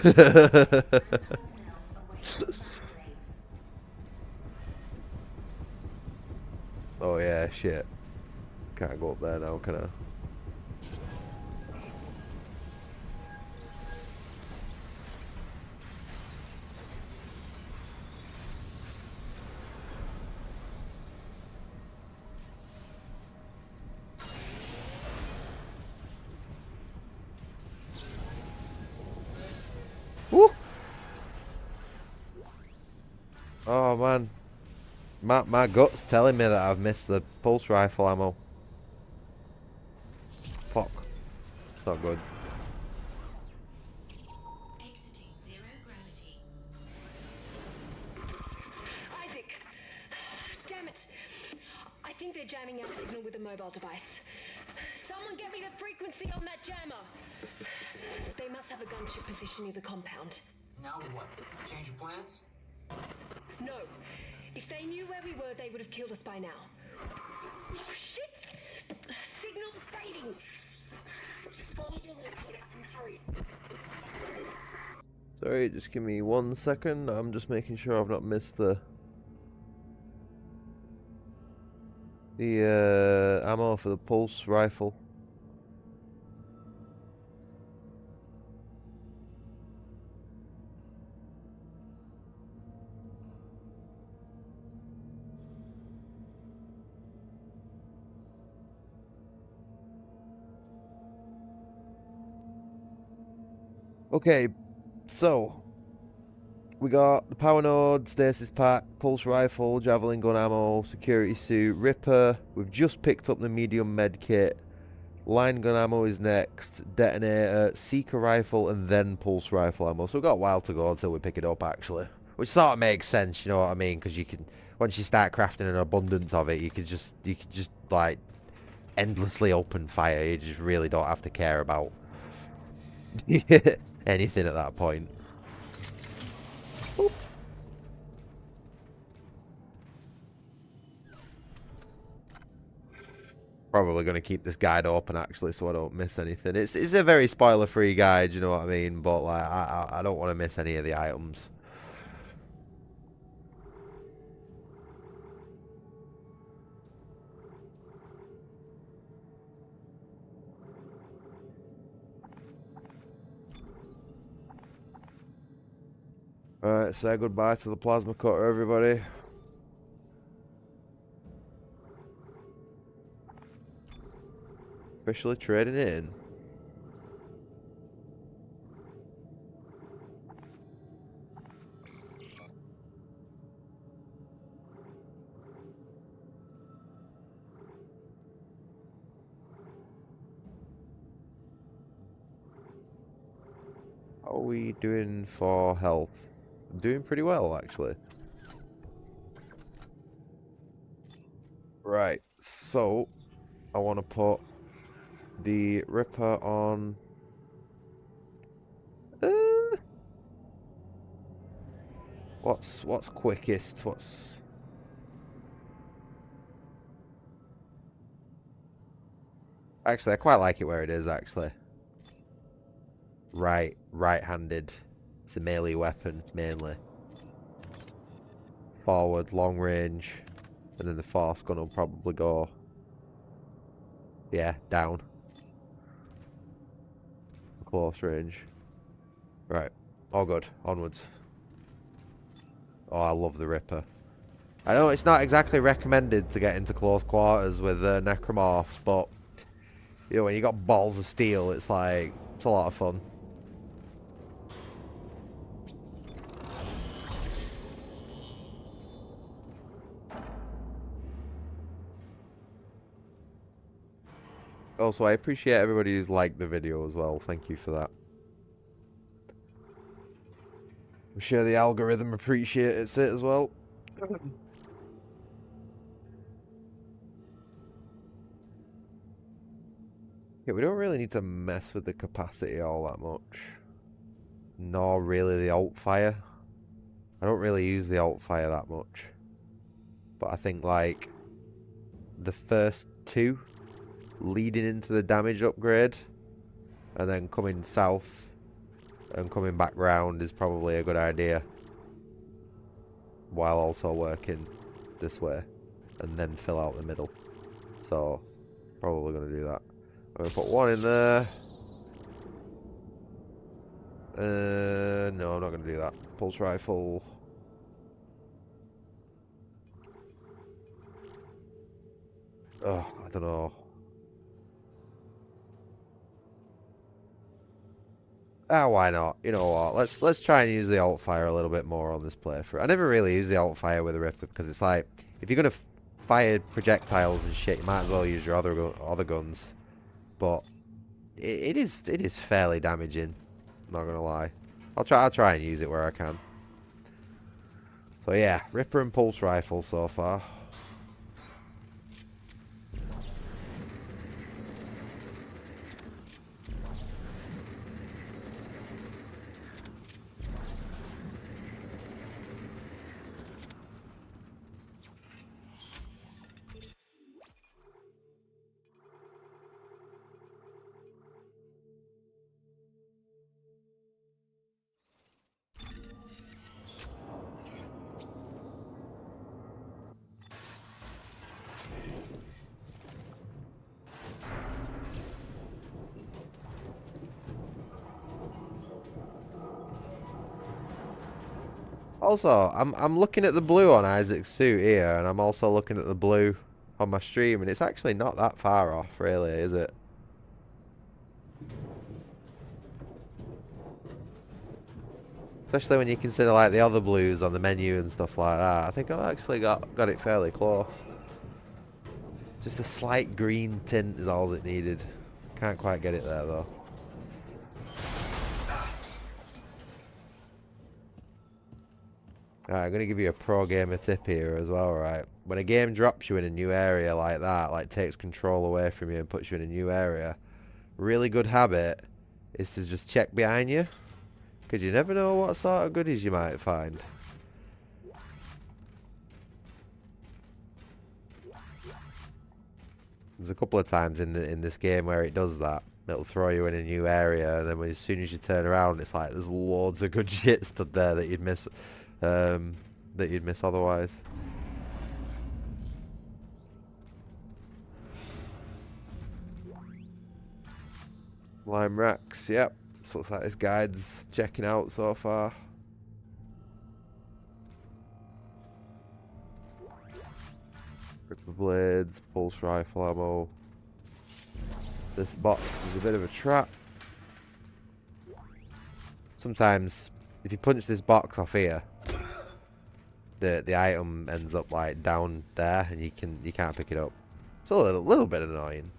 Oh yeah, shit. Can't go up there now, can I? Woo! Oh man. My gut's telling me that I've missed the pulse rifle ammo. Fuck. It's not good. Exiting 0 gravity. Isaac! Damn it! I think they're jamming our signal with a mobile device. Someone get me the frequency on that jammer! They must have a gunship position near the compound. Now what? Change your plans? No. If they knew where we were, they would have killed us by now. Oh, shit! Signal fading! Just follow your lead and hurry. Sorry, just give me 1 second. I'm just making sure I've not missed the ammo for the pulse rifle. Okay, so we got the power node, stasis pack, pulse rifle, javelin gun ammo, security suit, Ripper. We've just picked up the medium med kit. Line gun ammo is next, detonator, seeker rifle, and then pulse rifle ammo. So we've got a while to go until we pick it up, actually. Which sort of makes sense, you know what I mean? Because you can, once you start crafting an abundance of it, you could just like endlessly open fire. You just really don't have to care about anything at that point. Boop. Probably going to keep this guide open actually, so I don't miss anything. It's a very spoiler-free guide, you know what I mean? But like, I don't want to miss any of the items. Alright, say goodbye to the plasma cutter, everybody. Officially trading in. are we doing for health? I'm doing pretty well, actually. Right, so I want to put the Ripper on. What's quickest? What's actually I quite like it where it is actually. Right-handed. It's a melee weapon mainly. Forward, long range, and then the force gun will probably go. Yeah, down. Close range. Right, all good. Onwards. Oh, I love the Ripper. I know it's not exactly recommended to get into close quarters with necromorphs, but you know when you got balls of steel, it's like it's a lot of fun. Also, I appreciate everybody who's liked the video as well. Thank you for that. I'm sure the algorithm appreciates it as well. Yeah, we don't really need to mess with the capacity all that much. Nor really the alt fire. I don't really use the alt fire that much. But I think like the first two leading into the damage upgrade and then coming south and coming back round is probably a good idea. While also working this way and then fill out the middle. So probably going to do that. I'm going to put one in there. No, I'm not going to do that. Pulse rifle. Oh, I don't know. Ah, why not? You know what? Let's try and use the alt fire a little bit more on this playthrough. I never really use the alt fire with a Ripper because it's like if you're gonna fire projectiles and shit, you might as well use your other guns. But it is fairly damaging. Not gonna lie. I'll try and use it where I can. So yeah, Ripper and pulse rifle so far. Also, I'm looking at the blue on Isaac's suit here, and I'm also looking at the blue on my stream, and it's actually not that far off, really, is it? Especially when you consider like the other blues on the menu and stuff like that. I think I've actually got it fairly close. Just a slight green tint is all it needed. Can't quite get it there though. Alright, I'm going to give you a pro gamer tip here as well, right? When a game drops you in a new area like that, like takes control away from you and puts you in a new area, really good habit is to just check behind you. Because you never know what sort of goodies you might find. There's a couple of times in this game where it does that. It'll throw you in a new area, and then as soon as you turn around, it's like there's loads of good shit stood there that you'd miss. Otherwise. Lime racks, yep. So looks like this guide's checking out so far. Ripper blades, pulse rifle ammo. This box is a bit of a trap. Sometimes, if you punch this box off here, the item ends up like down there, and you can't pick it up. It's a little bit annoying.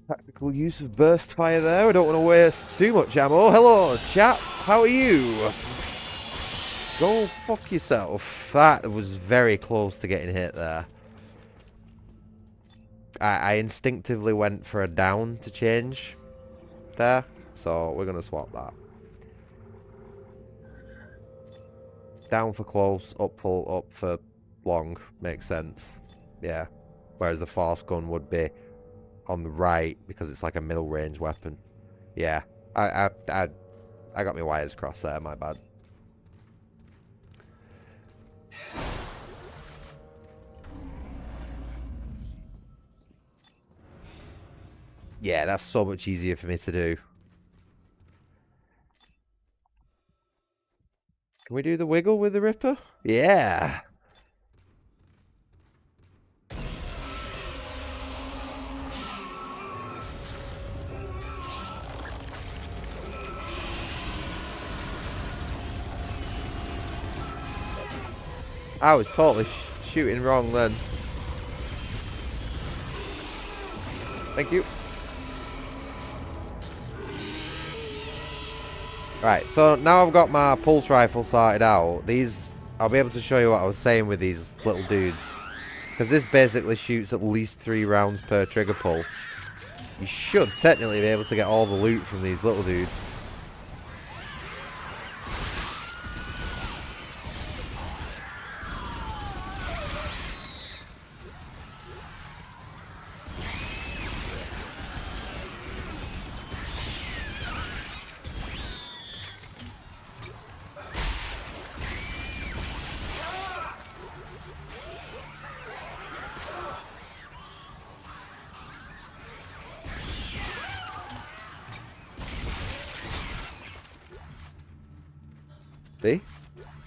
Tactical use of burst fire there. I don't want to waste too much ammo. Hello, chap. How are you? Go fuck yourself. That was very close to getting hit there. I instinctively went for a down to change there. So we're going to swap that. Down for close, up for long. Makes sense. Yeah. Whereas the force gun would be on the right because it's like a middle range weapon. Yeah. I got my wires crossed there, my bad. Yeah, that's so much easier for me to do. Can we do the wiggle with the Ripper? Yeah. I was totally shooting wrong then. Thank you. Right, so now I've got my pulse rifle sorted out. I'll be able to show you what I was saying with these little dudes. Because this basically shoots at least 3 rounds per trigger pull. You should technically be able to get all the loot from these little dudes. See?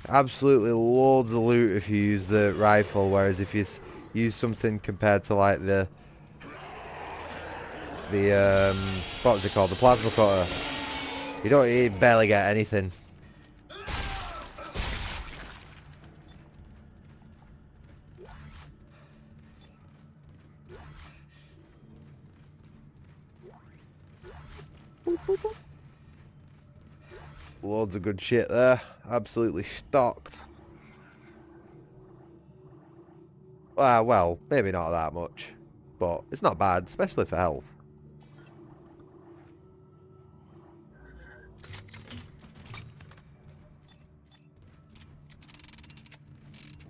Absolutely loads of loot if you use the rifle, whereas if you use something compared to like the what was it called? The plasma cutter. You barely get anything. Loads of good shit there. Absolutely stocked. Well, maybe not that much. But it's not bad, especially for health.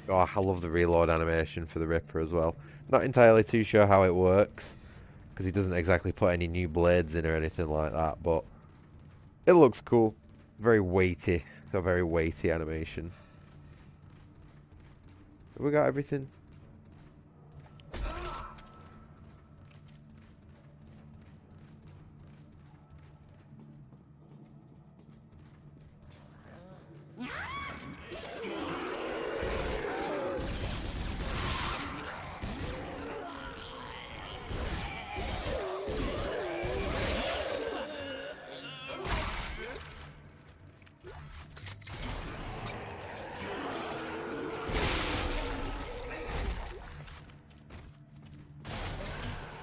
Oh, I love the reload animation for the Ripper as well. Not entirely too sure how it works. Because he doesn't exactly put any new blades in or anything like that. But it looks cool. Very weighty. It's a very weighty animation. Have we got everything?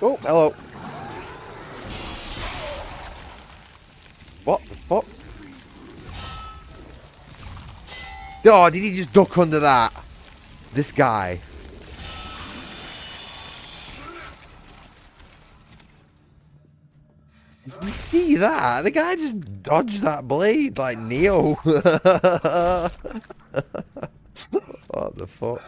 Oh, hello. What the fuck? Oh, did he just duck under that? This guy. Did you see that? The guy just dodged that blade like Neo. What the fuck?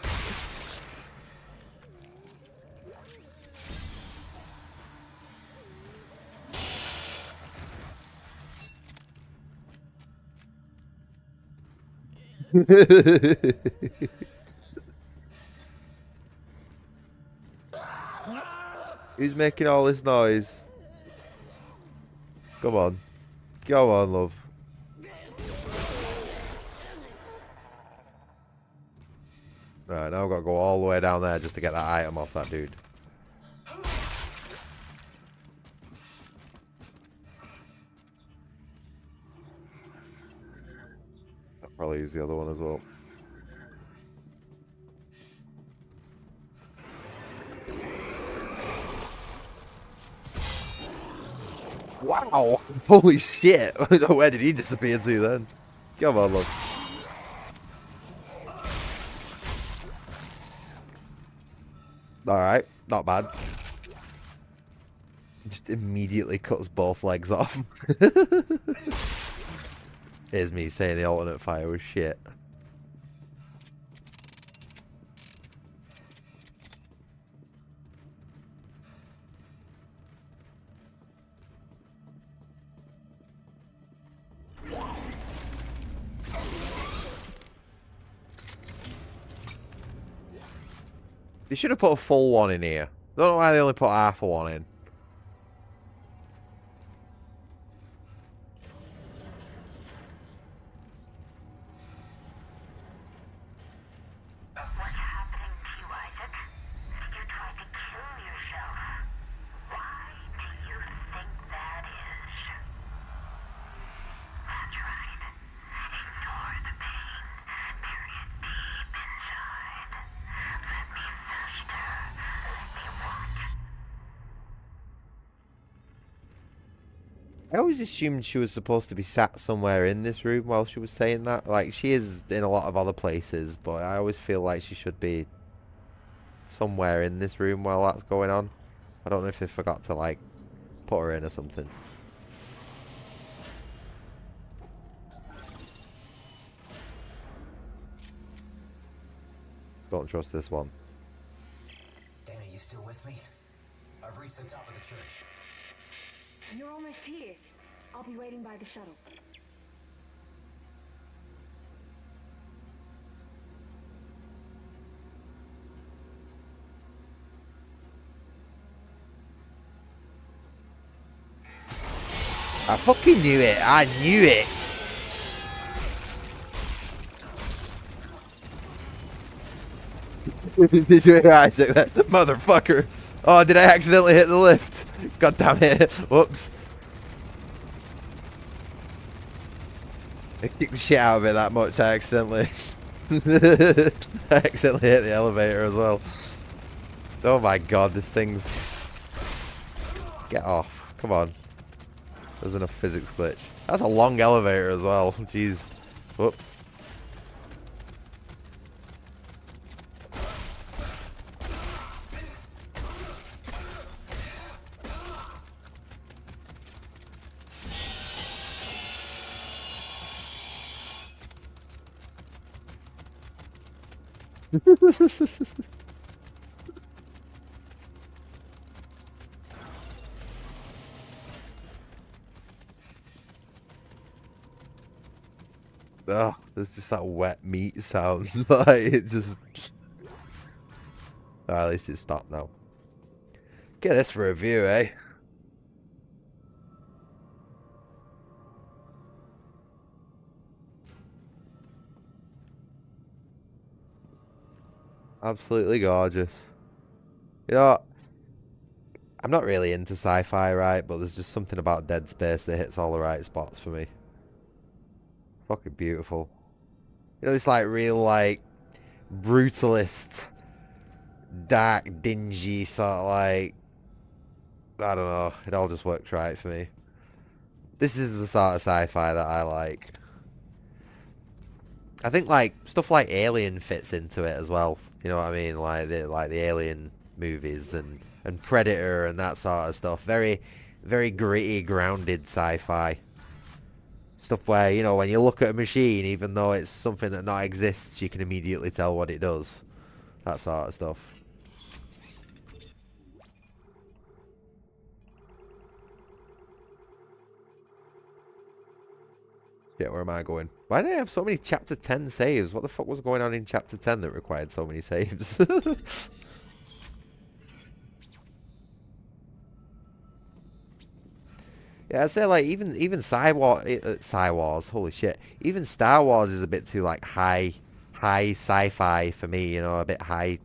Who's making all this noise? Come on. Go on, love. Right, now I've got to go all the way down there just to get that item off that dude. I'll probably use the other one as well. Wow! Holy shit! Where did he disappear to then? Come on, love. Alright, not bad. Just immediately cuts both legs off. Here's me saying the alternate fire was shit. They should have put a full one in here. I don't know why they only put half a one in. I always assumed she was supposed to be sat somewhere in this room while she was saying that. Like, she is in a lot of other places, but I always feel like she should be somewhere in this room while that's going on. I don't know if they forgot to, like, put her in or something. Don't trust this one. Dana, you still with me? I've reached the top of the church. You're almost here. I'll be waiting by the shuttle. I fucking knew it. I knew it. Did you hear Isaac? That motherfucker. Oh, did I accidentally hit the lift? God damn it. Whoops. I kicked the shit out of it that much. I accidentally hit the elevator as well. Oh my god, this thing's... Get off. Come on. There's enough physics glitch. That's a long elevator as well. Jeez. Whoops. Oh, there's just that wet meat sound. Like, it just... at least it's stopped now. Get this for a review, eh? Absolutely gorgeous. You know, I'm not really into sci-fi, right? But there's just something about Dead Space that hits all the right spots for me. Fucking beautiful. You know, this like real like brutalist, dark, dingy sort of like, I don't know. It all just works right for me. This is the sort of sci-fi that I like. I think like stuff like Alien fits into it as well. You know what I mean? Like the Alien movies and Predator and that sort of stuff. Very, very gritty, grounded sci-fi. Stuff where, you know, when you look at a machine, even though it's something that not exists, you can immediately tell what it does. That sort of stuff. Yeah, where am I going? Why did I have so many Chapter 10 saves? What the fuck was going on in Chapter 10 that required so many saves? Yeah, I'd say like even Sci Wars, holy shit. Even Star Wars is a bit too like high sci-fi for me, you know, a bit high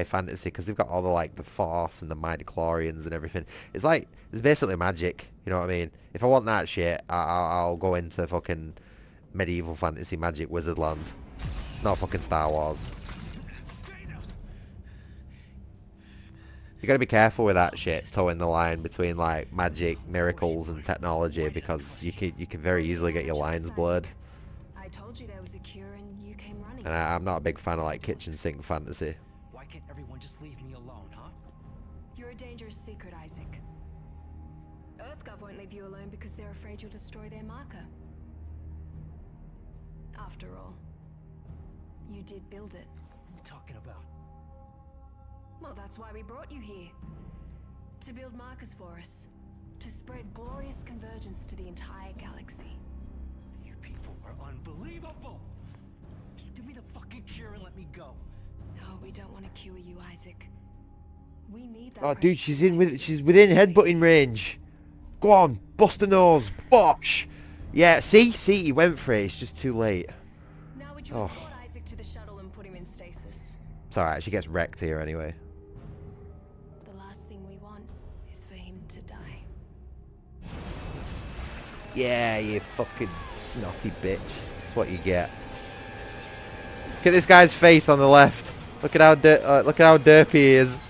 fantasy because they've got all the like the Force and the midichlorians and everything. It's like it's basically magic, you know what I mean? If I want that shit, I'll go into fucking medieval fantasy magic wizard land, not fucking Star Wars. You gotta be careful with that shit, towing the line between like magic, miracles, and technology, because you can very easily get your lines blurred. I told you there was a cure and you came running. And I'm not a big fan of like kitchen sink fantasy. Why can't everyone just leave me alone, huh? You're a dangerous secret, Isaac. EarthGov won't leave you alone because they're afraid you'll destroy their marker. After all, you did build it. What are you talking about? Well, that's why we brought you here. To build markers for us. To spread glorious convergence to the entire galaxy. You people are unbelievable! Just give me the fucking cure and let me go. No, we don't want to cure you, Isaac. We need that. Oh, dude, she's within headbutting range. Go on, bust her nose, bosh. Yeah, see, he went for it. It's just too late. Now would you escort Isaac to the shuttle and put him in stasis? It's alright. She gets wrecked here anyway. The last thing we want is for him to die. Yeah, you fucking snotty bitch. That's what you get. Look at this guy's face on the left. Look at how derpy he is.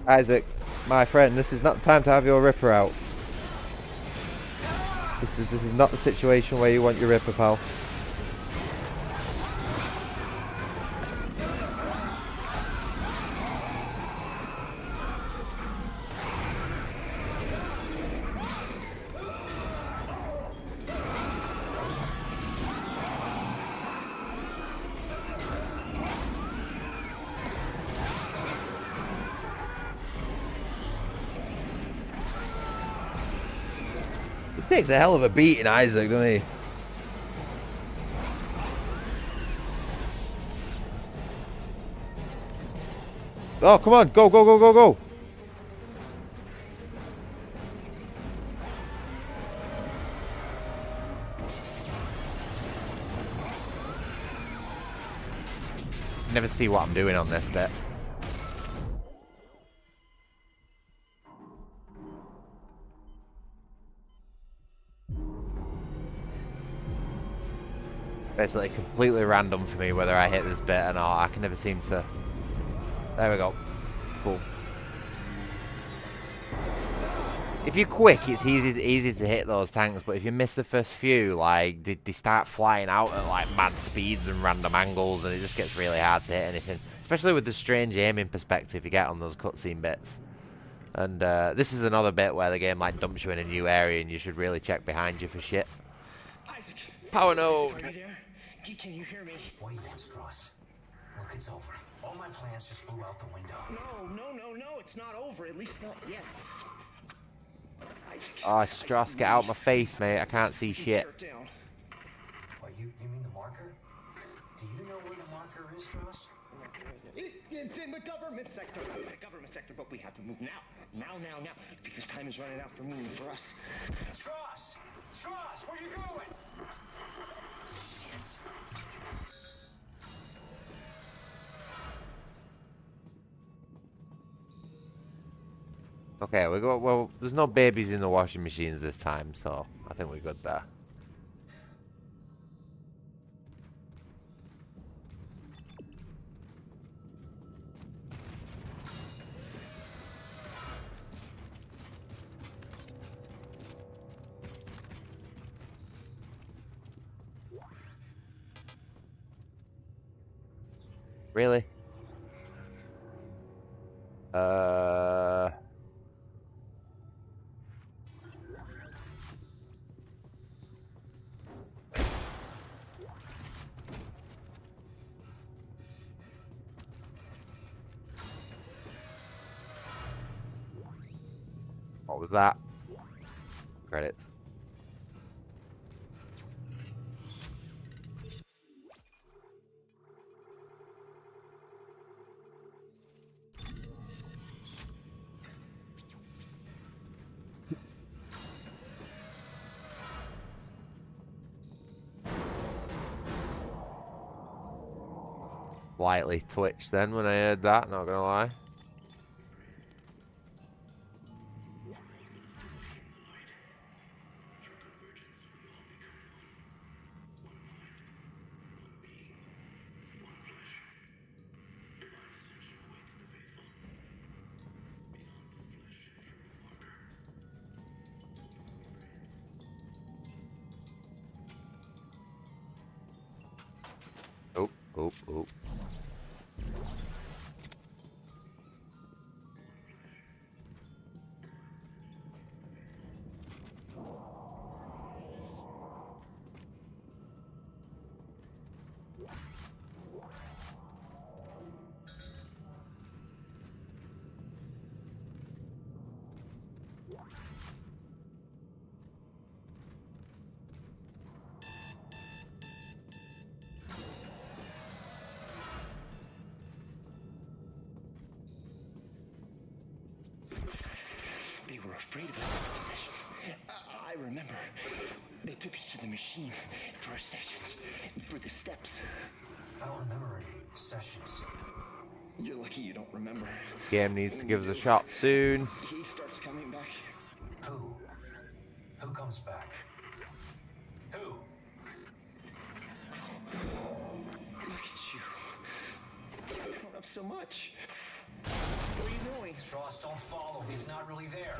Isaac, my friend, this is not the time to have your ripper out. This is not the situation where you want your ripper, pal. He takes a hell of a beating, Isaac, doesn't he? Oh, come on. Go, go, go, go, go. Never see what I'm doing on this bit. Basically completely random for me whether I hit this bit or not. I can never seem to... There we go. Cool. If you're quick, it's easy to hit those tanks, but if you miss the first few, like, they start flying out at, like, mad speeds and random angles, and it just gets really hard to hit anything. Especially with the strange aiming perspective you get on those cutscene bits. And this is another bit where the game, like, dumps you in a new area, and you should really check behind you for shit. Isaac! Power node! Are you there? Can you hear me? What do you want, Strauss? Look, it's over. All my plans just blew out the window. No, it's not over. At least not yet. Isaac, Oh, Strauss, get out my face, mate. I can't see shit. What, you mean the marker? Do you know where the marker is, Strauss? It's in the government sector. But we have to move now. Now. Because time is running out for me and for us. Strauss! Strauss, where you going? Shit. Okay, we go. Well, there's no babies in the washing machines this time, so I think we're good there. Really? What was that? Credits. slightly twitched then when I heard that, not gonna lie. Oh, oh, oh. They were afraid of us after sessions. I remember. They took us to the machine for our sessions, for the steps. I don't remember any sessions. You're lucky you don't remember. Game needs to give us a shot soon. He starts coming back. Who? Who comes back? Who? Look at you. You've grown up so much. What are you doing? Strauss, don't follow. He's not really there.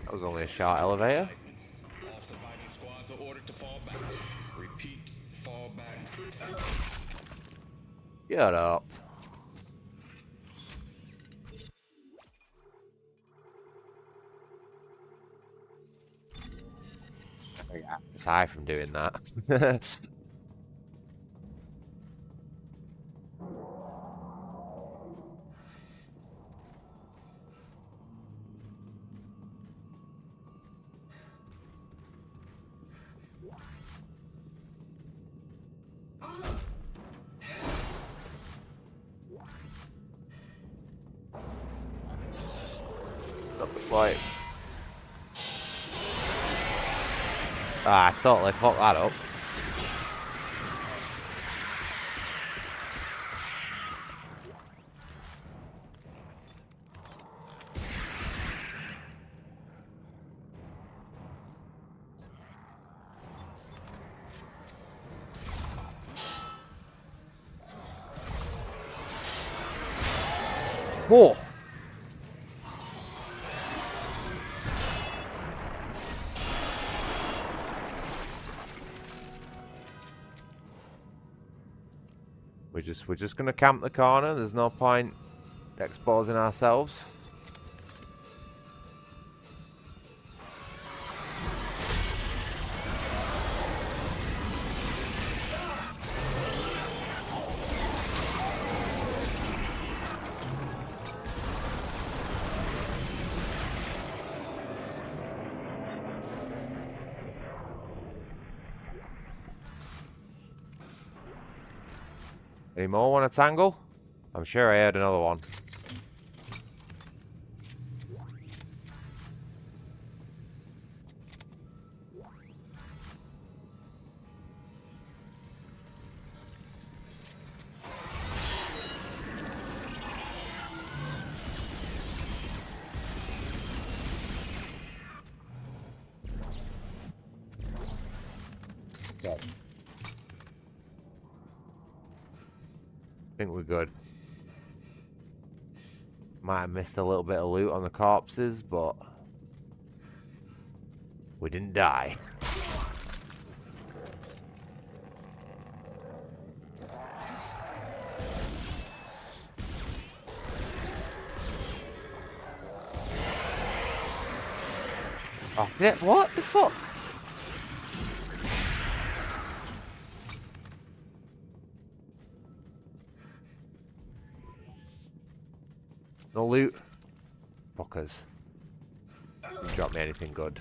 That was only a short elevator. All surviving squads are ordered to fall back. Repeat, fall back. Get up. Aside from doing that. Like, I totally fucked that up. Whoa. We're just gonna camp the corner. There's no point exposing ourselves. Any more want to tangle? I'm sure I heard another one. Okay. I think we're good. Might have missed a little bit of loot on the corpses, but we didn't die. Oh, yeah, what the fuck? No loot. Fuckers. Didn't drop me anything good.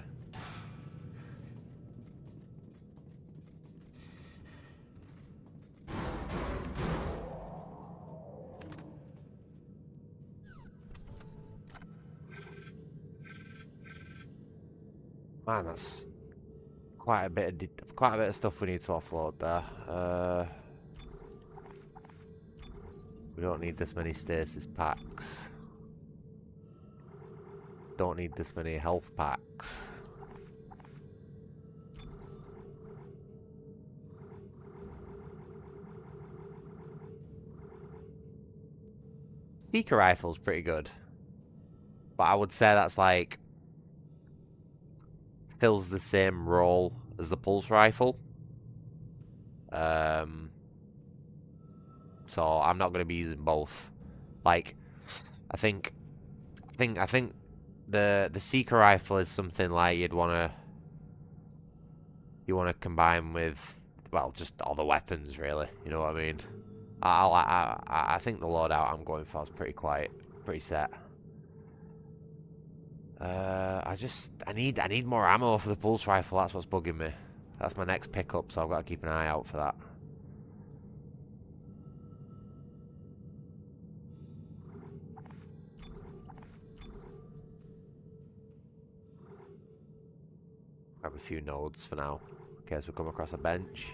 Man, that's quite a bit of stuff we need to offload there. We don't need this many stasis packs. Don't need this many health packs. Seeker rifle's pretty good. But I would say that's like fills the same role as the pulse rifle. So I'm not going to be using both. Like, I think the Seeker rifle is something like you want to combine with, well, just all the weapons really. You know what I mean? I think the loadout I'm going for is pretty set. I need more ammo for the pulse rifle. That's what's bugging me. That's my next pickup, so I've got to keep an eye out for that. Grab a few nodes for now, in case we come across a bench.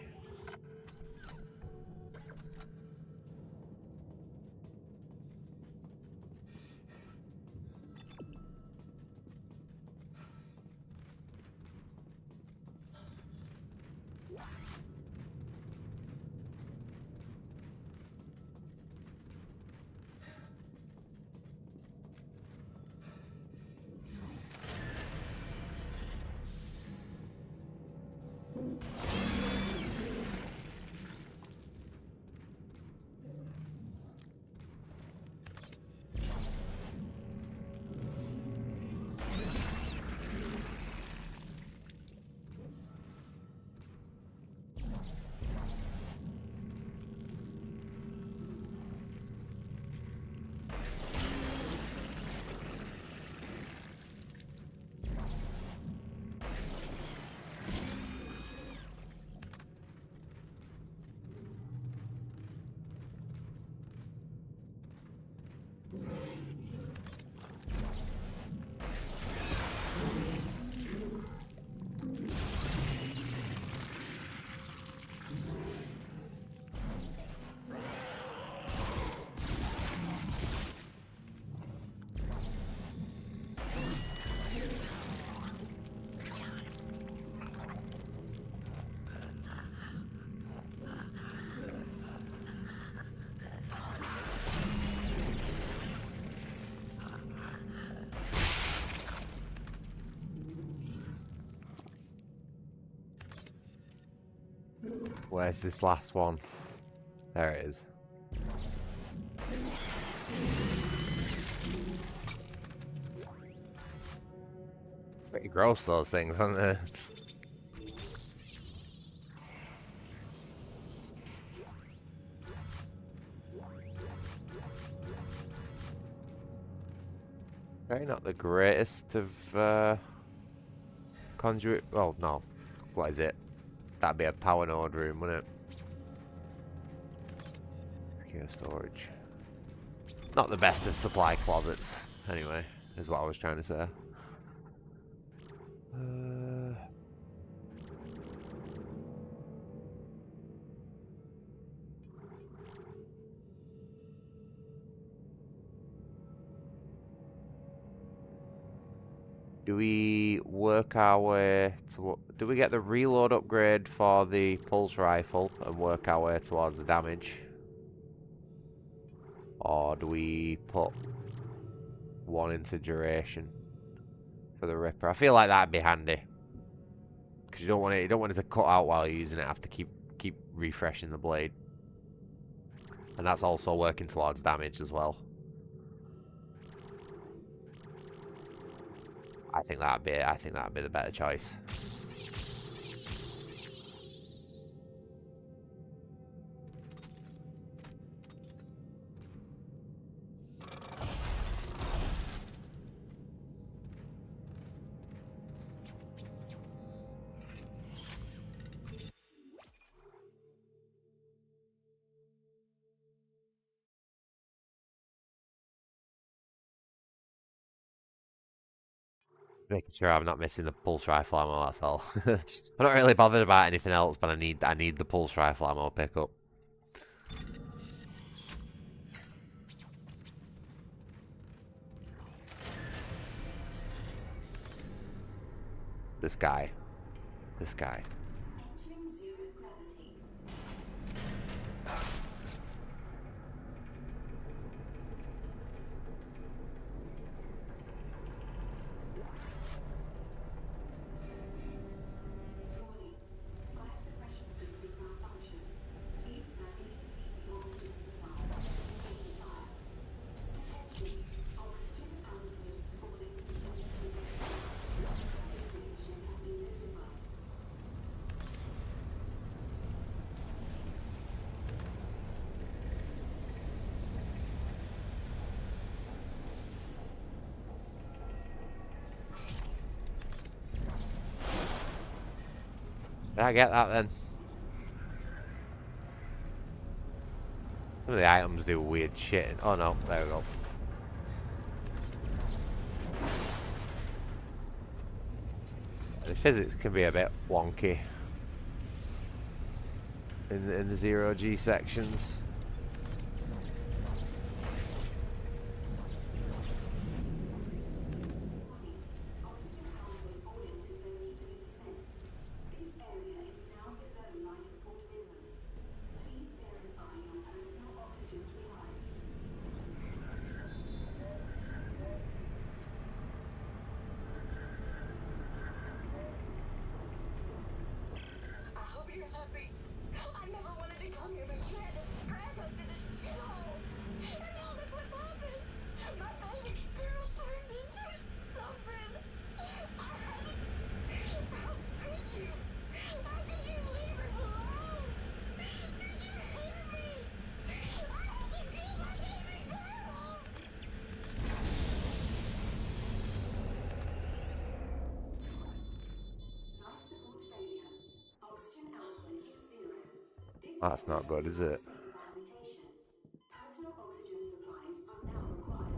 Where's this last one? There it is. Pretty gross, those things, aren't they? Very not the greatest of conduit. Well, no. What is it? That'd be a power node room, wouldn't it? Secure storage. Not the best of supply closets, anyway, is what I was trying to say. Do we work our way to... Do we get the reload upgrade for the pulse rifle and work our way towards the damage? Or do we put one into duration for the Ripper? I feel like that'd be handy. Because you don't want it to cut out while you're using it. Have to keep refreshing the blade. And that's also working towards damage as well. I think that'd be the better choice. Making sure I'm not missing the pulse rifle ammo, that's all. I'm not really bothered about anything else, but I need the pulse rifle ammo pickup. This guy. This guy. Entering zero gravity. Warning. Fire suppression system malfunction. Please manually deplete the oxygen supply before taking fire. Attention. Oxygen output falling to 66%. Service connection has been notified. Did I get that then? Some of the items do weird shit. Oh no, there we go. The physics can be a bit wonky in the 0G sections. Oxygen output falling to 33%. This area is now below life support minimums. Please verify your personal oxygen supplies. I hope you're happy. I never wanted to come here, but you had to drag us to this shithole. And now look what's happened. My baby girl turned into something. How could you? How could you leave us alone? Did you hate me? I had to kill my baby girl. Life support failure. Oxygen output is zero. This That's not good, is it? unsafe for habitation. Personal oxygen supplies are now required.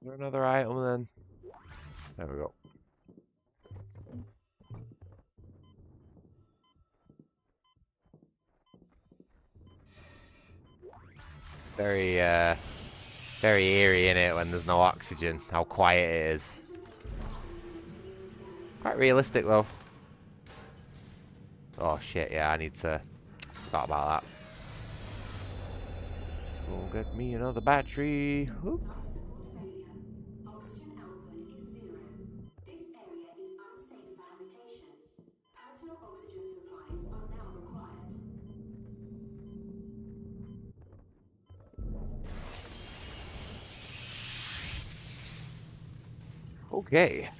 Is there another item then? There we go. Very eerie in it when there's no oxygen. How quiet it is. Quite realistic though. Oh shit! Yeah, I need to. Forgot about that. Go get me another battery. Whoop. Life support failure. Oxygen output is zero. This area is unsafe for habitation. Personal oxygen supplies are now required. Okay.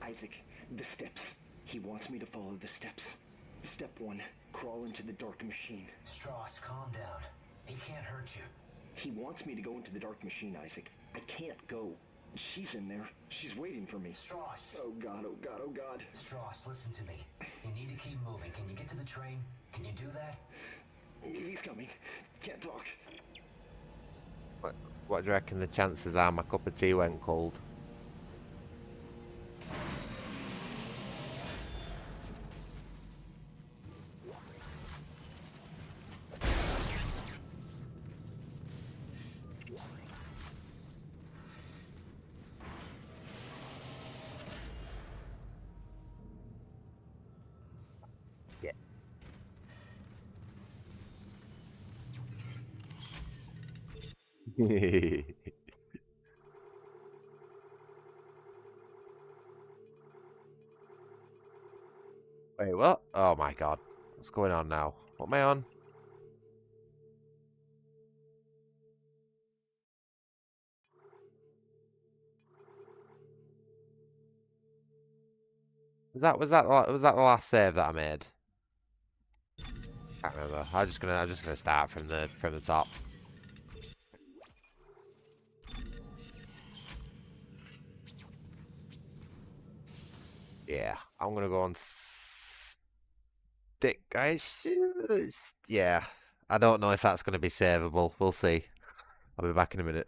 Isaac, the steps. He wants me to follow the steps. Step 1, crawl into the dark machine. Strauss, calm down. He can't hurt you. He wants me to go into the dark machine, Isaac. I can't go. She's in there. She's waiting for me. Strauss! Oh god, oh god, oh god. Strauss, listen to me. You need to keep moving. Can you get to the train? Can you do that? He's coming. Can't talk. What do you reckon the chances are my cup of tea went cold? Wait, what? Oh my god. What's going on now? What am I on? Was that the last save that I made? Can't remember. I'm just gonna start from the top. Yeah, I'm gonna go on stick, guys. Yeah, I don't know if that's gonna be savable. We'll see. I'll be back in a minute.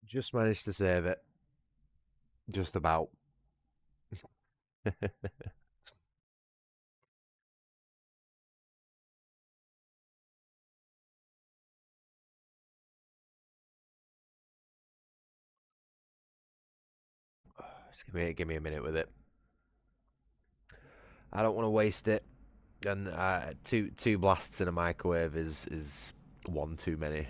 Just managed to save it. Just about. Just give me a minute with it. I don't want to waste it. And two blasts in a microwave is one too many.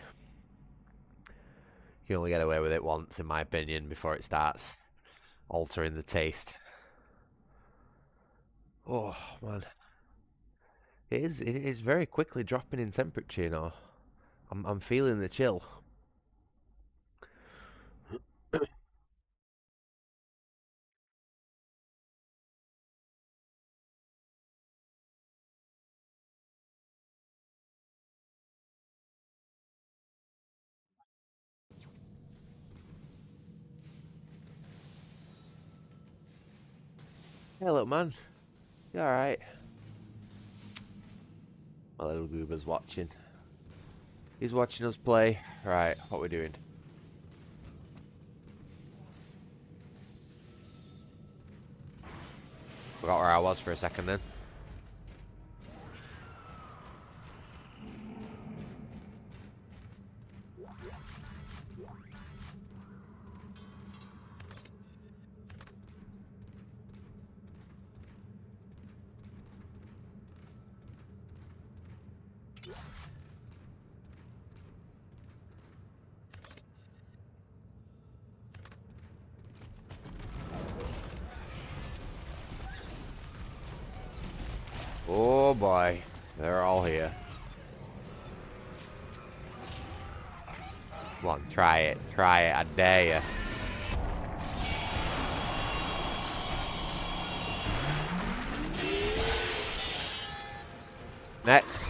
You can only get away with it once, in my opinion, before it starts altering the taste. Oh man, it is very quickly dropping in temperature. You know, I'm feeling the chill. Hey, look, man, you all right? My little goober's watching. He's watching us play. Right, what we're doing? Forgot where I was for a second then. Oh boy, they're all here. Come on, try it, I dare you. Next.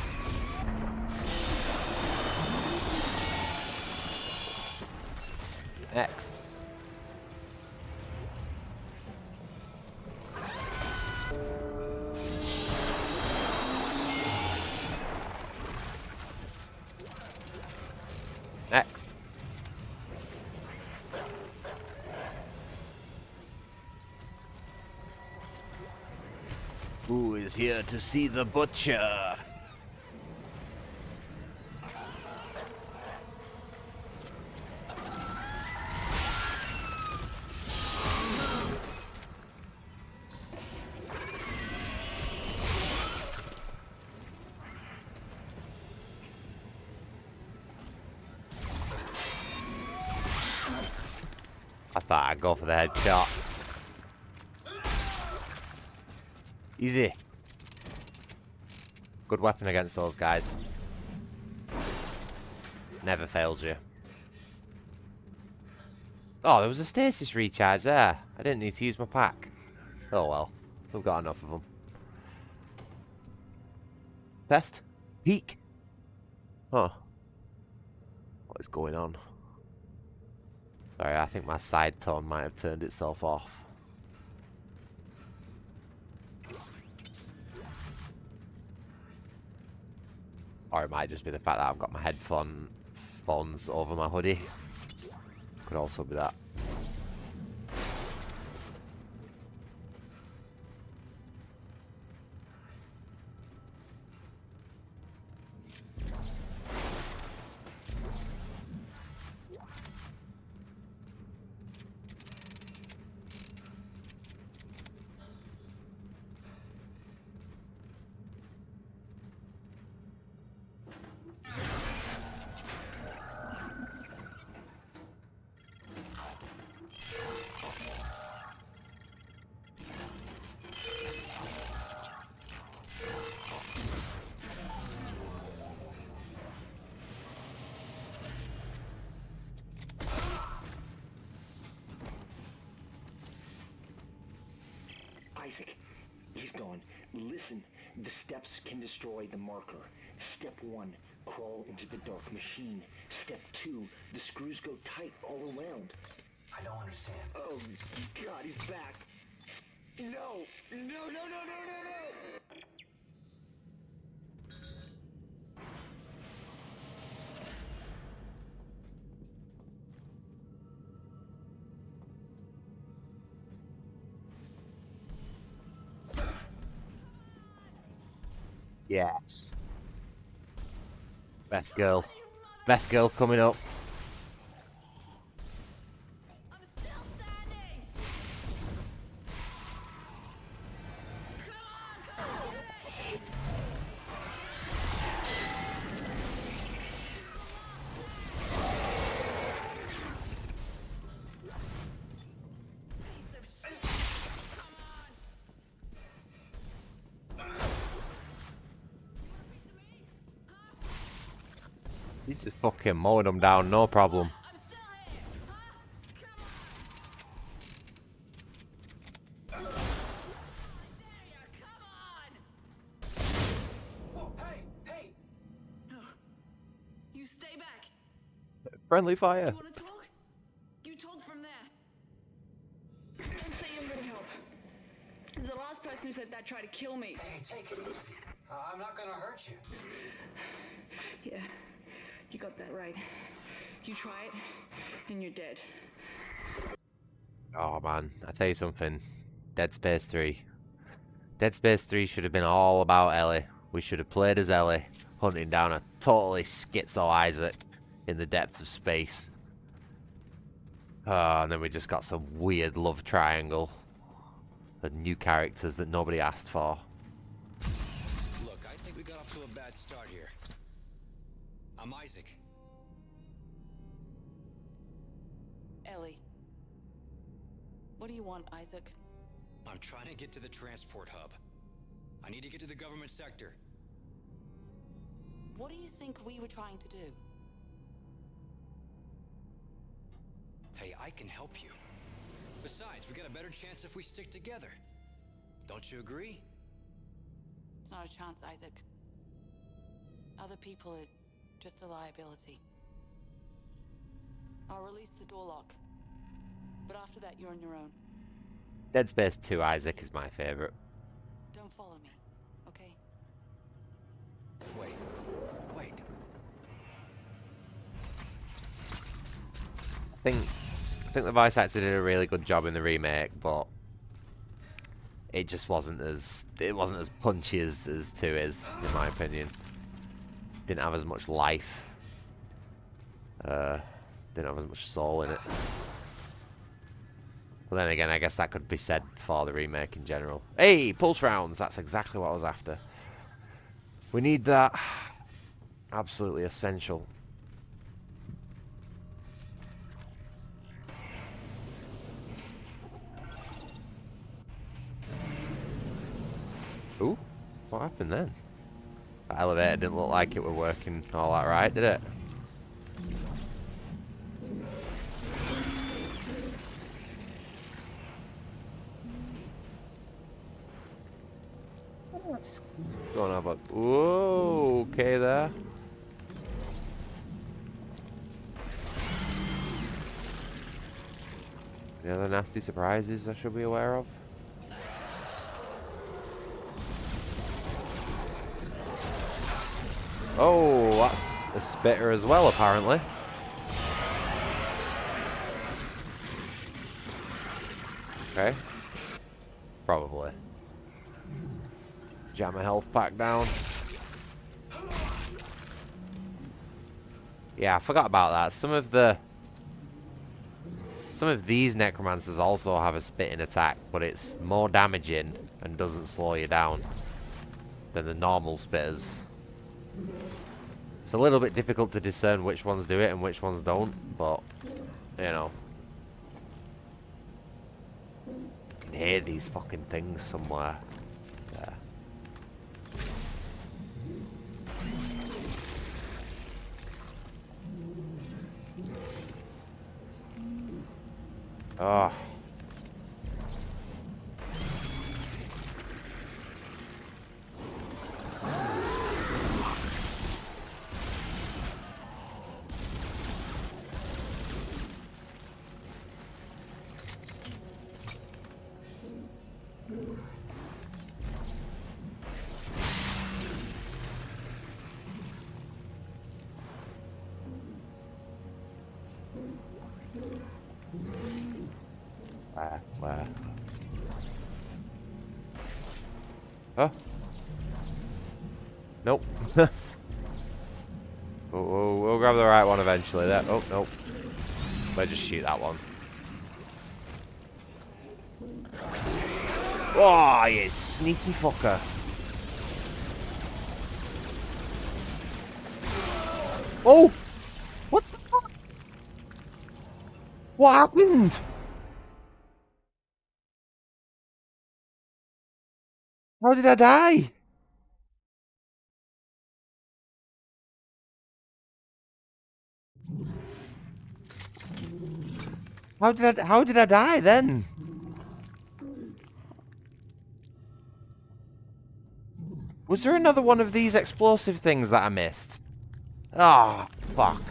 Who is here to see the butcher? I thought I'd go for the headshot. Easy. Good weapon against those guys. Never failed you. Oh, there was a stasis recharge there. I didn't need to use my pack. Oh well. We've got enough of them. Test. Peek. Huh. What is going on? Sorry, I think my side tone might have turned itself off. Or it might just be the fact that I've got my headphones over my hoodie. Could also be that. Isaac, he's gone. Listen, the steps can destroy the marker. Step 1, crawl into the dark machine. Step 2, the screws go tight all around. I don't understand. Oh, God, he's back. No, no, no, no, no, no, no! Yes. Best girl. Best girl coming up. He's just fucking mowing them down, no problem. You stay back. Friendly fire. You want to talk? You talk from there. Don't say I'm gonna help. The last person who said that tried to kill me. Hey, take it easy. I'm not gonna hurt you. Yeah, you got that right. You try it, and you're dead. Oh man, I tell you something. Dead Space 3. Dead Space 3 should have been all about Ellie. We should have played as Ellie, hunting down a totally schizo Isaac in the depths of space. And then we just got some weird love triangle and new characters that nobody asked for. Look, I think we got off to a bad start here. I'm Isaac. Ellie. What do you want, Isaac? I'm trying to get to the transport hub. I need to get to the government sector. What do you think we were trying to do? Hey, I can help you. Besides, we got a better chance if we stick together. Don't you agree? It's not a chance, Isaac. Other people are just a liability. I'll release the door lock. But after that, you're on your own. Dead Space 2 Isaac is my favourite. Don't follow me, okay? Wait. I think the voice actor did a really good job in the remake, but it just wasn't as punchy as 2 is, in my opinion. Didn't have as much life. Didn't have as much soul in it. But then again, I guess that could be said for the remake in general. Hey, pulse rounds! That's exactly what I was after. We need that. Absolutely essential. Ooh, what happened then? That elevator didn't look like it were working all that right, did it? What's going on about? Whoa, okay there. Any other nasty surprises I should be aware of? Oh, that's a spitter as well, apparently. Okay. Probably. Jam a health pack down. Yeah, I forgot about that. Some of these necromancers also have a spitting attack, but it's more damaging and doesn't slow you down than the normal spitters. It's a little bit difficult to discern which ones do it and which ones don't, but, you know. I can hear these fucking things somewhere. There. Oh. Where? Huh? Nope. We'll grab the right one eventually. There. Oh, nope. We'll just shoot that one. Oh, you sneaky fucker. Oh! What the fuck? What happened? How did I die? How did I die then? Was there another one of these explosive things that I missed? Ah, oh, fuck.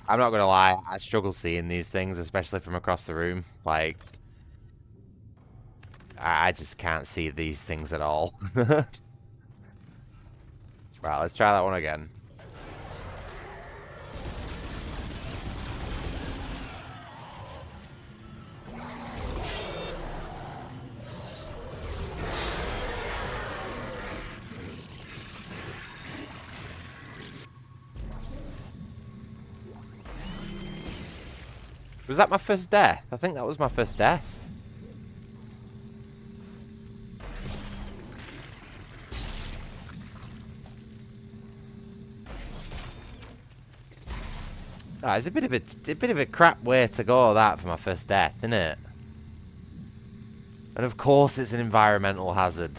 I'm not gonna lie, I struggle seeing these things, especially from across the room. Like, I just can't see these things at all. Right, let's try that one again. Was that my first death? I think that was my first death. Oh, it's a bit of a crap way to go, that, for my first death, isn't it? And of course it's an environmental hazard.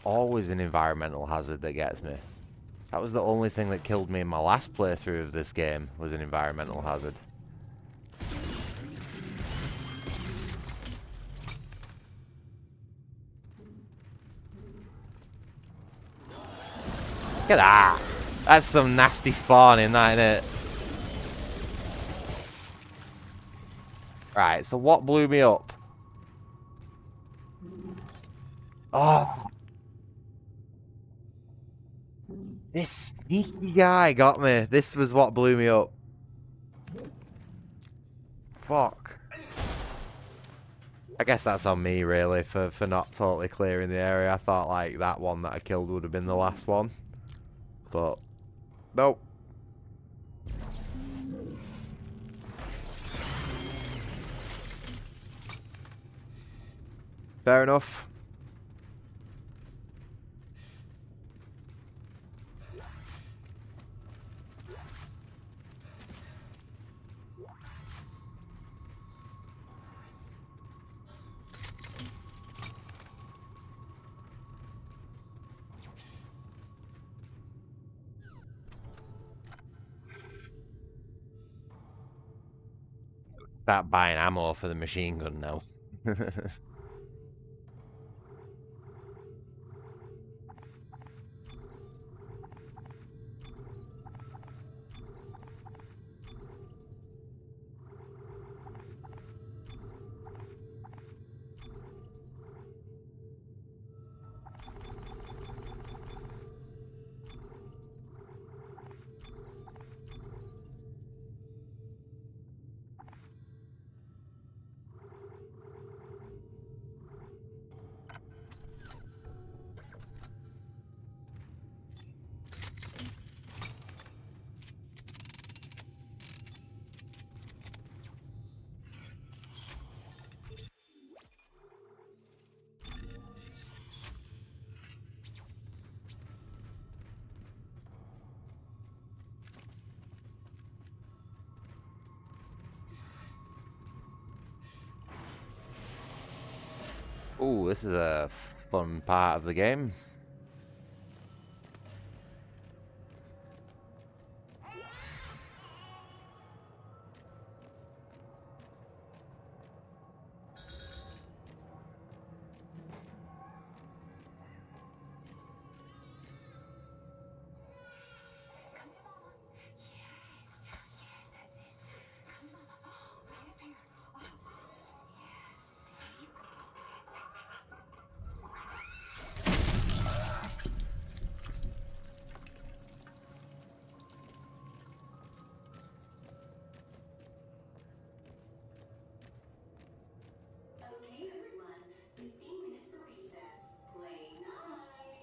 Always an environmental hazard that gets me. That was the only thing that killed me in my last playthrough of this game, was an environmental hazard. Look at that. That's some nasty spawning, that, innit? Right, so what blew me up? Oh. This sneaky guy got me. This was what blew me up. Fuck. I guess that's on me, really, for not totally clearing the area. I thought, like, that one that I killed would have been the last one. But, nope. Fair enough. Start buying ammo for the machine gun now. Ooh, this is a fun part of the game. Okay, everyone. 15 minutes for recess. Play nice.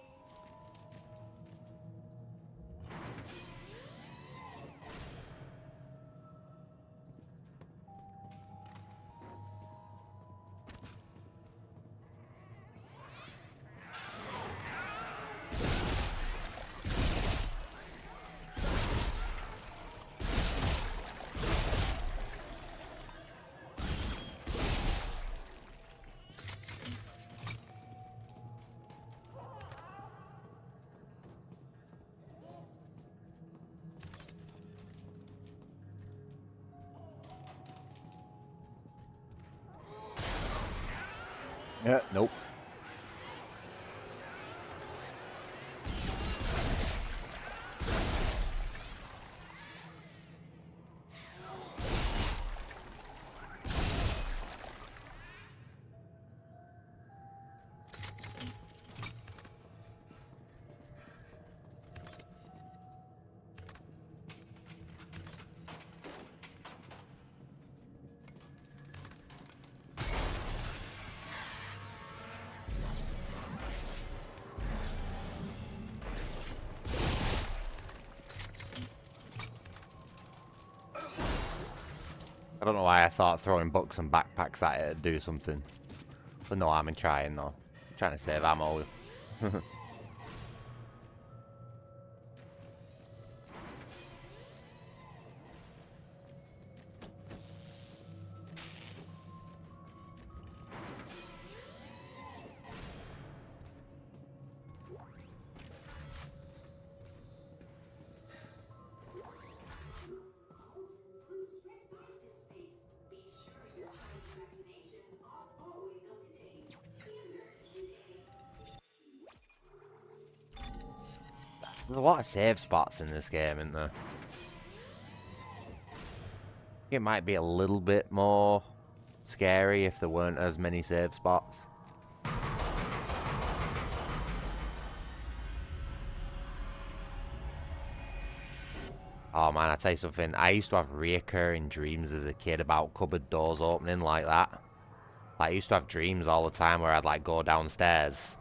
Yeah, nope. I don't know why I thought throwing books and backpacks at it would do something. But no harm in trying, though. Trying to save ammo. There's a lot of save spots in this game, isn't there? It might be a little bit more scary if there weren't as many save spots. Oh man, I tell you something, I used to have reoccurring dreams as a kid about cupboard doors opening like that. Like, I used to have dreams all the time where I'd like go downstairs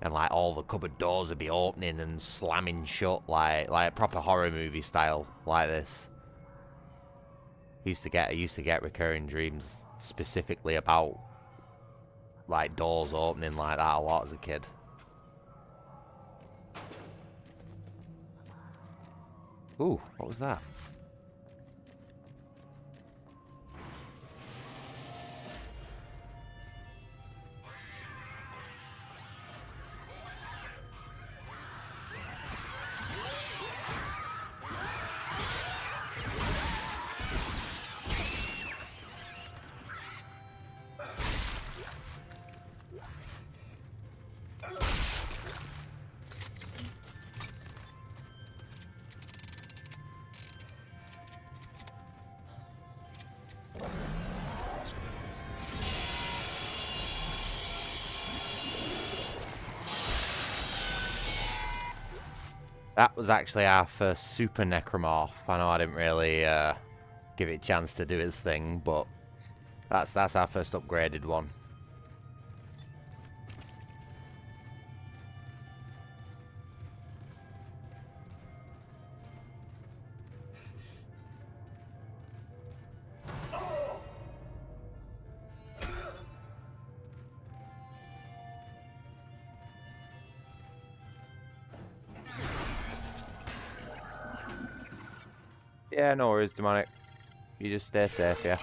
and like all the cupboard doors would be opening and slamming shut like a proper horror movie style like this. I used to get recurring dreams specifically about like doors opening like that a lot as a kid. Ooh, what was that? That was actually our first super necromorph. I know I didn't really give it a chance to do its thing, but that's our first upgraded one. Yeah, no worries, Demonic. You just stay safe, yeah.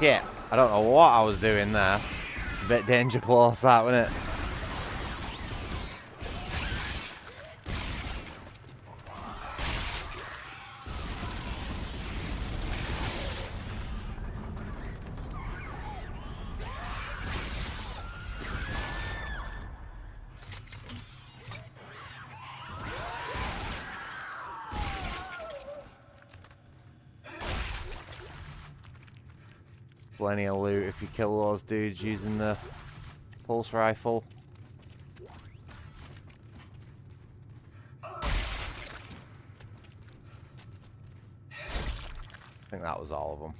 Yeah, I don't know what I was doing there. A bit danger close, that, wasn't it? Plenty of loot if you kill those dudes using the pulse rifle. I think that was all of them.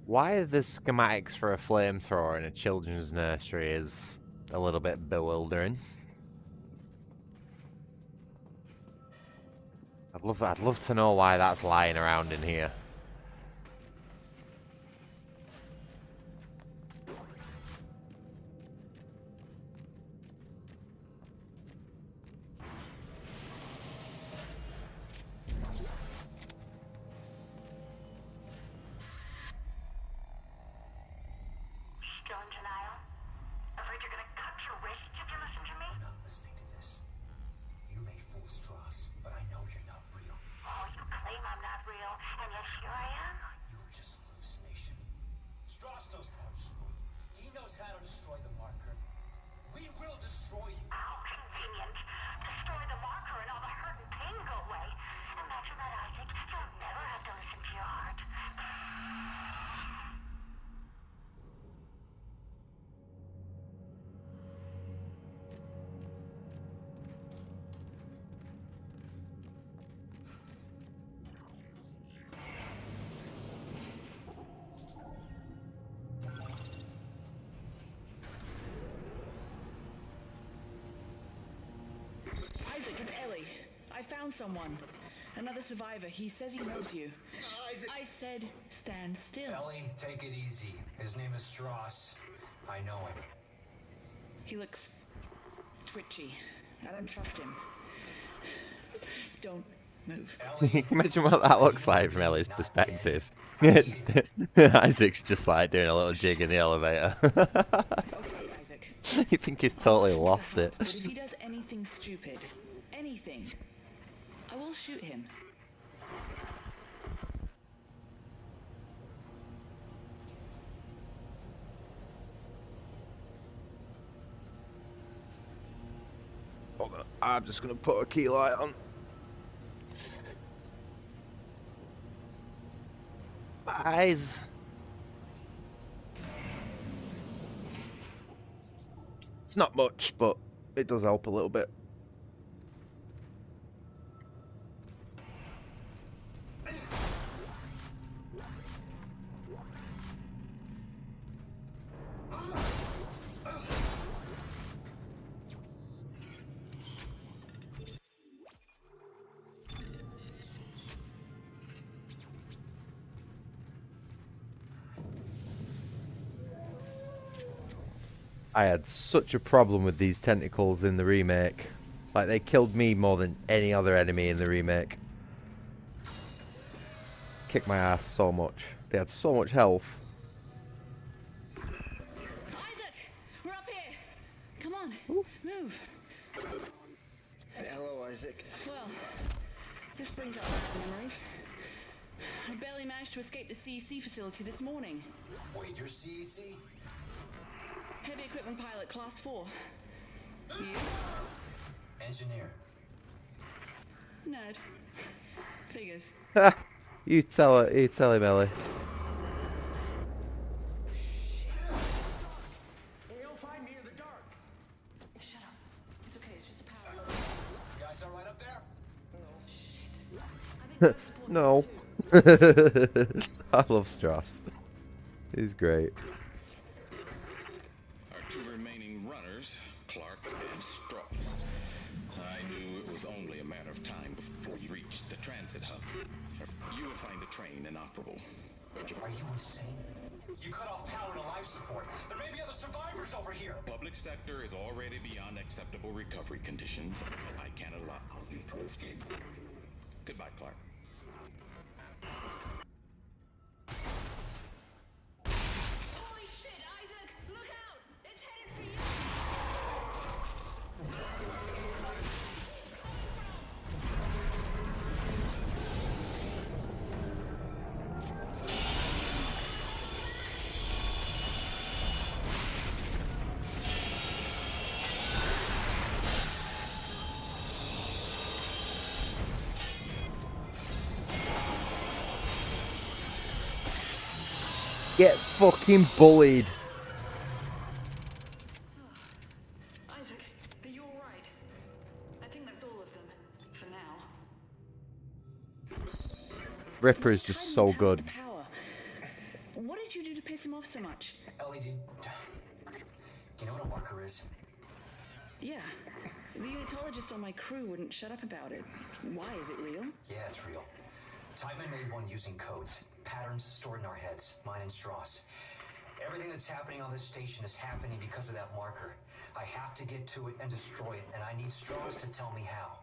Why the schematics for a flamethrower in a children's nursery is a little bit bewildering. I'd love to know why that's lying around in here. found someone. Another survivor. He says he knows you. I said stand still. Ellie, take it easy. His name is Strauss. I know him. He looks twitchy. I don't trust him. Don't move. Can you imagine what that looks like from Ellie's perspective? Isaac's just like doing a little jig in the elevator. Okay, Isaac. You think he's totally lost it. But if he does anything stupid, anything, I will shoot him. Hold on, I'm just gonna put a key light on. Eyes. It's not much, but it does help a little bit. I had such a problem with these tentacles in the remake. Like, they killed me more than any other enemy in the remake. Kicked my ass so much. They had so much health. Isaac, we're up here. Come on, move. Hello, Isaac. Well, this brings up bad memories. I barely managed to escape the CEC facility this morning. Wait, you're CEC? Heavy equipment pilot, class 4. You? Engineer. Nerd. Figures. You tell him, Ellie. He'll find me in the dark. Shut up. It's okay, it's just a power. You guys all right up there? Shit. I think No. I love Strauss. He's great. Our two remaining runners, Clark and Strauss. I knew it was only a matter of time before you reached the transit hub. You would find the train inoperable. Are you insane? You cut off power to life support. There may be other survivors over here. Public sector is already beyond acceptable recovery conditions. I can't allow you to escape. Goodbye, Clark. Holy shit, Isaac! Look out! It's headed for you! Get fucking bullied. Isaac, are you alright? I think that's all of them. For now. Ripper is just so good. Power. What did you do to piss him off so much? Ellie, do you know what a marker is? Yeah. The unitologist on my crew wouldn't shut up about it. Why? Is it real? Yeah, it's real. Tyman made one using codes. Patterns stored in our heads, mine and Strauss. Everything that's happening on this station is happening because of that marker. I have to get to it and destroy it, and I need Strauss to tell me how.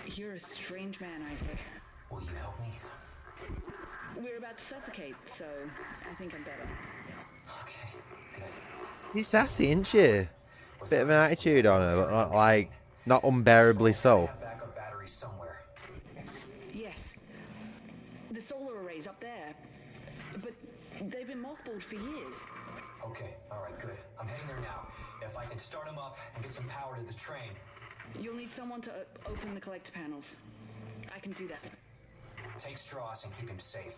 You're a strange man, Isaac. Will you help me? We're about to suffocate, so I think I'm better. Okay, good. She's sassy, isn't she? Bit of an attitude on her, but not like, not unbearably so. Backup batteries somewhere. Yes. The solar array's up there. But they've been mothballed for years. Okay, alright, good. I'm heading there now. If I can start them up and get some power to the train. You'll need someone to open the collector panels. I can do that. Take Strauss and keep him safe.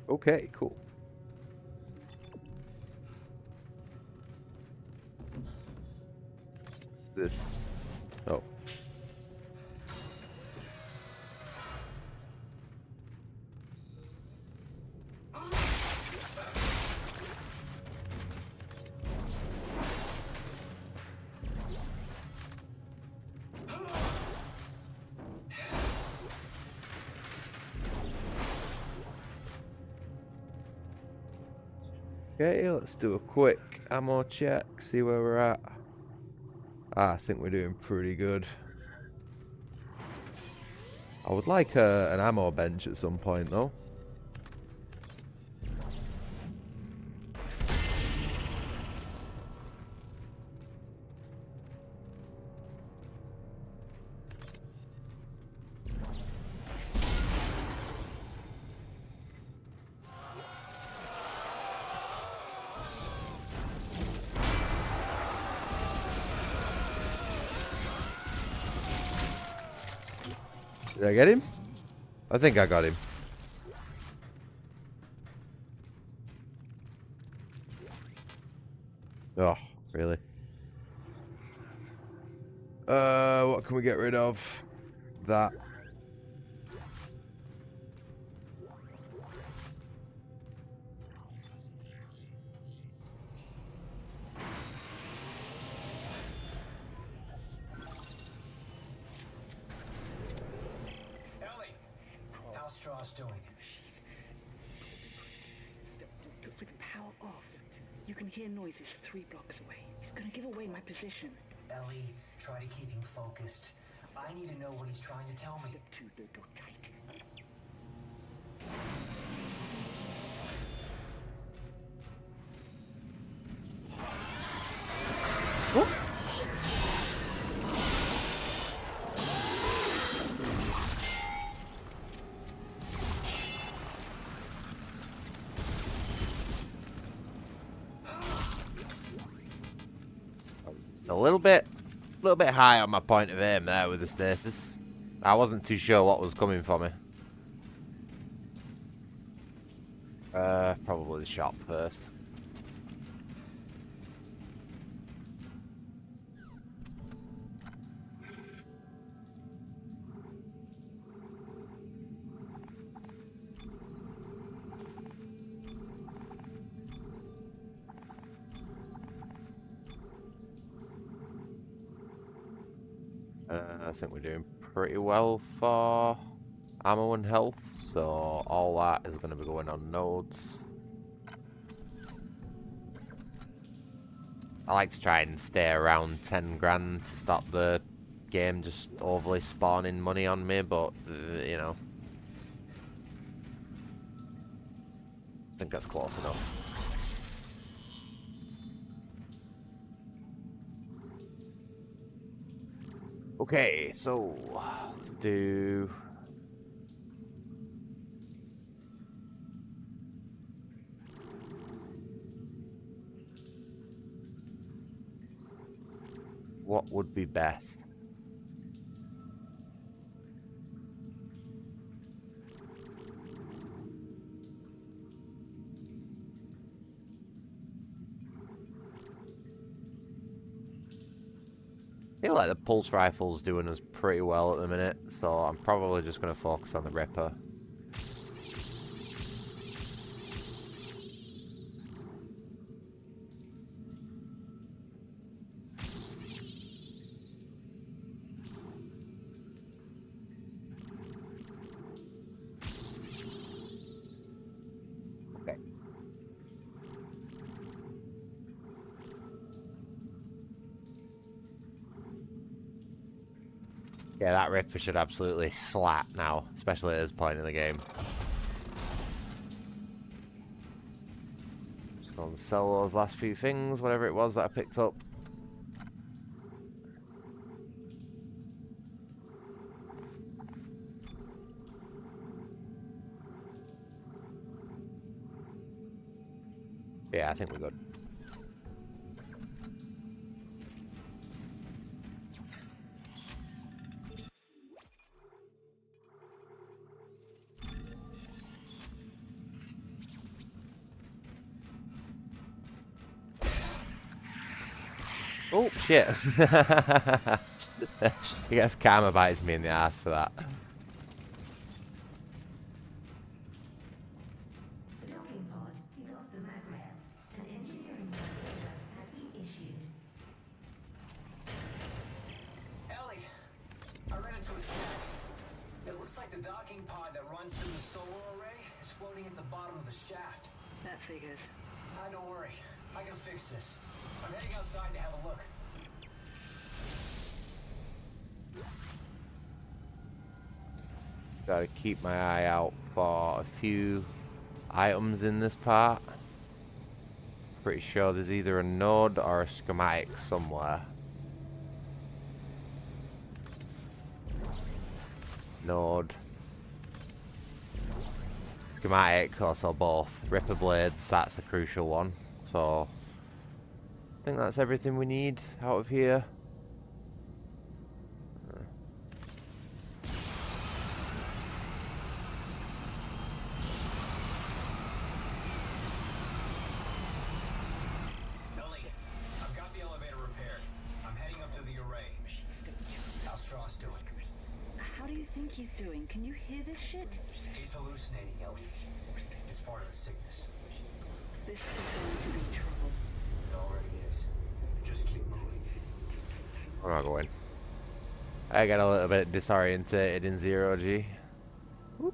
Okay, cool. This. Oh. Okay, let's do a quick ammo check, see where we're at. I think we're doing pretty good. I would like an ammo bench at some point, though. Did I get him? I think I got him. Oh, really? What can we get rid of? That. Ellie, how's Strauss doing? With the power off, you can hear noises 3 blocks away. He's gonna give away my position. Ellie, try to keep him focused. I need to know what he's trying to tell me. Go tight. What? A little bit high on my point of aim there with the stasis. I wasn't too sure what was coming for me. Probably the shop first. I think we're doing pretty well for ammo and health, so all that is going to be going on nodes. I like to try and stay around 10 grand to stop the game just overly spawning money on me, but you know, I think that's close enough. Okay, so let's do what would be best? I feel like the pulse rifle's doing us pretty well at the minute, so I'm probably just going to focus on the Ripper. Okay. Yeah, that Ripper should absolutely slap now, especially at this point in the game. Just go and sell those last few things, whatever it was that I picked up. Yeah, I think we're good. Oh, shit. He gets karma bites me in the ass for that. The docking pod is off the mag rail. An engineering order has been issued. Ellie, I ran into a snag. It looks like the docking pod that runs through the solar array is floating at the bottom of the shaft. That figures. Don't worry. I can fix this. I'm heading outside to have a look. Gotta keep my eye out for a few items in this part. Pretty sure there's either a node or a schematic somewhere. Node. Schematic, also both. Ripper blades, that's a crucial one. So, I think that's everything we need out of here. Ellie, I've got the elevator repaired. I'm heading up to the array. How's Strauss doing? How do you think he's doing? Can you hear this shit? He's hallucinating, Ellie. It's part of the sickness. This is going to be trouble. It already is. Just keep moving. Where am I going? I got a little bit disoriented in zero G. Whoop.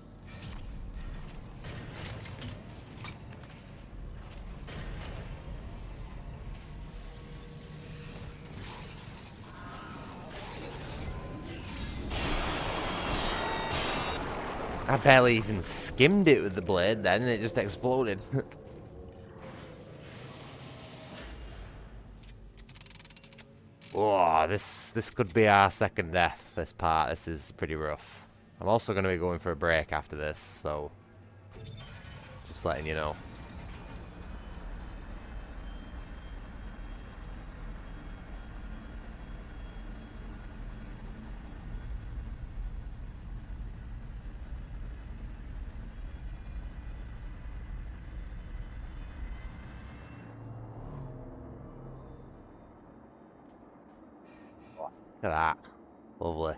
I barely even skimmed it with the blade then, and it just exploded. Oh, this could be our second death, this part. This is pretty rough. I'm also going to be going for a break after this, so just letting you know. Look at that. Lovely.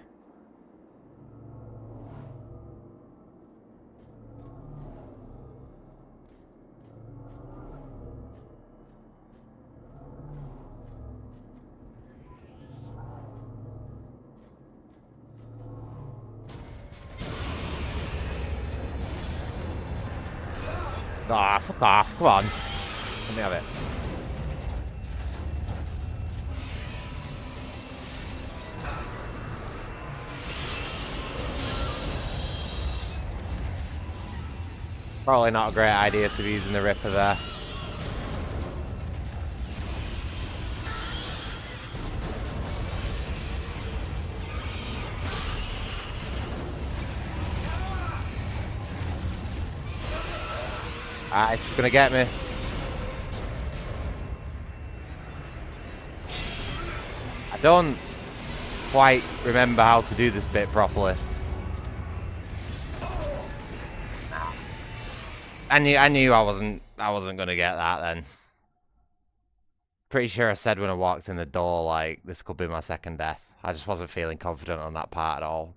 Ah, fuck off. Come on. Let me have it. Probably not a great idea to be using the Ripper there. Ah, it's gonna get me. I don't quite remember how to do this bit properly. I knew I wasn't gonna get that then. Pretty sure I said when I walked in the door, like, this could be my second death. I just wasn't feeling confident on that part at all.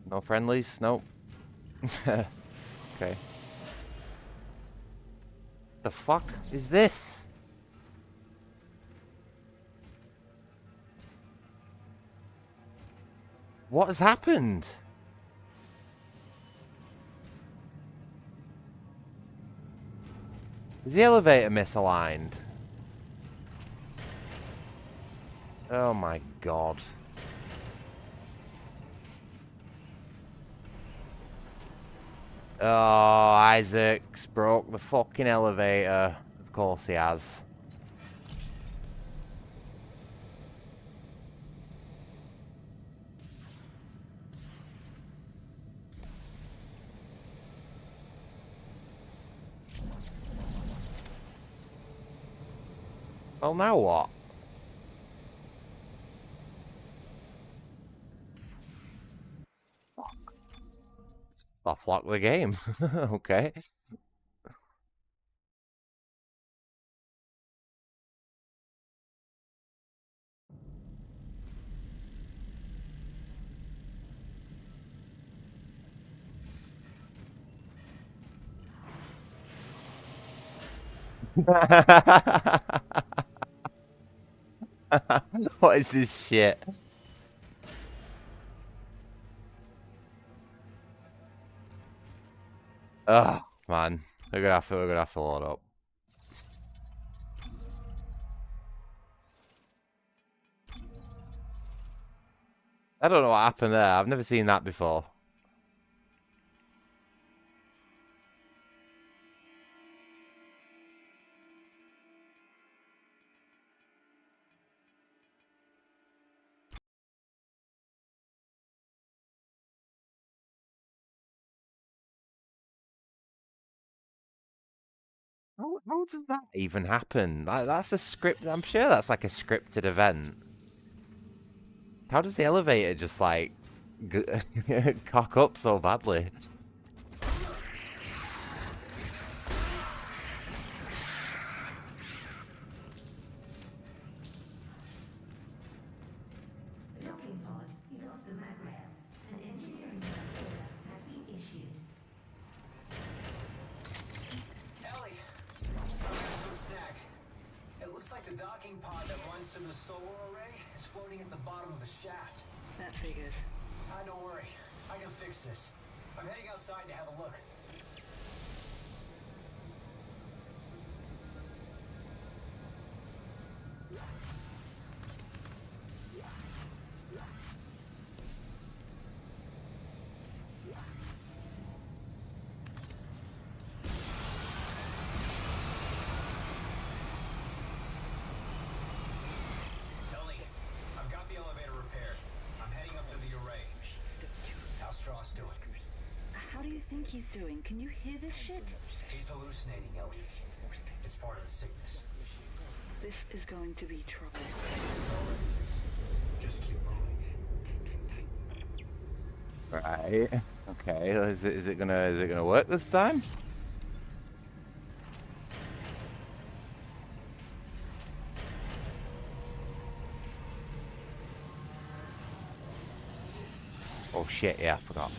No friendlies? Nope. Okay. The fuck is this? What has happened? Is the elevator misaligned? Oh my god. Oh, Isaac's broke the fucking elevator. Of course he has. Well, now what? I'll lock the game. Okay. What is this shit? Oh man, we're gonna have to load up. I don't know what happened there. I've never seen that before. How does that even happen? That's a script. I'm sure that's like a scripted event. How does the elevator just like cock up so badly? The docking pod is off the mag rail. An engineering order has been issued. Ellie, I'm to a snag. It looks like the docking pod that runs to the solar array is floating at the bottom of the shaft. That figures. Don't worry. I can fix this. I'm heading outside to have a look. Ellie, I've got the elevator repaired. I'm heading up to the array. How's Strauss doing? How do you think he's doing? Can you hear this shit? He's hallucinating, Ellie. It's part of the sickness. This is going to be trouble. Just keep moving. Right. Okay. Is it gonna work this time? Oh shit! Yeah, I forgot.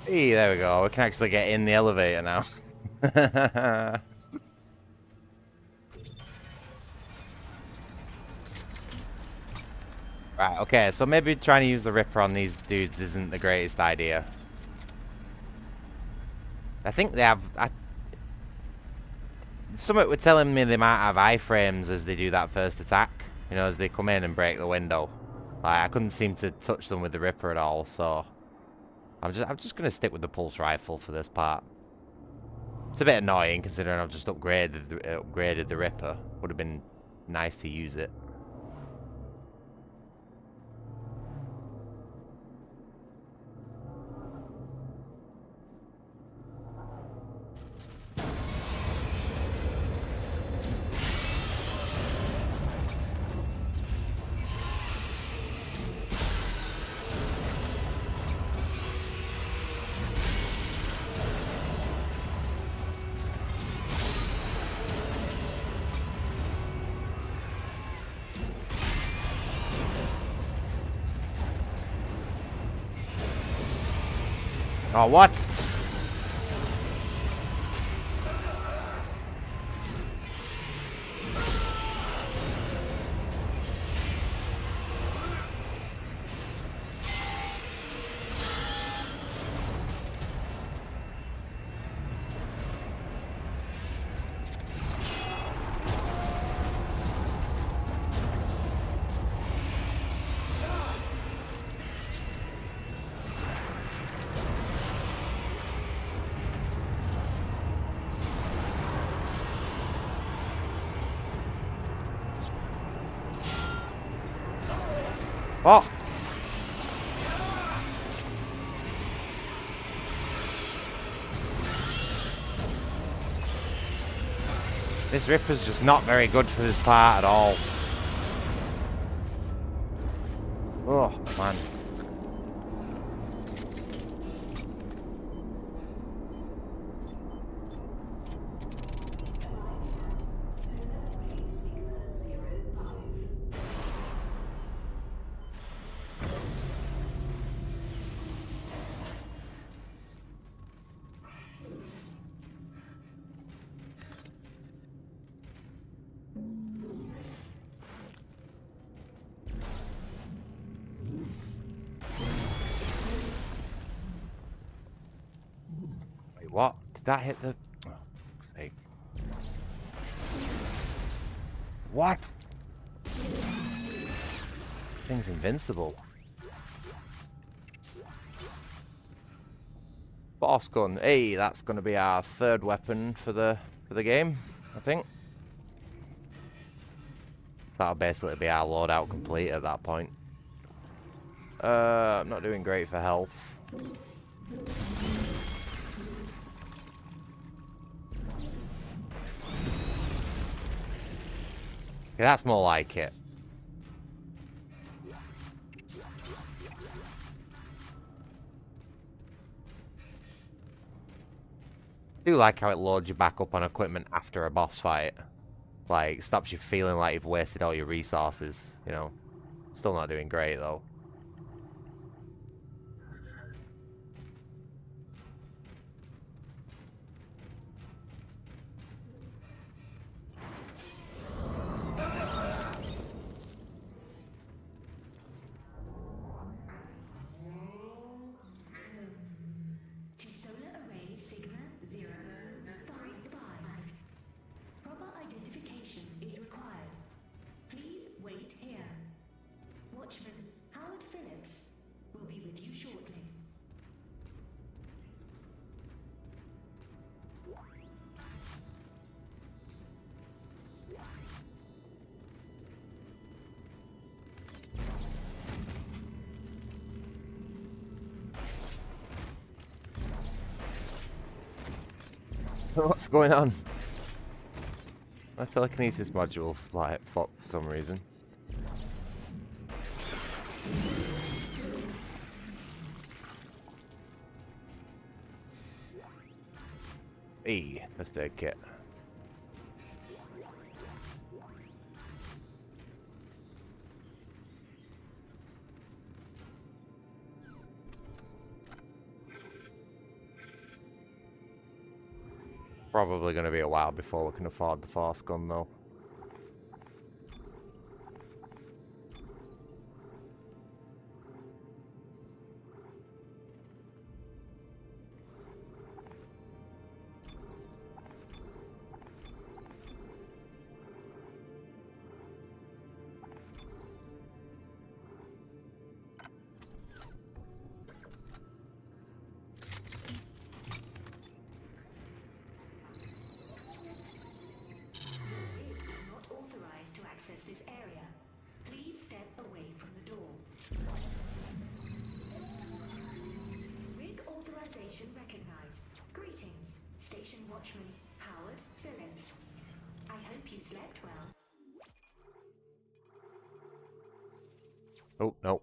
Hey, there we go. We can actually get in the elevator now. Right, okay, so maybe trying to use the Ripper on these dudes isn't the greatest idea. I think they have... Something were telling me they might have iframes as they do that first attack. You know, as they come in and break the window. Like, I couldn't seem to touch them with the Ripper at all, so... I'm just gonna stick with the pulse rifle for this part. It's a bit annoying considering I've just upgraded the Ripper. Would have been nice to use it. Oh, what? Oh! This Ripper's just not very good for this part at all. Oh, man. That hit the... Oh, fuck's sake. What? Thing's invincible. Boss gun. Hey, that's going to be our third weapon for the game, I think. That'll basically be our loadout complete at that point. I'm not doing great for health. Okay, that's more like it. I do like how it loads you back up on equipment after a boss fight. Like, stops you feeling like you've wasted all your resources, you know. Still not doing great, though. To solar array Sigma 055. Proper identification is required. Please wait here. Watchman Howard Phillips will be with you shortly. What's going on? My telekinesis module like fucked for some reason. Hey, first aid kit. Probably going to be a while before we can afford the force gun, though. This area. Please step away from the door. Rig authorization recognized. Greetings, Station Watchman Howard Phillips. I hope you slept well. Oh, no.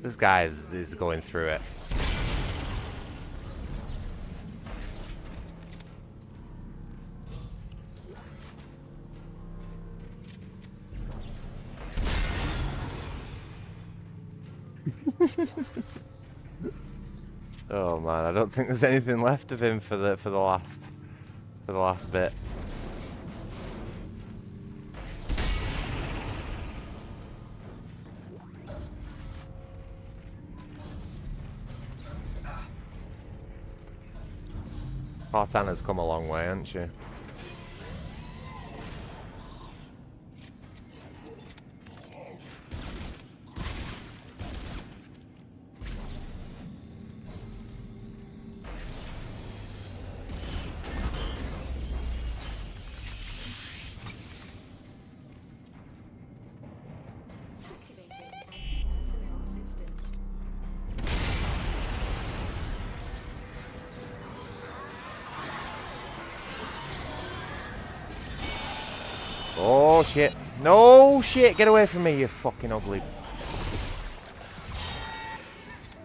This guy is going through it. Oh man, I don't think there's anything left of him for the last bit. Cortana's come a long way, hasn't she? Oh shit. No shit, get away from me, you fucking ugly.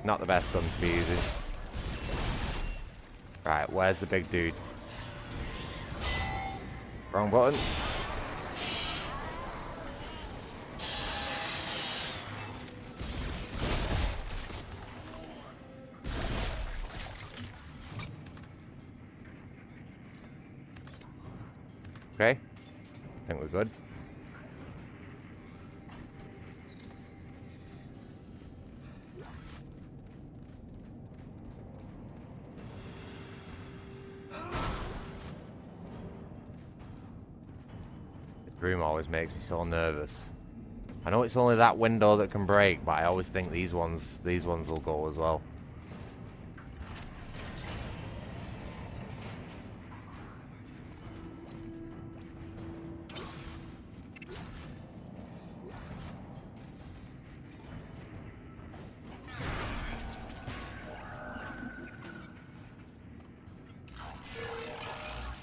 Not the best guns to be using. Right, where's the big dude? Wrong button. Okay. I think we're good. This room always makes me so nervous. I know it's only that window that can break, but I always think these ones will go as well.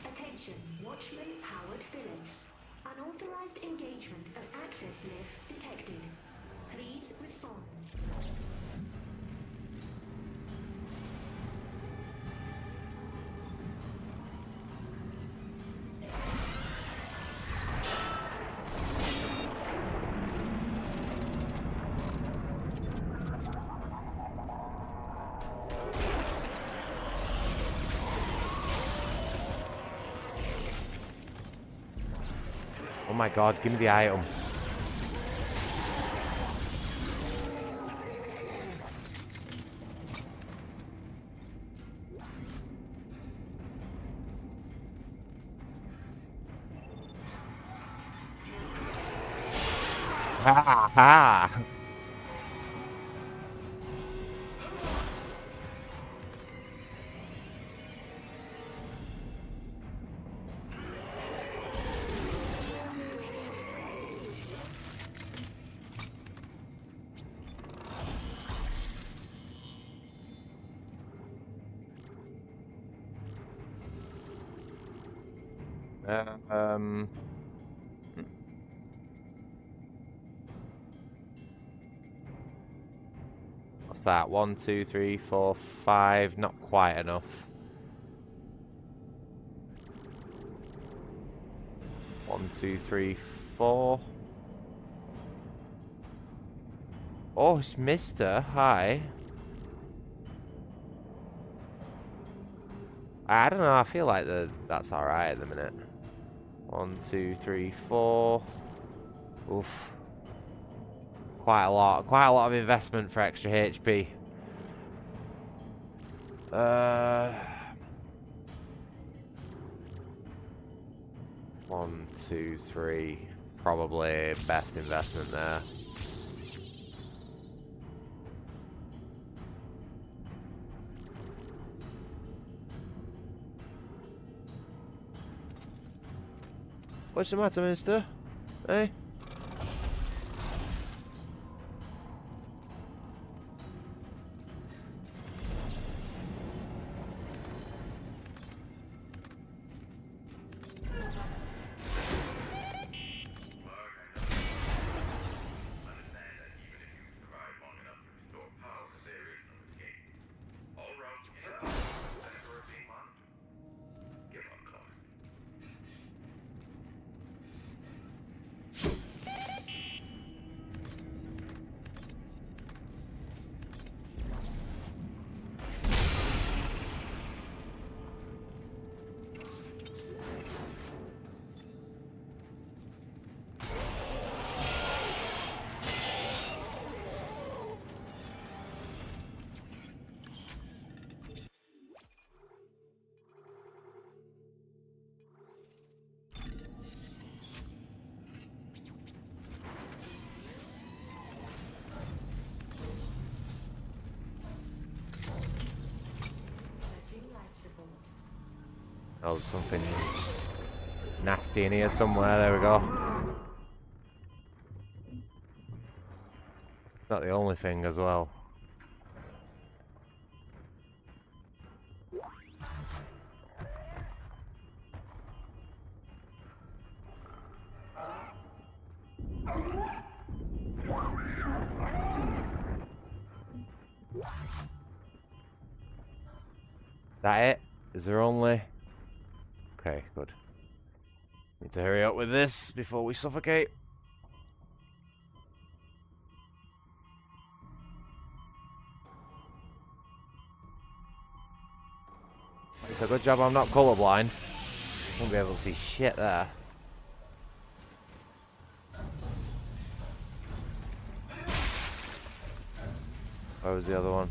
Attention, Watchman Howard Phillips. Unauthorized engagement of access lift detected. Please respond. Oh my god, give me the item. Ha ha! What's that? 1, 2, 3, 4, 5. Not quite enough. 1, 2, 3, 4. Oh, it's Mister. Hi. I don't know. I feel like that's all right at the minute. 1, 2, 3, 4. Oof. Quite a lot of investment for extra HP. 1, 2, 3. Probably best investment there. What's the matter, mister? Eh? Oh, there's something nasty in here somewhere. There we go. Not the only thing as well. That it? Is there only... Okay, good. Need to hurry up with this before we suffocate. It's a good job I'm not colourblind. Won't be able to see shit there. Where was the other one?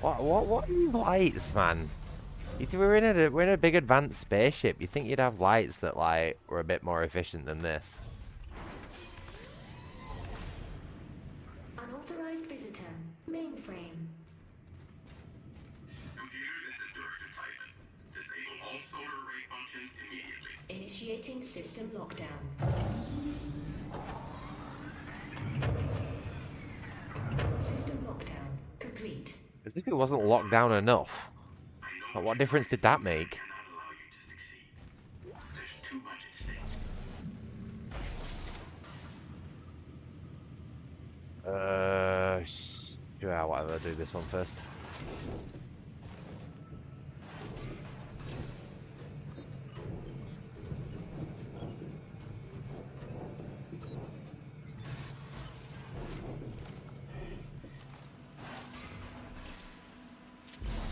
What are these lights, man? We're in a big advanced spaceship. You think you'd have lights that like were a bit more efficient than this? Unauthorized visitor. Mainframe. Computer, this is Director Titan. Disable all solar array functions immediately. Initiating system lockdown. System lockdown complete. As if it wasn't locked down enough. But what difference did that make? Yeah, whatever, do this one first.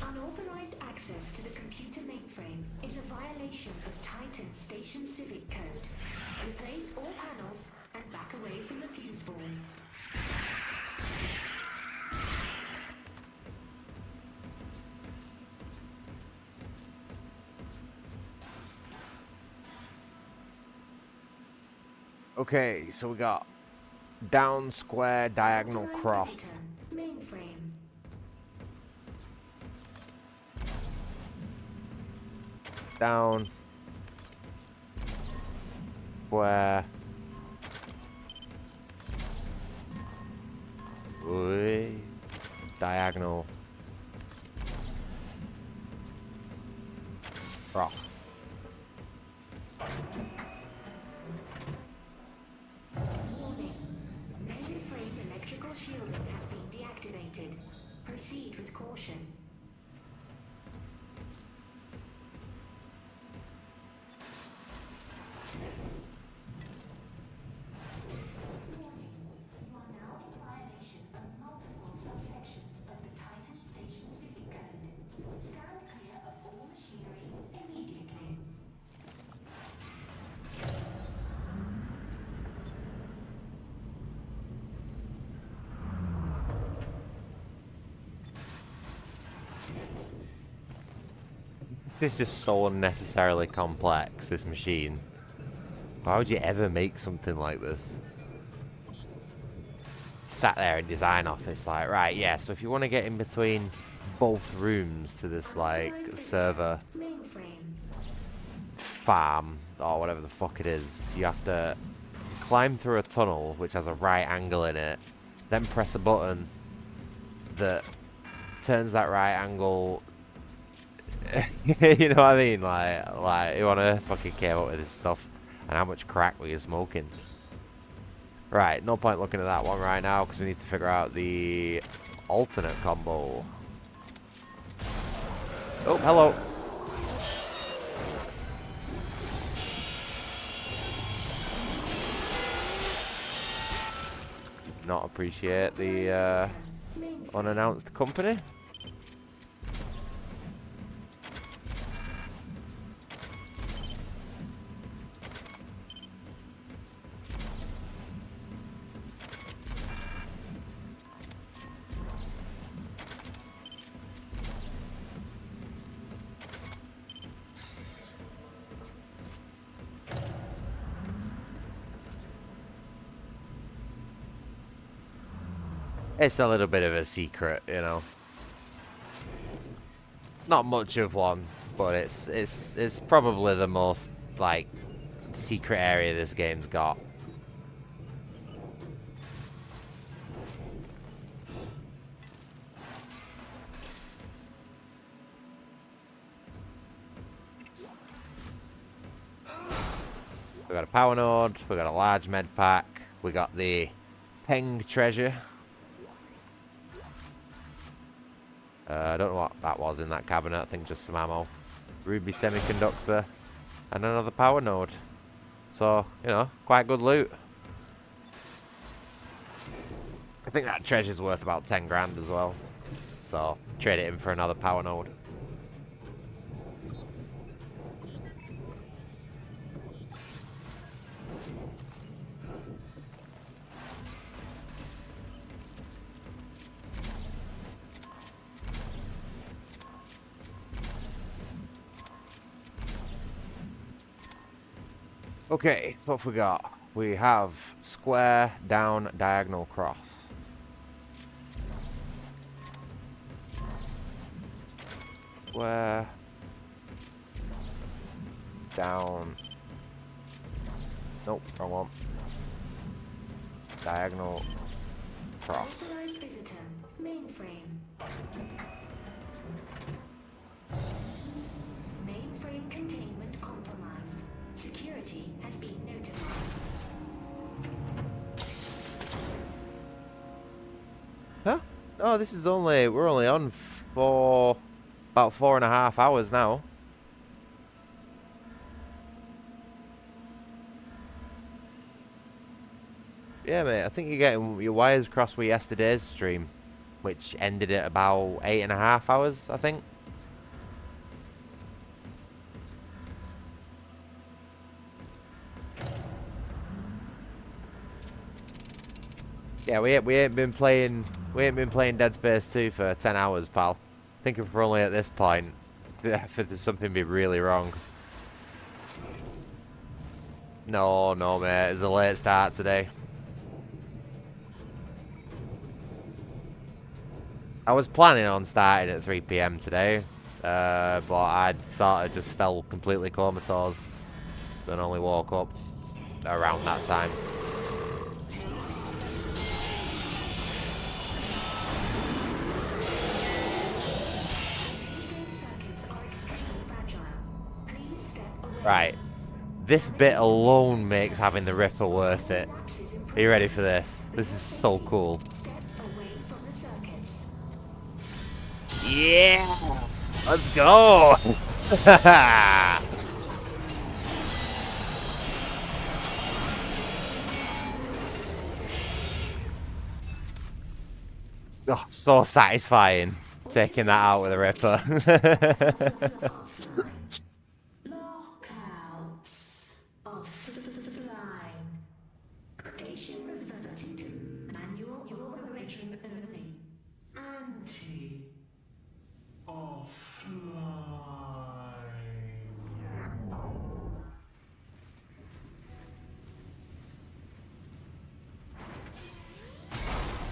Unauthorized access to the computer mainframe is a violation of Titan Station Civic Code. Replace all panels and back away from the fuse board. Okay, so we got down, square, diagonal, cross. Mainframe. Down, square, diagonal, cross. Warning. Mainframe electrical shielding has been deactivated. Proceed with caution. Warning. You are now in violation of multiple subsections of the Titan Station Civic Code. Stand clear of all machinery immediately. This is so unnecessarily complex, this machine. Why would you ever make something like this? Sat there in design office like, right, yeah, so if you want to get in between both rooms to this, like, server farm, or whatever the fuck it is, you have to climb through a tunnel, which has a right angle in it, then press a button that turns that right angle. You know what I mean? Like, who on earth fucking came up with this stuff? And how much crack were you smoking? Right, no point looking at that one right now, because we need to figure out the alternate combo. Oh, hello. Not appreciate the unannounced company. It's a little bit of a secret, you know. Not much of one, but it's probably the most, like, secret area this game's got. We got a power node, we got a large med pack, we got the Peng treasure. I don't know what that was in that cabinet. I think just some ammo. Ruby semiconductor. And another power node. So, you know, quite good loot. I think that treasure's worth about 10 grand as well. So, trade it in for another power node. Okay, so what have we got? We have square, down, diagonal, cross. Square, down. Nope, wrong one. Diagonal, cross. Authorized visitor. Mainframe. Mainframe containment compromised. Security has been notified. Huh? Oh, this is we're only on for about 4.5 hours now. Yeah, mate, I think you're getting your wires crossed with yesterday's stream, which ended at about 8.5 hours, I think. Yeah, we ain't been playing Dead Space 2 for 10 hours, pal. I think if we're only at this point, there's something be really wrong. No, mate, it's a late start today. I was planning on starting at 3 PM today, but I sort of just fell completely comatose and only woke up around that time. Right. This bit alone makes having the Ripper worth it. Are you ready for this? This is so cool. Yeah! Let's go! Oh, so satisfying taking that out with a Ripper. Lockouts offline. Station reverted to manual operation only.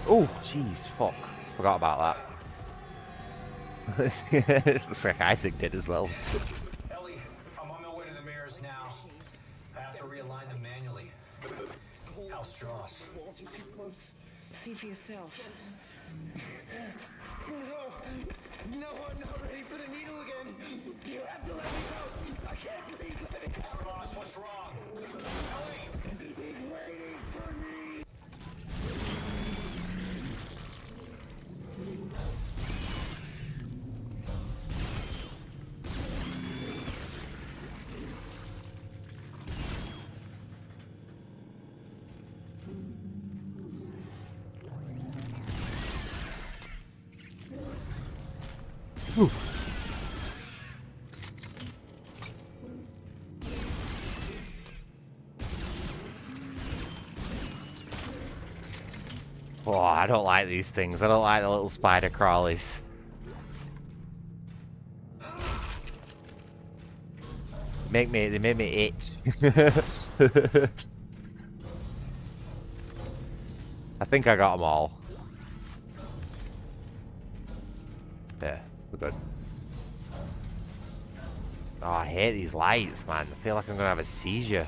Oh, jeez, fuck. Forgot about that. It looks like Isaac did as well. Ellie, I'm on my way to the mirrors now. I have to realign them manually. How's Strauss? You're too close. See for yourself. No, I'm not ready for the needle again. You have to let me go. I can't breathe. Strauss, what's wrong? Ellie! He's waiting for me. Ooh. Oh, I don't like these things. I don't like the little spider crawlies. They made me itch. I think I got them all. Yeah, we're good. Oh, I hate these lights, man. I feel like I'm gonna have a seizure.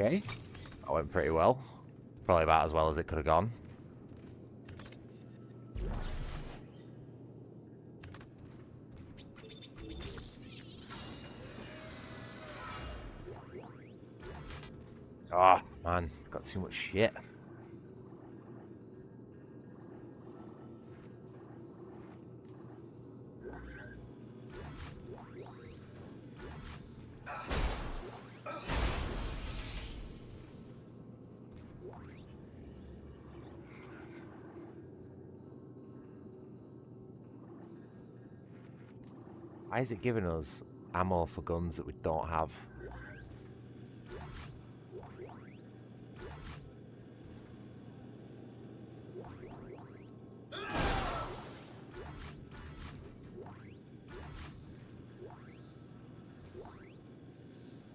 Okay, that went pretty well. Probably about as well as it could have gone. Oh, man. Got too much shit. Why is it giving us ammo for guns that we don't have?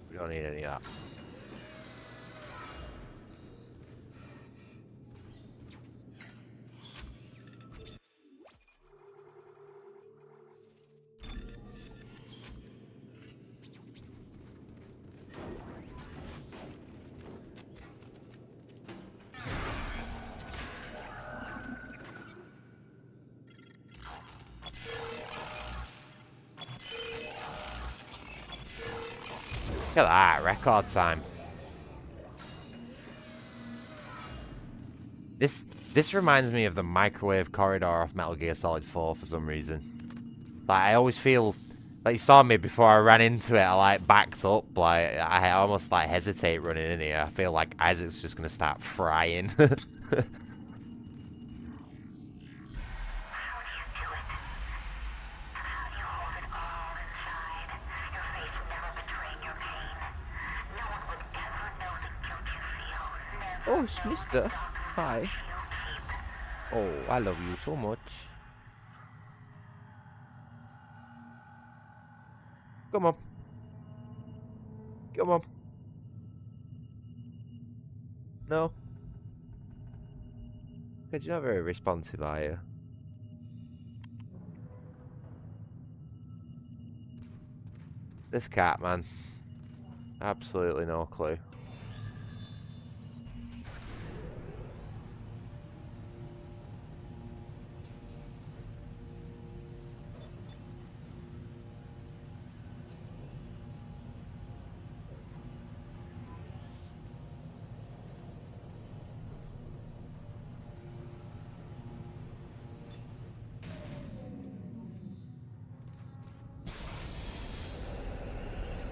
We don't need any of that. Look at that, record time. This reminds me of the microwave corridor of Metal Gear Solid 4 for some reason. Like, I always feel like you saw me before I ran into it. I like backed up, like I almost like hesitate running in here. I feel like Isaac's just gonna start frying. Oh, it's Mister. Hi. Oh, I love you so much. Come on. Come on. No. Because you're not very responsive, are you? This cat, man. Absolutely no clue.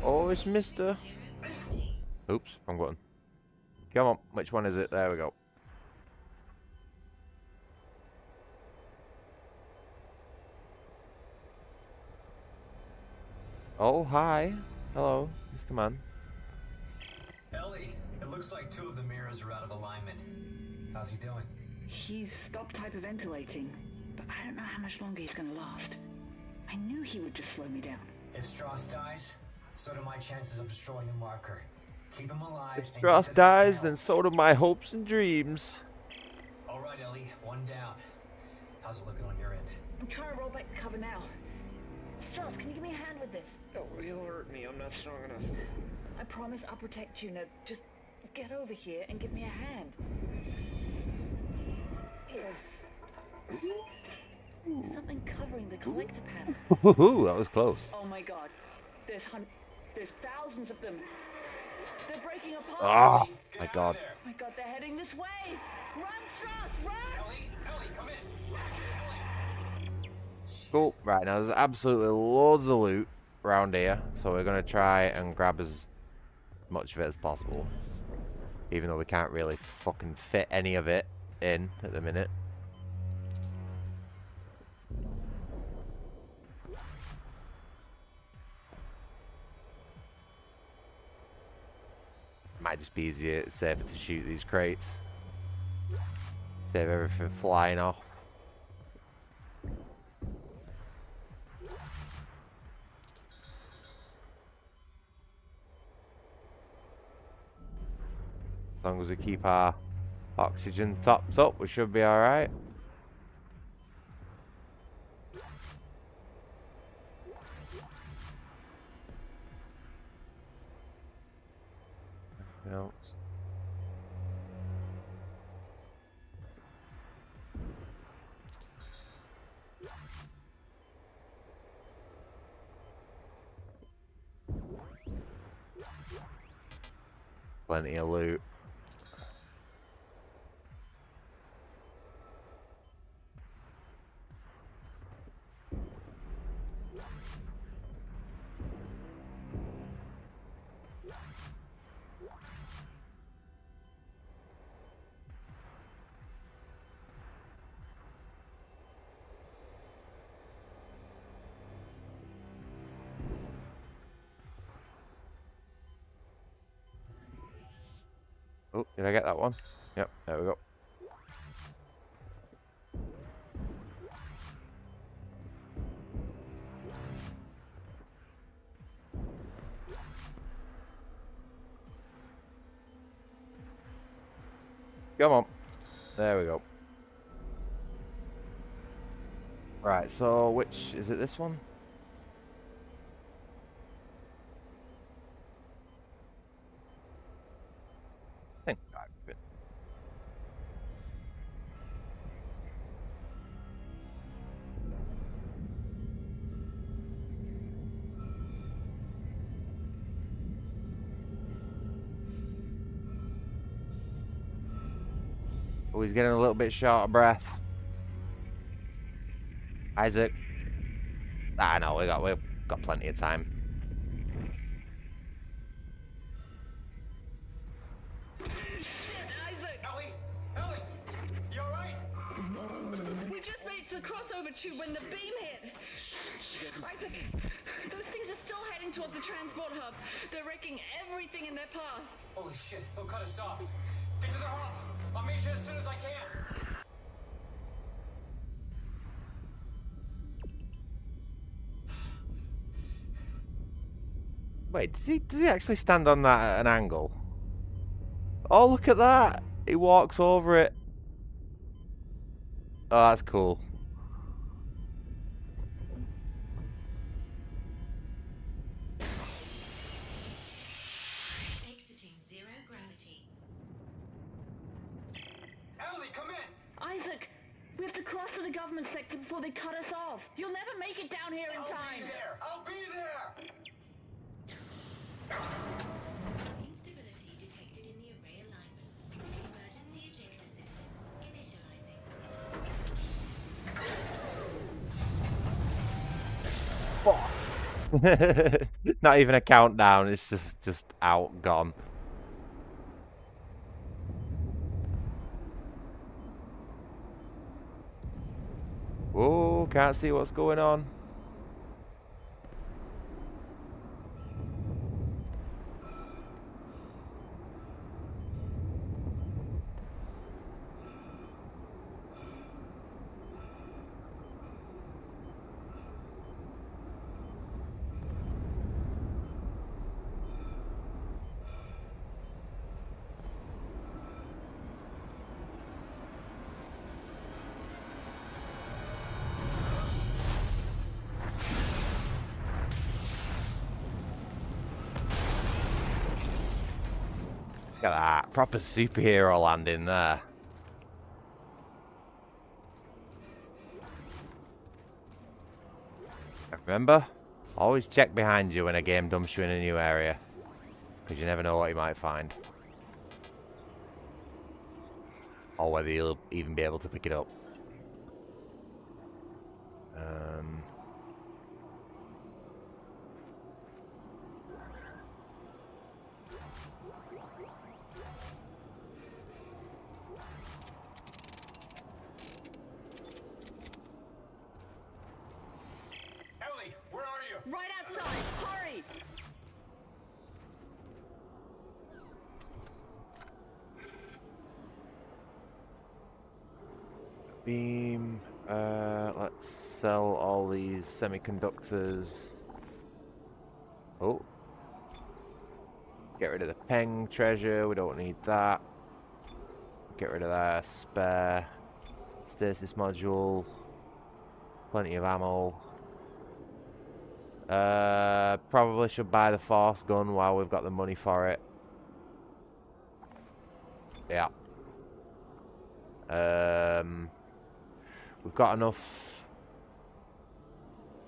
Oh, it's Mister. Oops, wrong button. Come on, which one is it? There we go. Oh, hi. Hello, Mr. Man. Ellie, it looks like 2 of the mirrors are out of alignment. How's he doing? He's stopped hyperventilating, but I don't know how much longer he's gonna last. I knew he would just slow me down. If Strauss dies, so do my chances of destroying the marker. Keep him alive. If Strauss dies, then so do my hopes and dreams. All right, Ellie, 1 down. How's it looking on your end? I'm trying to roll back the cover now. Strauss, can you give me a hand with this? Oh, he'll hurt me. I'm not strong enough. I promise I'll protect you. Now, just get over here and give me a hand. Here. Something covering the collector panel. Ooh, that was close. Oh my god. There's thousands of them. They're breaking apart. Oh, my god. Oh my god, they're heading this way. Run, Strauss, run! Ellie, come in. Cool. Right, now there's absolutely loads of loot around here, so we're going to try and grab as much of it as possible. Even though we can't really fucking fit any of it in at the minute. Might just be easier, safer to shoot these crates. Save everything flying off. As long as we keep our oxygen topped up, we should be alright. Anything else? Plenty of loot. Oh, did I get that one? Yep, there we go. Come on. There we go. Right, so which is it, this one? I think I've been. Oh, he's getting a little bit short of breath. Isaac. Ah, no, we've got plenty of time. Isaac! Ellie! Ellie! You alright? We just made it to the crossover tube when the beam hit. Isaac, those things are still heading towards the transport hub. They're wrecking everything in their path. Holy shit, they'll cut us off. Get to the hub. I'll meet you as soon as I can. Wait, does he actually stand on that at an angle? Oh, look at that! He walks over it. Oh, that's cool. Exiting zero gravity. Ellie, come in! Isaac, we have to cross to the government sector before they cut us off. You'll never make it down here in time. I'll be there! I'll be there! Instability detected in the array alignment. Emergency ejector systems initializing. Not even a countdown, it's just out, gone. Whoa, can't see what's going on. Look at that, proper superhero landing there. Remember, always check behind you when a game dumps you in a new area, because you never know what you might find. Or whether you'll even be able to pick it up. Ellie, where are you? Right outside. Hurry! Beam. Let's sell all these semiconductors. Oh. Get rid of the Peng treasure. We don't need that. Get rid of that. Spare. Stasis module. Plenty of ammo. Probably should buy the Force gun while we've got the money for it. Yeah. We've got enough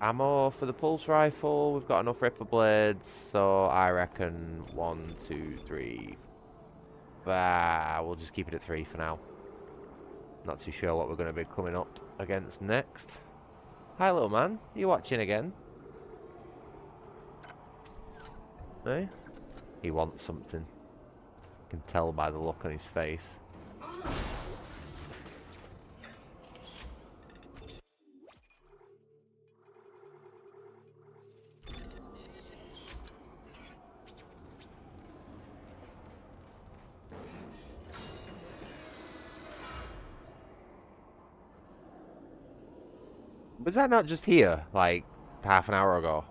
ammo for the pulse rifle. We've got enough ripper blades. So I reckon 1, 2, 3, we'll just keep it at 3 for now. Not too sure what we're going to be coming up against next. Hi, little man. Are you watching again? No? He wants something. You can tell by the look on his face. Was that not just here, like, half an hour ago?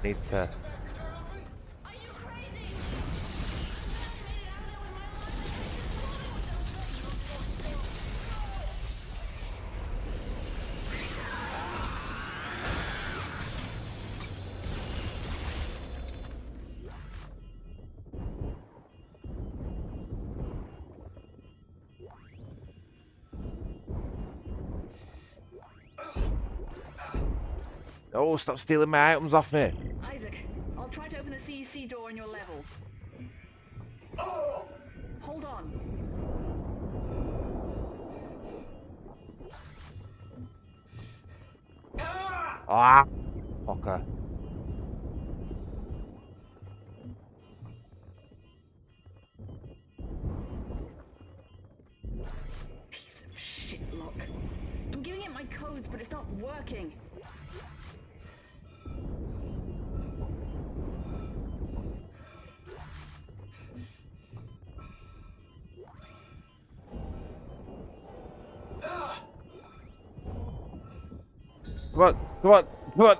Need to... Oh, stop stealing my items off me. Isaac, I'll try to open the CEC door on your level. Hold on. Ah! Fucker. Piece of shit lock. I'm giving it my codes, but it's not working. Come on, come on, come on.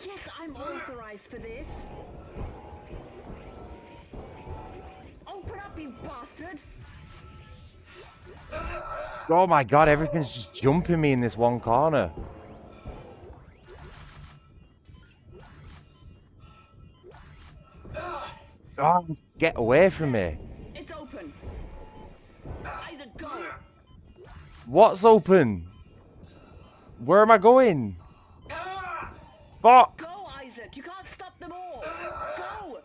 Yes, I'm authorized for this. Open up, you bastard! Oh my god, everything's just jumping me in this one corner. Oh, get away from me. It's open. Isaac, go! What's open? Where am I going? Fuck! Go, Isaac! You can't stop them all! Go!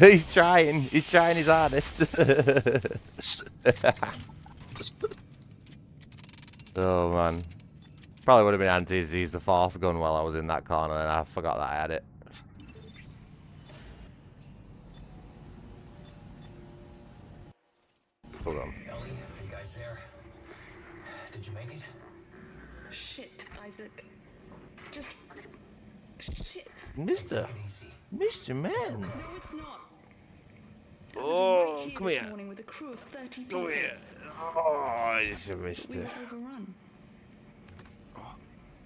He's trying his hardest. Oh man. Probably would have been handy to use the force gun while I was in that corner and I forgot that I had it. Hold on. Ellie, are you guys there? Did you make it? Shit, Isaac. Just... shit. Mr. Man. No, it's not. Oh, come This here. morning with a crew of 30 people. Come here. Oh, I just missed We it. were overrun.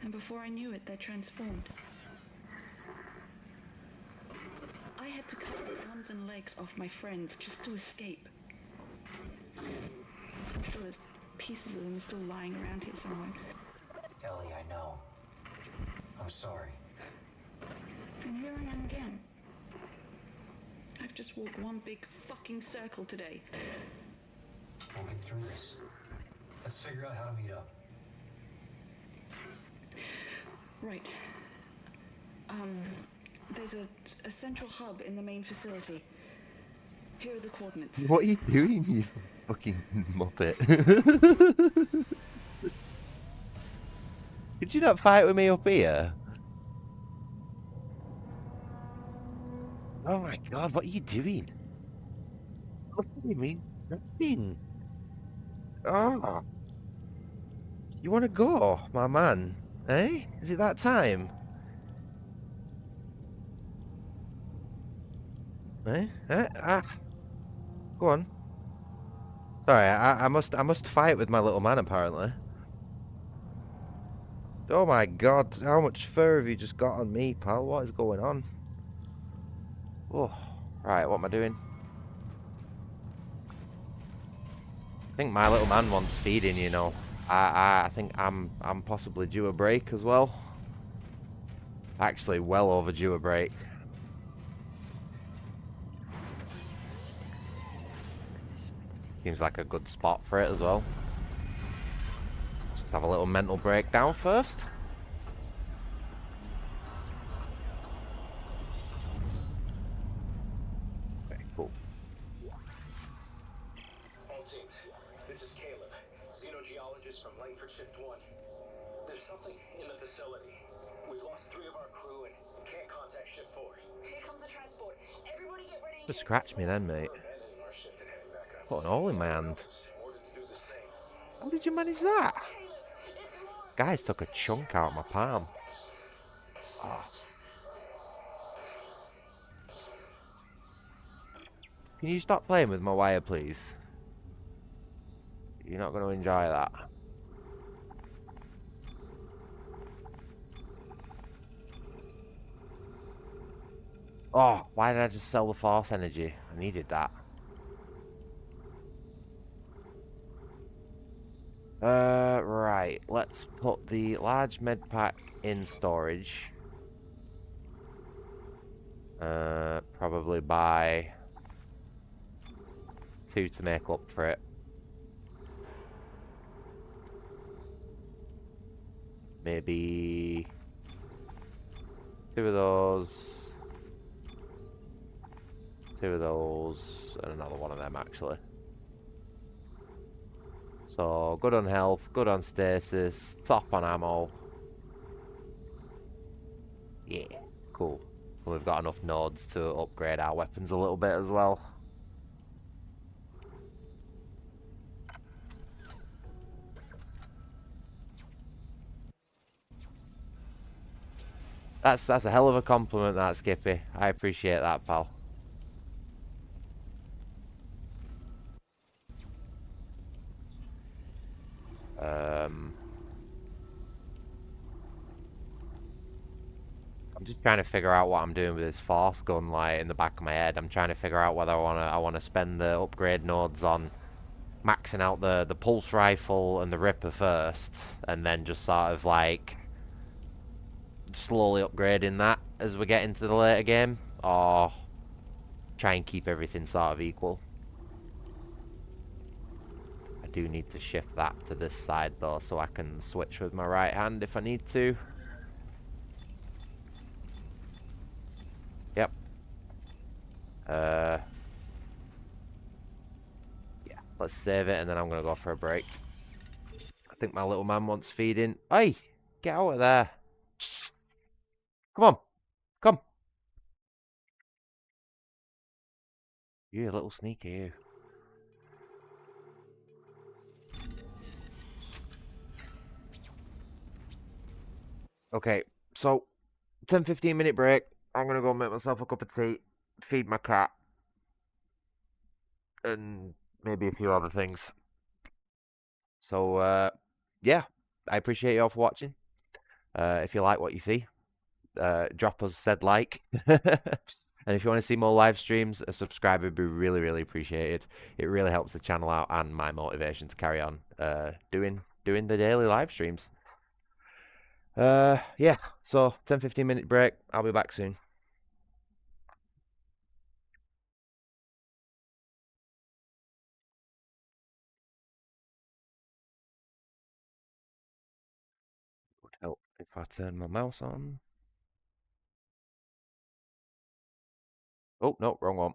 And before I knew it, they transformed. I had to cut the arms and legs off my friends just to escape. I'm sure there's pieces of them still lying around here somewhere. Ellie, I know. I'm sorry. And here I am again. I've just walked one big fucking circle today. We'll get through this. Let's figure out how to meet up. Right. There's a central hub in the main facility. Here are the coordinates. What are you doing, you fucking muppet? Did you not fight with me up here? Oh my god, what are you doing? What do you mean? Nothing. Oh. You want to go, my man? Eh? Is it that time? Eh? Ah. Go on. Sorry, I must fight with my little man apparently. Oh my god, how much fur have you just got on me, pal? What is going on? Oh, right, what am I doing? I think my little man wants feeding, you know. I think I'm possibly due a break as well. Actually, well overdue a break. Seems like a good spot for it as well. Let's have a little mental breakdown first. Okay, cool. All teams, this is Caleb, xenogeologist from Langford Shift 1. There's something in the facility. We've lost 3 of our crew and can't contact Shift 4. Here comes the transport. Everybody get ready. Just scratch me then, mate. Put an hole in my hand. How did you manage that? Guys took a chunk out of my palm. Oh. Can you stop playing with my wire, please? You're not going to enjoy that. Oh, why did I just sell the force energy? I needed that. Right. Let's put the large med pack in storage. Probably buy 2 to make up for it. Maybe 2 of those. 2 of those. And another one of them, actually. So, good on health, good on stasis, top on ammo. Yeah, cool. And we've got enough nodes to upgrade our weapons a little bit as well. That's a hell of a compliment, that, Skippy. I appreciate that, pal. I'm just trying to figure out what I'm doing with this force gun, like, in the back of my head. I'm trying to figure out whether I wanna spend the upgrade nodes on maxing out the pulse rifle and the Ripper first, and then just sort of like slowly upgrading that as we get into the later game, or try and keep everything sort of equal. I do need to shift that to this side though, so I can switch with my right hand if I need to. Yep. Yeah, let's save it and then I'm gonna go for a break. I think my little man wants feeding. Hey, get out of there. Come on. Come. You little sneaky, you. Okay, so 10-15 minute break. I'm gonna go make myself a cup of tea, feed my cat, and maybe a few other things. So, yeah, I appreciate you all for watching. If you like what you see, drop us said like. And if you want to see more live streams, a subscribe would be really, really appreciated. It really helps the channel out and my motivation to carry on doing the daily live streams. Yeah, so 10-15 minute break. I'll be back soon. Would help if I turn my mouse on. Oh, no, wrong one.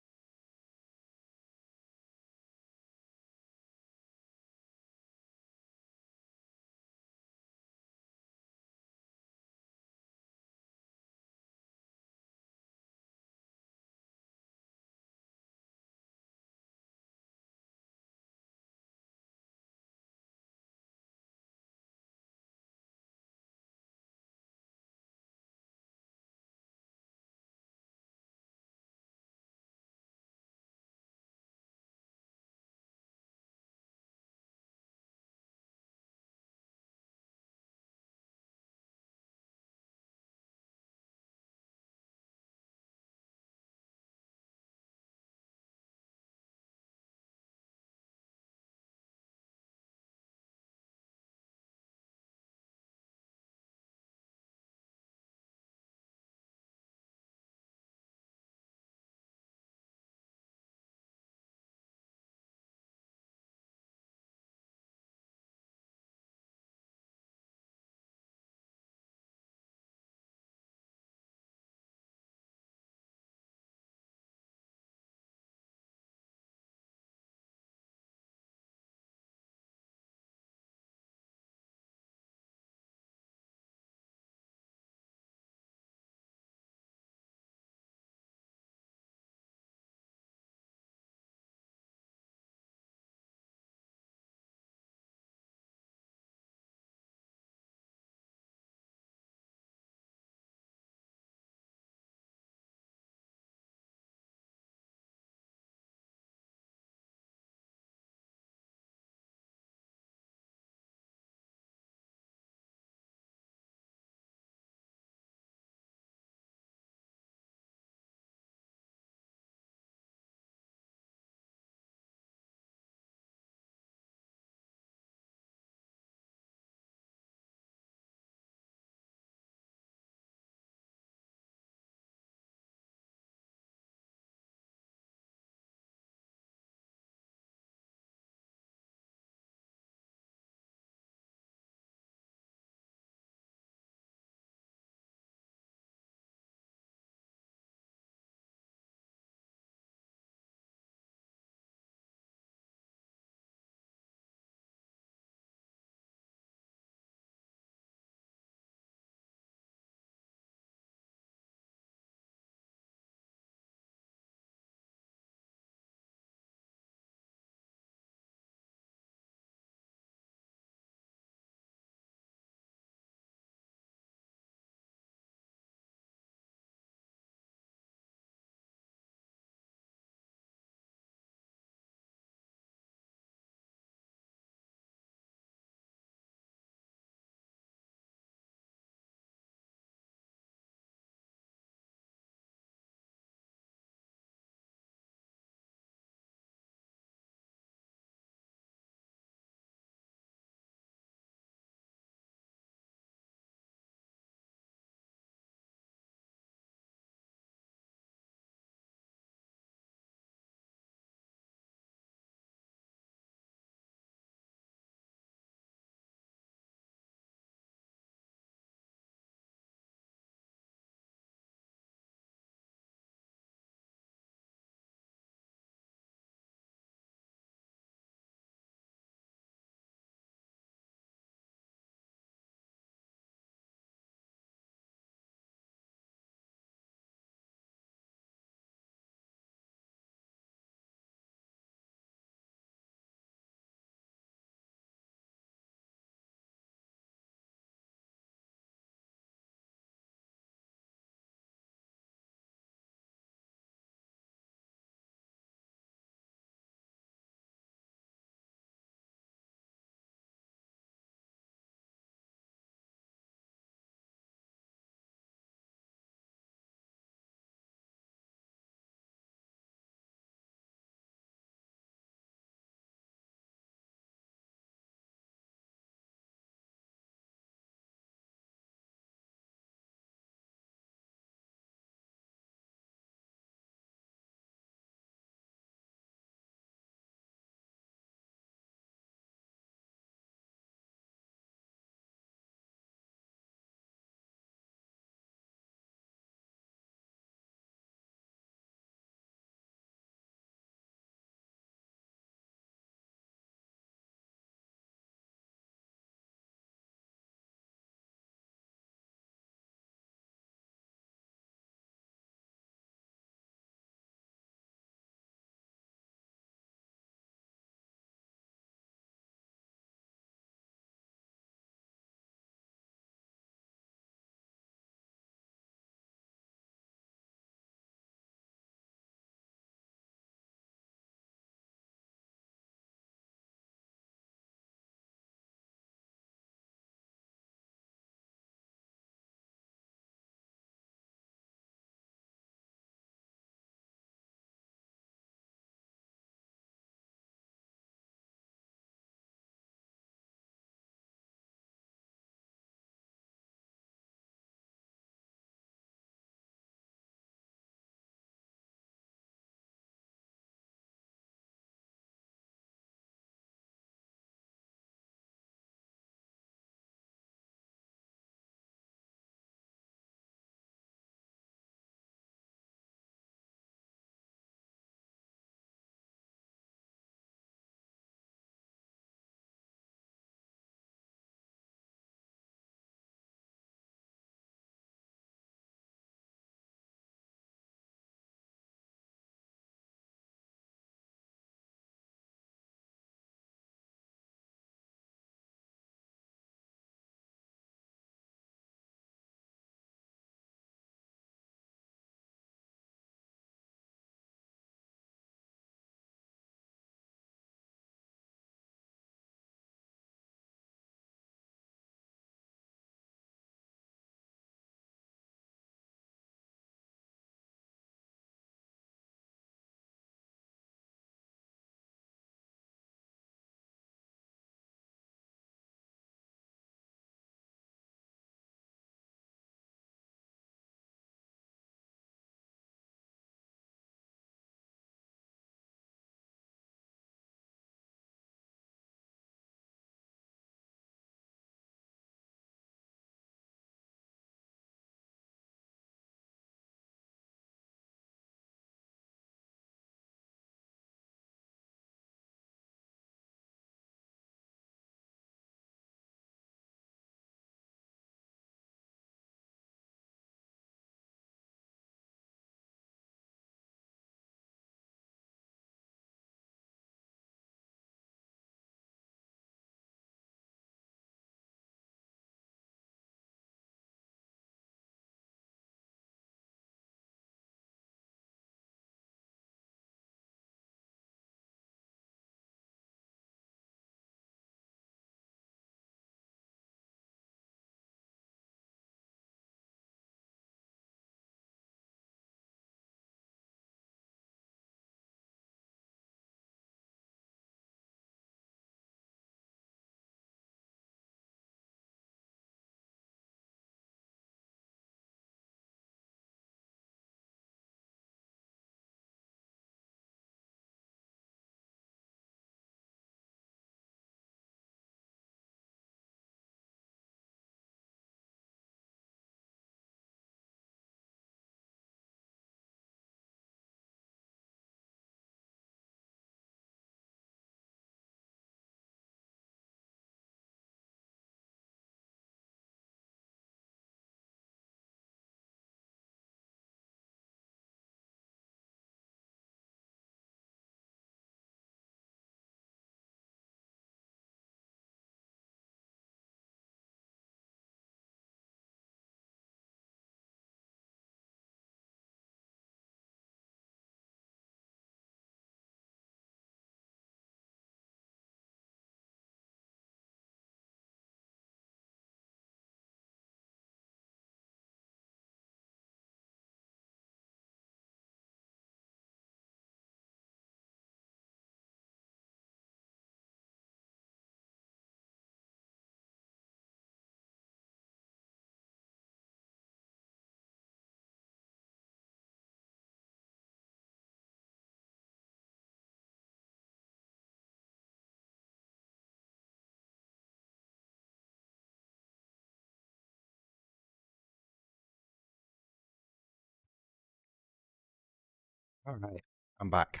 Alright, I'm back.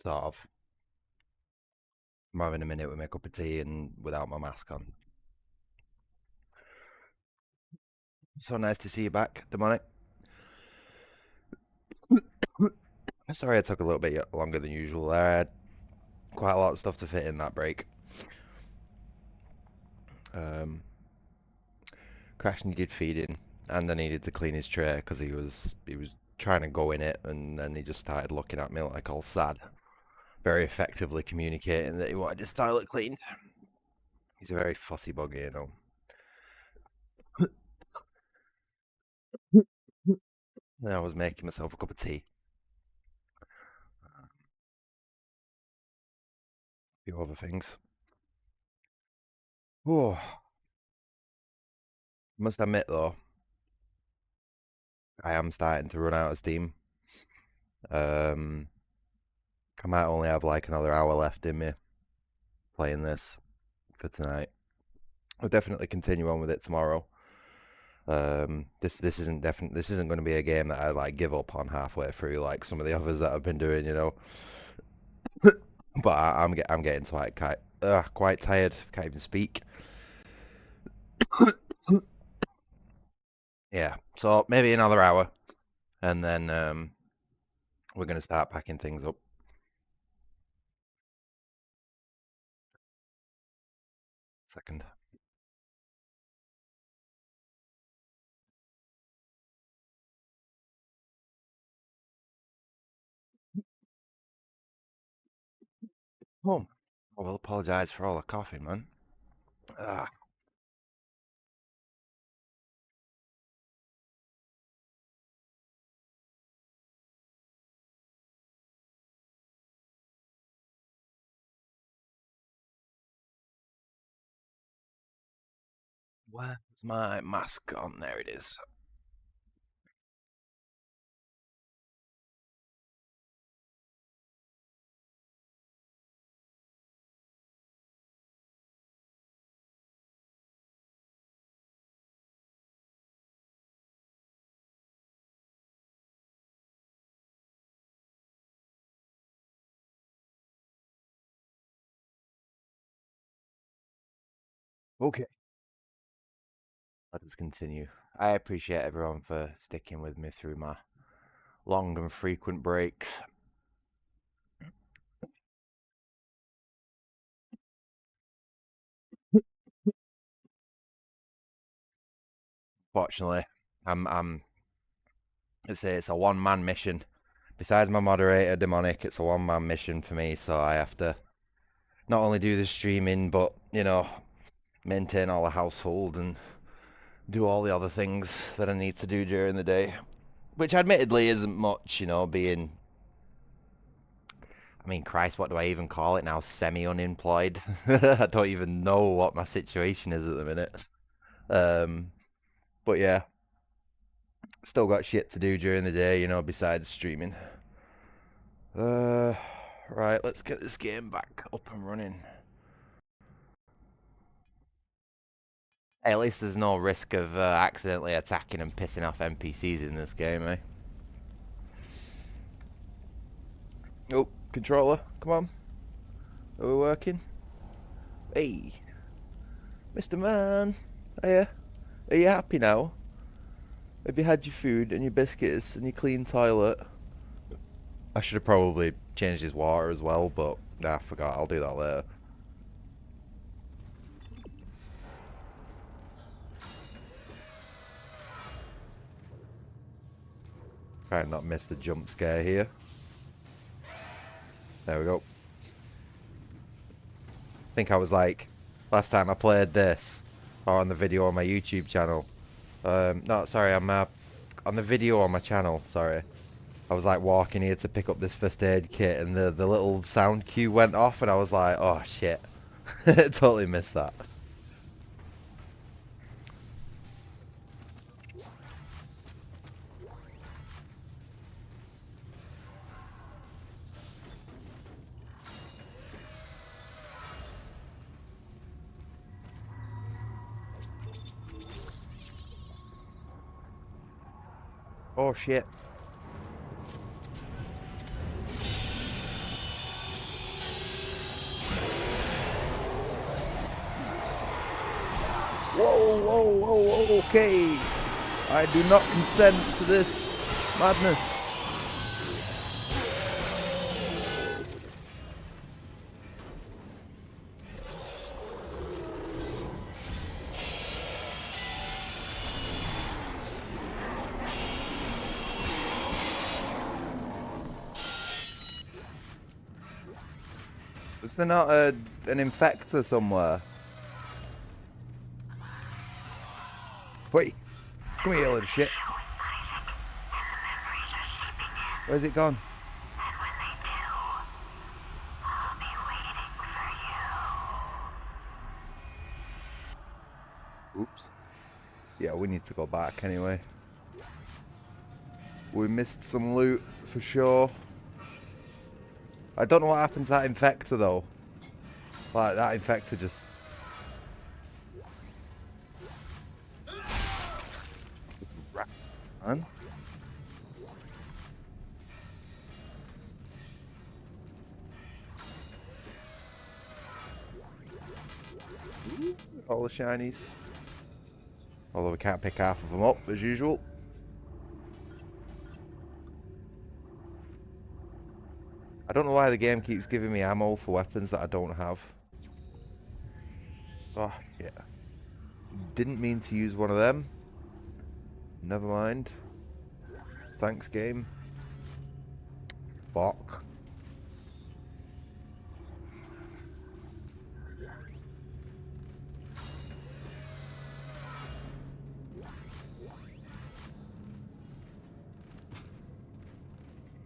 Sort of. I'm having a minute with my cup of tea and without my mask on. So nice to see you back, Demonic. Sorry I took a little bit longer than usual there. I had quite a lot of stuff to fit in that break. Crash needed feeding, and I needed to clean his tray because he was trying to go in it, and then he just started looking at me like all sad. Very effectively communicating that he wanted his toilet cleaned. He's a very fussy bugger, you know. And I was making myself a cup of tea. A few other things. Oh, must admit though, I am starting to run out of steam. I might only have like another hour left in me playing this for tonight. I'll definitely continue on with it tomorrow. This isn't going to be a game that I like give up on halfway through like some of the others that I've been doing, you know. But I'm getting quite tired. Can't even speak. Yeah, so maybe another hour, and then we're gonna start packing things up. Second. Oh, I will apologise for all the coffee, man. Where's my mask gone? There it is. Okay. Let us continue. I appreciate everyone for sticking with me through my long and frequent breaks. Fortunately, it's a one-man mission. Besides my moderator, Demonic, it's a one-man mission for me, so I have to not only do the streaming, but, you know, maintain all the household and do all the other things that I need to do during the day. Which admittedly isn't much, you know, being... I mean, Christ, what do I even call it now? Semi-unemployed? I don't even know what my situation is at the minute. But yeah, still got shit to do during the day, you know, besides streaming. Right, let's get this game back up and running. Hey, at least there's no risk of accidentally attacking and pissing off NPCs in this game, eh? Oh, controller, come on. Are we working? Hey, Mr. Man, are you happy now? Have you had your food and your biscuits and your clean toilet? I should have probably changed his water as well, but I forgot. I'll do that later. Try and not miss the jump scare here. There we go. I think I was like, last time I played this, or on the video on my YouTube channel. No, sorry, I'm on the video on my channel, sorry. I was like walking here to pick up this first aid kit and the little sound cue went off and I was like, oh shit. Totally missed that. Oh shit. Whoa, whoa, whoa, whoa, okay. I do not consent to this madness. Is there not an infector somewhere? Wait, come here, little shit. Where's it gone? Oops. Yeah, we need to go back anyway. We missed some loot for sure. I don't know what happened to that infector though. Like, that infector just... Man. All the shinies. Although we can't pick half of them up as usual. I don't know why the game keeps giving me ammo for weapons that I don't have. Oh, yeah. Didn't mean to use one of them. Never mind. Thanks, game. Fuck.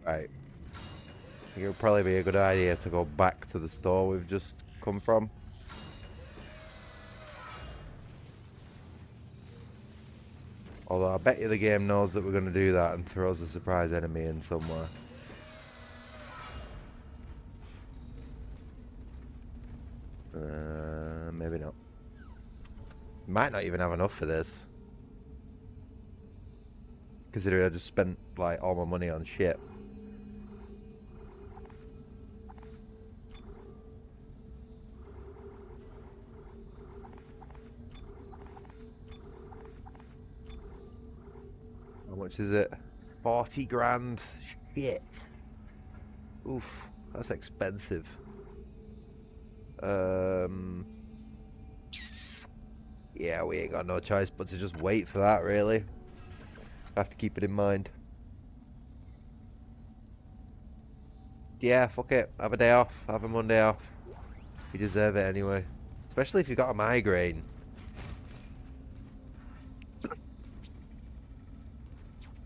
Right. I think it would probably be a good idea to go back to the store we've just come from. Although I bet you the game knows that we're going to do that and throws a surprise enemy in somewhere. Maybe not. Might not even have enough for this. Considering I just spent like all my money on shit. How much is it? 40 grand. Shit. Oof, that's expensive. Yeah, we ain't got no choice but to just wait for that, really. Have to keep it in mind. Yeah, fuck it. Have a day off. Have a Monday off. You deserve it anyway. Especially if you've got a migraine.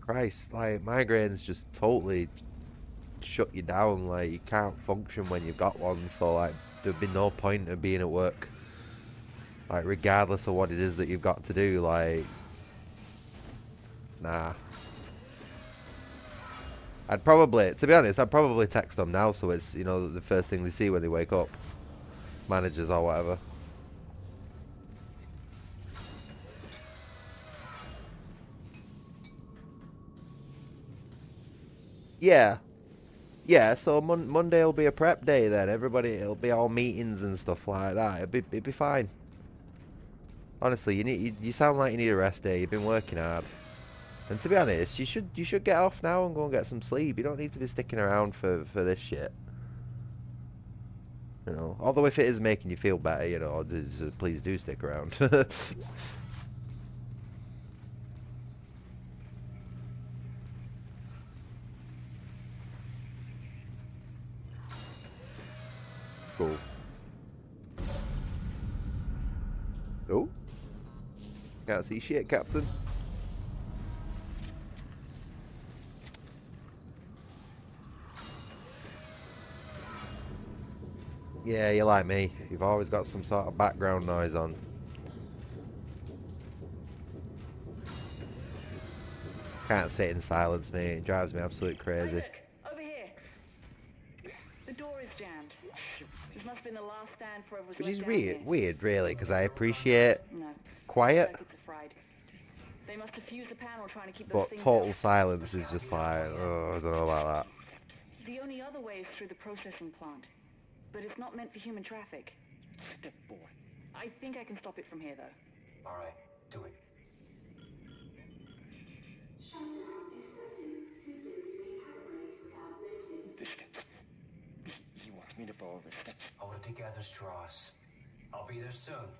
Christ, like, migraines just totally shut you down. Like, you can't function when you've got one. So, like, there'd be no point of being at work. Like, regardless of what it is that you've got to do, like... Nah. I'd probably, to be honest, I'd probably text them now so it's, you know, the first thing they see when they wake up. Managers or whatever. Yeah. Yeah, so Monday will be a prep day then. Everybody, it'll be all meetings and stuff like that. It'd be fine. Honestly, you sound like you need a rest day. You've been working hard. And to be honest, you should get off now and go and get some sleep. You don't need to be sticking around for this shit. You know, although if it is making you feel better, you know, please do stick around. Cool. Oh. Can't see shit, Captain. Yeah, you're like me. You've always got some sort of background noise on. Can't sit in silence, mate. It drives me absolutely crazy. Isaac, over here. The door is jammed. This must have been the last stand for Which is weird, really, because I appreciate quiet. They must have fused the panel trying to keep those But things total out. silence is just like, oh, I don't know about that. The only other way is through the processing plant. But it's not meant for human traffic. Step forward. I think I can stop it from here, though. All right, do it. Shutdown expected. Systems recalibrate without notice. You want me to blow everything? Hold it together, Strauss. I'll be there soon.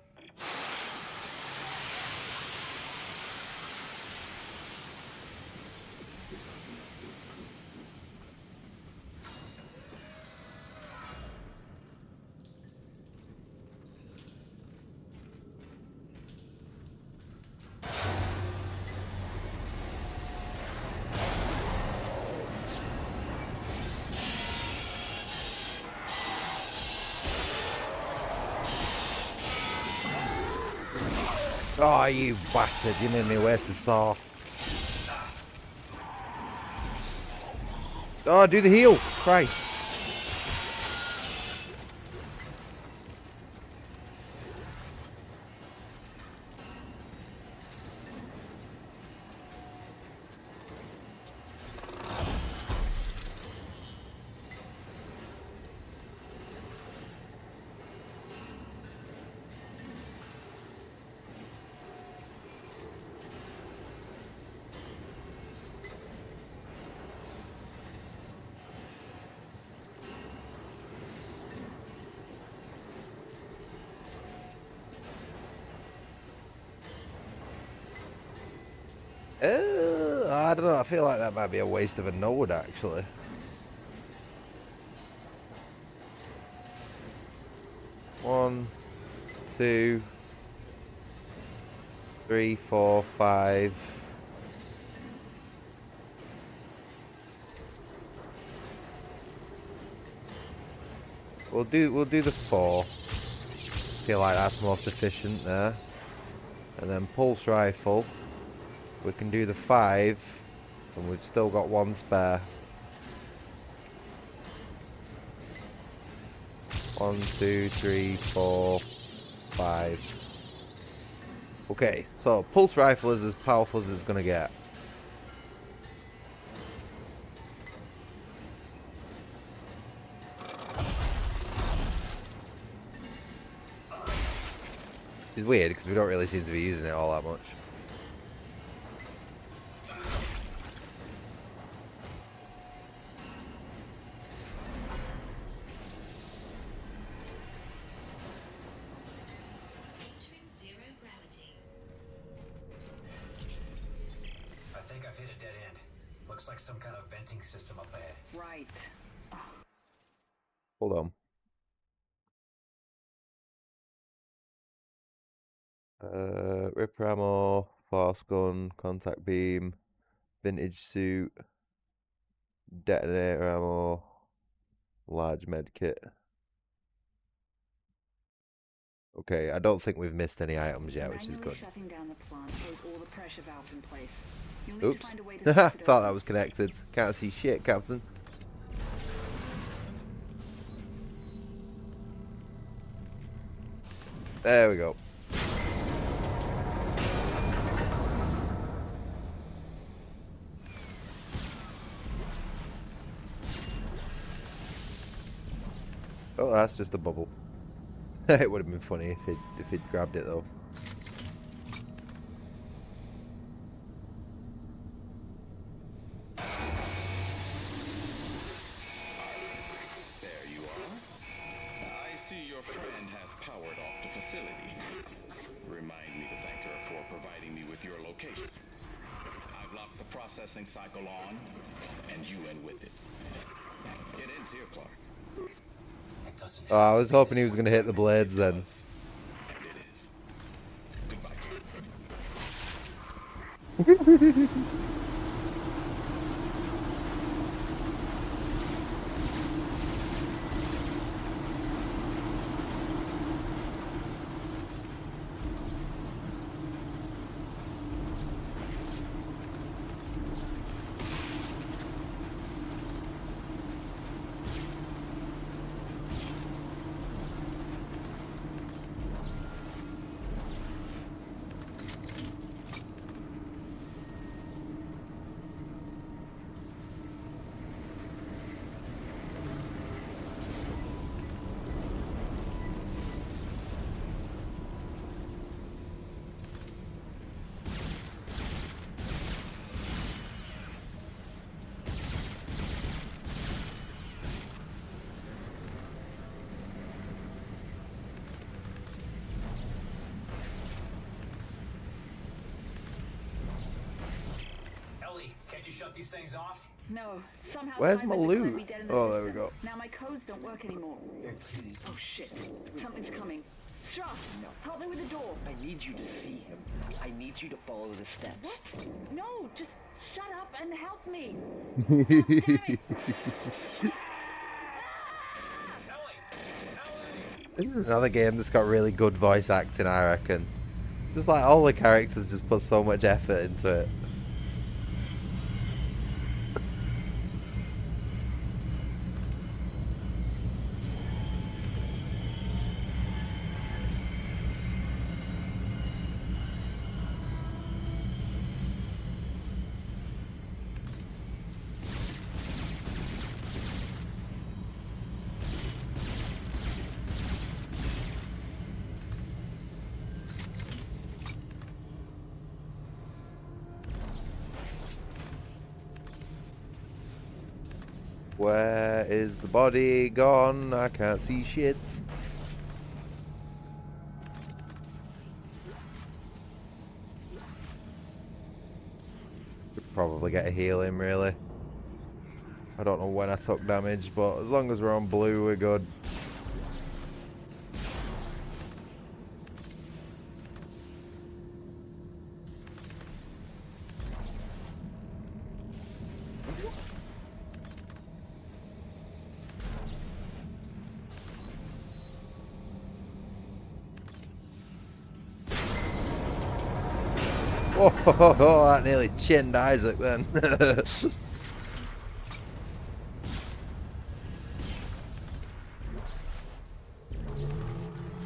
Oh, you bastard. You made me waste a saw. Oh, do the heal. Christ. I don't know. I feel like that might be a waste of a node, actually. One, 2, 3, 4, 5. We'll do the 4. Feel like that's most efficient there. And then pulse rifle. We can do the 5, and we've still got 1 spare. 1, 2, 3, 4, 5. Okay, so pulse rifle is as powerful as it's gonna get. It's weird because we don't really seem to be using it all that much. Like some kind of venting system up ahead. Right. Hold on. Ripper ammo, fast gun, contact beam, vintage suit, detonator ammo, large med kit. Okay, I don't think we've missed any items yet, which is good. Shutting down the plant holds all the pressure valves in place. Oops. Thought that was connected. Can't see shit, Captain. There we go. Oh, that's just a bubble. It would have been funny if it grabbed it though. Processing cycle on, and you in with it. It ends here, Clark. Oh, I was hoping he was going to hit the blades then. And it is. Goodbye. shut these things off? No, somehow. Where's my Tideman declared loot? me dead in the Oh, there we system. go. Now my codes don't work anymore. You're kidding. Oh shit, something's coming. Strauss, help me with the door. I need you to see him. I need you to follow the steps. What? No, just shut up and help me. This is another game that's got really good voice acting, I reckon. Just like all the characters just put so much effort into it. Where is the body gone? I can't see shit. Could probably get a heal in, really. I don't know when I took damage, but as long as we're on blue, we're good. Oh, that nearly chinned Isaac then.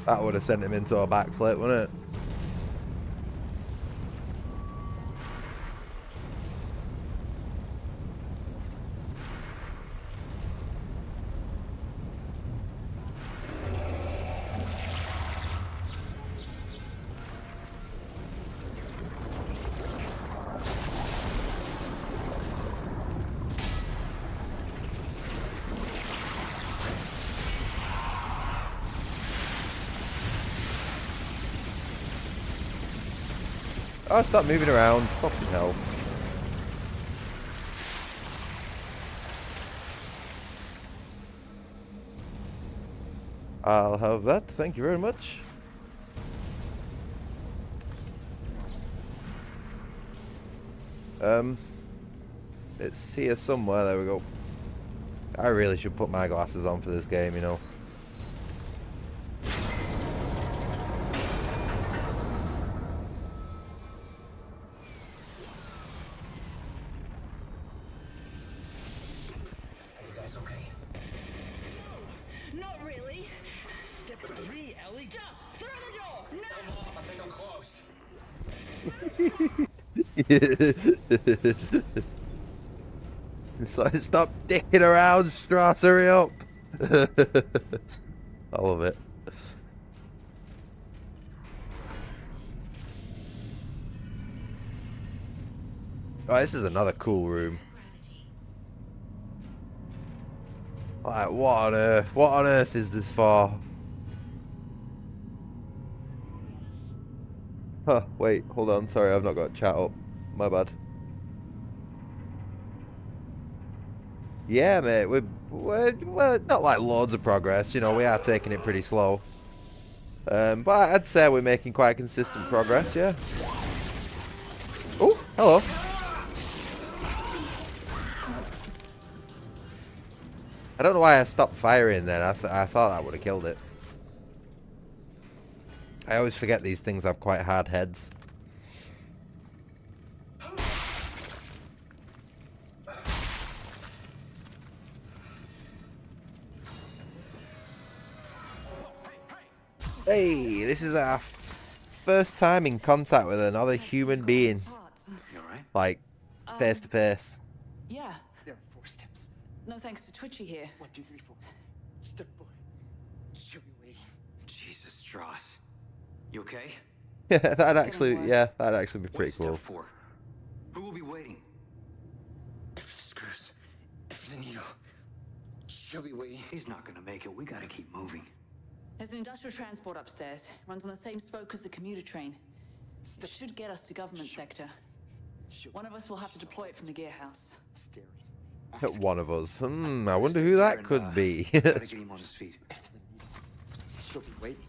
That would have sent him into a backflip, wouldn't it? Oh, stop moving around. Fucking hell. I'll have that. Thank you very much. It's here somewhere. There we go. I really should put my glasses on for this game, you know. Not really. Step 3, Ellie. Jump through the door. No. Come off, I think I'm close. It's like, stop dicking around, Strauss, hurry up. I love it. Oh, this is another cool room. Like, what on earth? What on earth is this for? Huh, wait, hold on. Sorry, I've not got chat up. My bad. Yeah, mate, we're not like loads of progress. You know, we are taking it pretty slow. But I'd say we're making quite consistent progress, yeah. Oh, hello. I don't know why I stopped firing then. I thought that would have killed it. I always forget these things have quite hard heads. Hey, this is our first time in contact with another human being. You alright? Like, face to face. Yeah. There are 4 steps. No thanks to Twitchy here. 1, 2, 3, 4. Step 4. She'll be waiting. Jesus, Strauss. You okay? Yeah, that'd actually be pretty Step cool. 4. Who will be waiting? F the screws. F the needle. She'll be waiting. He's not gonna make it. We gotta keep moving. There's an industrial transport upstairs. Runs on the same spoke as the commuter train. It should get us to government sector. One of us will have to deploy it from the gear house. One of us. I wonder who that could be. Try to get him on his feet. She'll be waiting.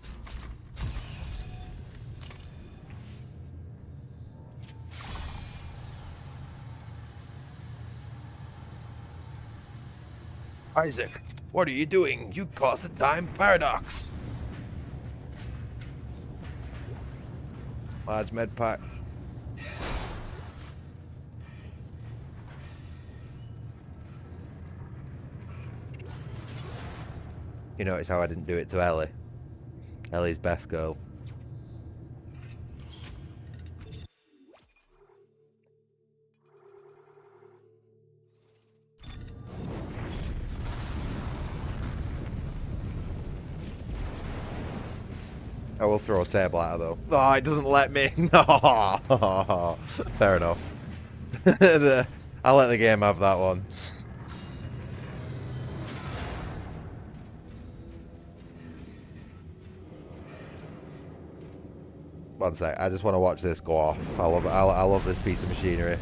Isaac, what are you doing? You caused the time paradox. Large med pack. You notice how I didn't do it to Ellie? Ellie's best girl. I will throw a table at her though. Oh, it doesn't let me. No. Fair enough. I'll let the game have that one. One sec. I just want to watch this go off. I love this piece of machinery.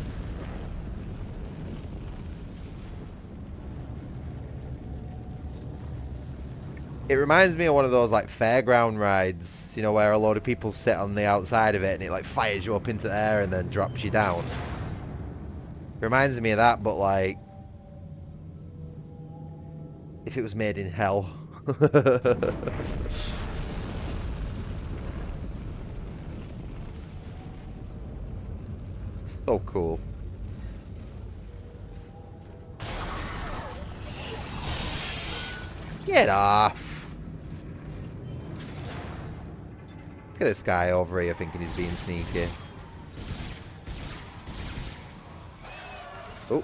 It reminds me of one of those like fairground rides, you know, where a load of people sit on the outside of it and it like fires you up into the air and then drops you down. It reminds me of that, but like if it was made in hell. So cool. Get off. Look at this guy over here thinking he's being sneaky. Oh.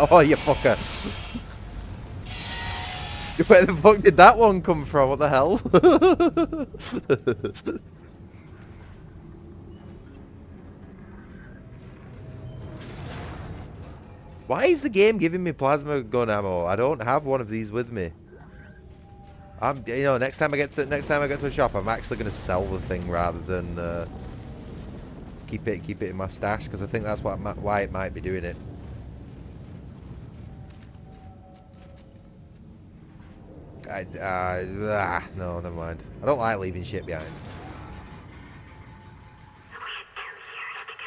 Oh, you fucker. Where the fuck did that one come from? What the hell? Why is the game giving me plasma gun ammo? I don't have one of these with me. You know, next time I get to a shop, I'm actually gonna sell the thing rather than keep it in my stash, because I think that's why it might be doing it. No, never mind. I don't like leaving shit behind.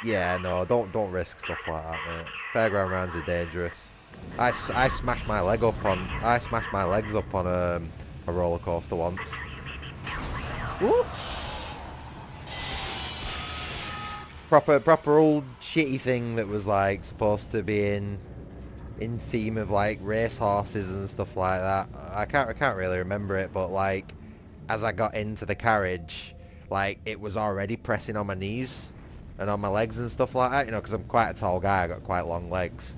Yeah, no, don't risk stuff like that, mate. Fairground rounds are dangerous. I smashed my legs up on a roller coaster once. Woo! Proper old shitty thing that was like supposed to be in theme of like race horses and stuff like that. I can't really remember it, but like as I got into the carriage, like it was already pressing on my knees and on my legs and stuff like that, you know, because I'm quite a tall guy, I got quite long legs.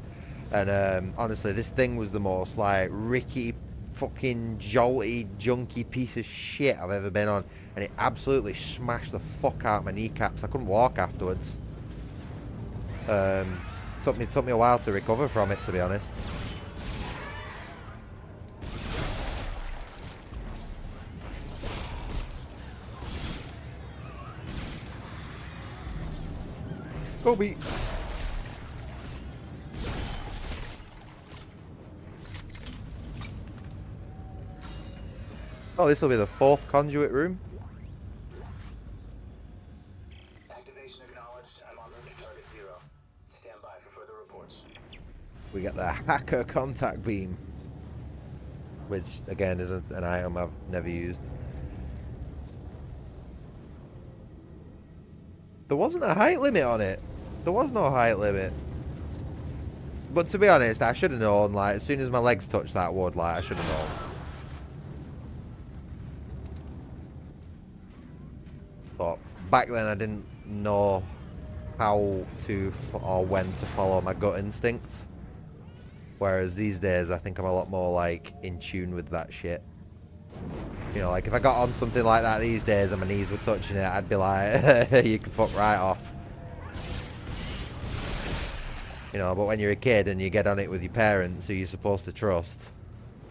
And honestly, this thing was the most like rickety, fucking jolty, junky piece of shit I've ever been on, and it absolutely smashed the fuck out of my kneecaps. I couldn't walk afterwards. Took me a while to recover from it, to be honest. Kobe. Oh, this will be the 4th conduit room. Activation acknowledged. I'm en route to target 0. Stand by for further reports. We get the hacker contact beam, which again is an item I've never used. There wasn't a height limit on it. There was no height limit. But to be honest, I should have known, like, as soon as my legs touched that wood, like, I should have known. But back then I didn't know how to or when to follow my gut instinct. Whereas these days I think I'm a lot more like in tune with that shit. You know, like if I got on something like that these days and my knees were touching it, I'd be like, you can fuck right off. You know, but when you're a kid and you get on it with your parents who you're supposed to trust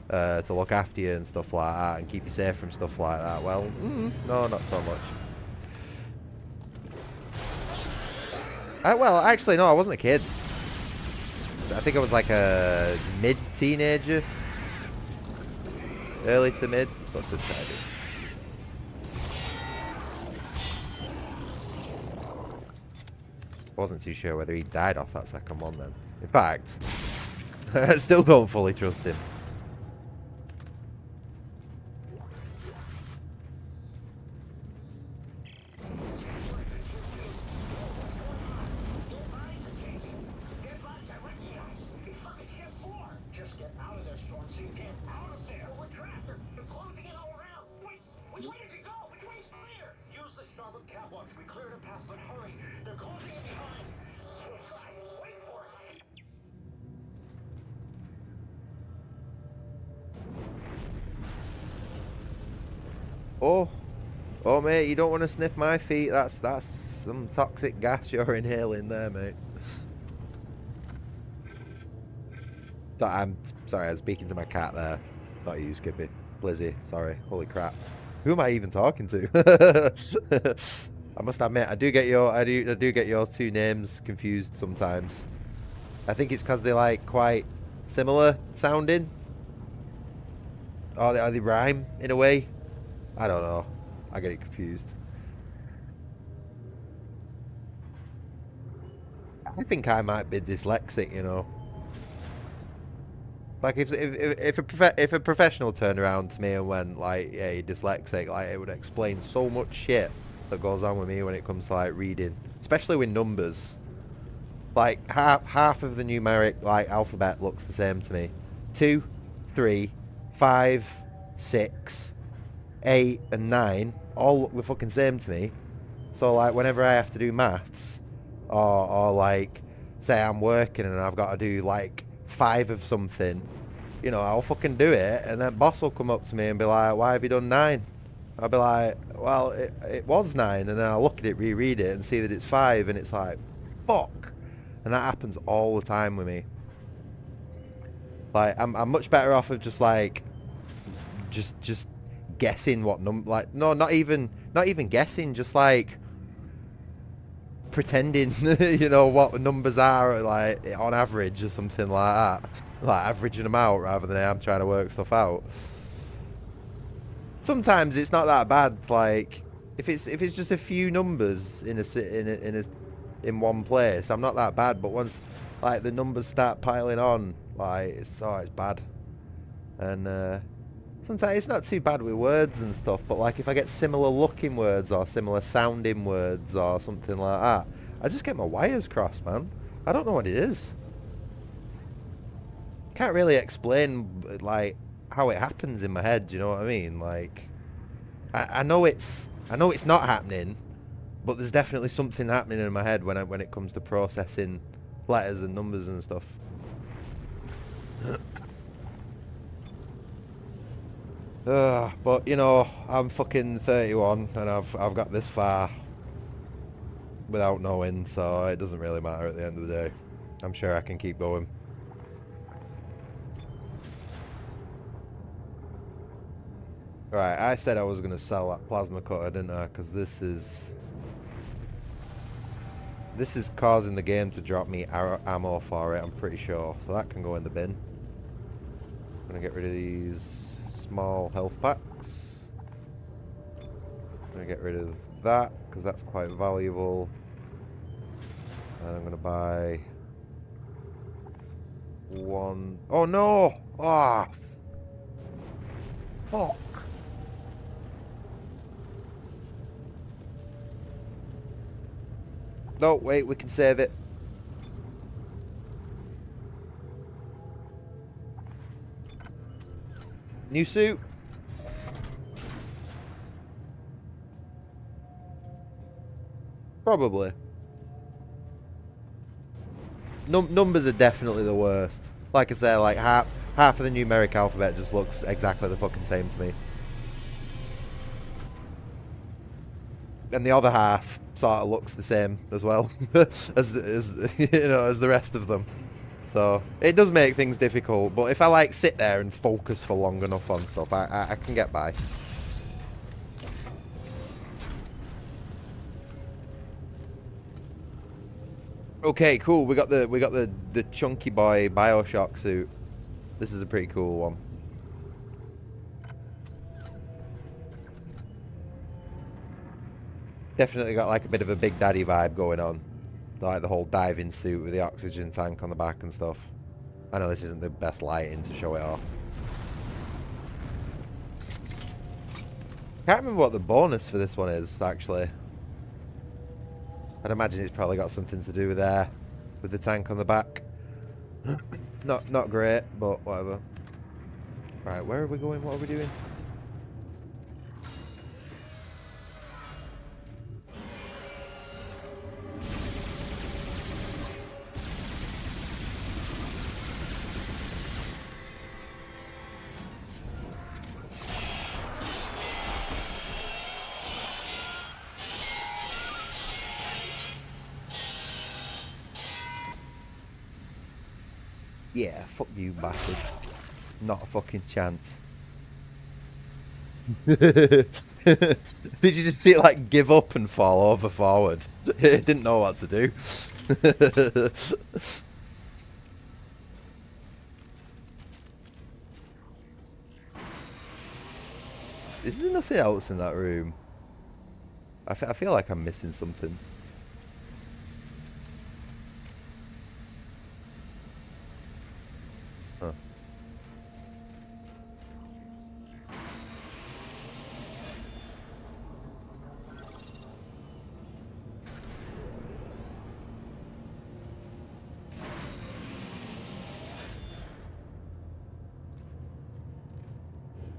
to look after you and stuff like that and keep you safe from stuff like that, well, no, not so much. Well, actually, no, I wasn't a kid. I think I was like a mid-teenager. Early to mid. What's this guy do? Wasn't too sure whether he died off that second one then. In fact, I still don't fully trust him. Oh, mate, you don't want to sniff my feet. That's some toxic gas you're inhaling there, mate. I'm sorry, I was speaking to my cat there. Not you, Skippy. Blizzy, sorry. Holy crap. Who am I even talking to? I must admit, I do get your two names confused sometimes. I think it's because they're like quite similar sounding. Or they rhyme in a way. I don't know. I get confused. I think I might be dyslexic, you know. Like if a professional turned around to me and went like, "Yeah, you're dyslexic," like it would explain so much shit that goes on with me when it comes to like reading, especially with numbers. Like half of the numeric like alphabet looks the same to me. 2, 3, 5, 6, 8, and 9 all look the fucking same to me. So like whenever I have to do maths, or like say I'm working and I've got to do like 5 of something, you know, I'll fucking do it, and then boss will come up to me and be like, "Why have you done 9?" I'll be like, "Well, it was 9," and then I'll look at it, reread it, and see that it's 5, and it's like, fuck. And that happens all the time with me. Like I'm much better off of just like just guessing what number, like no, not even guessing, just like pretending you know what the numbers are like on average or something like that, like averaging them out rather than I'm trying to work stuff out. Sometimes it's not that bad, like if it's just a few numbers in one place, I'm not that bad, but once like the numbers start piling on, like it's bad. And sometimes it's not too bad with words and stuff, but like if I get similar looking words or similar sounding words or something like that, I just get my wires crossed, man. I don't know what it is. Can't really explain like how it happens in my head, do you know what I mean? Like I know it's not happening, but there's definitely something happening in my head when it comes to processing letters and numbers and stuff. But you know, I'm fucking 31 and I've got this far without knowing, so it doesn't really matter at the end of the day. I'm sure I can keep going. Right, I said I was going to sell that plasma cutter, didn't I? Because this is causing the game to drop me ammo for it, I'm pretty sure. So that can go in the bin. I'm going to get rid of these small health packs. I'm going to get rid of that because that's quite valuable. And I'm going to buy one. Oh no! Ah! Fuck! No, wait, we can save it. New suit. Probably. Numbers are definitely the worst. Like I say, like half of the numeric alphabet just looks exactly the fucking same to me. And the other half sort of looks the same as well as you know, as the rest of them. So it does make things difficult, but if I like sit there and focus for long enough on stuff, I can get by. Okay, cool. We got the chunky boy Bioshock suit. This is a pretty cool one. Definitely got like a bit of a Big Daddy vibe going on. Like the whole diving suit with the oxygen tank on the back and stuff. I know this isn't the best lighting to show it off. Can't remember what the bonus for this one is, actually. I'd imagine it's probably got something to do with there, with the tank on the back. Not great, but whatever. Right, where are we going? What are we doing? Yeah, fuck you, bastard. Not a fucking chance. Did you just see it like give up and fall over forward? It didn't know what to do. Is there nothing else in that room? I feel like I'm missing something. Huh.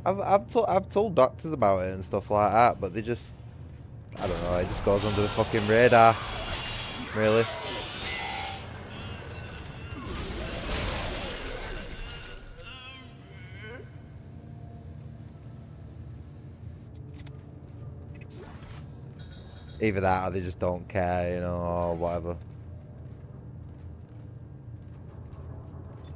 I've told doctors about it and stuff like that, but they just, I don't know, it just goes under the fucking radar. Really. Either that or they just don't care, you know, or whatever.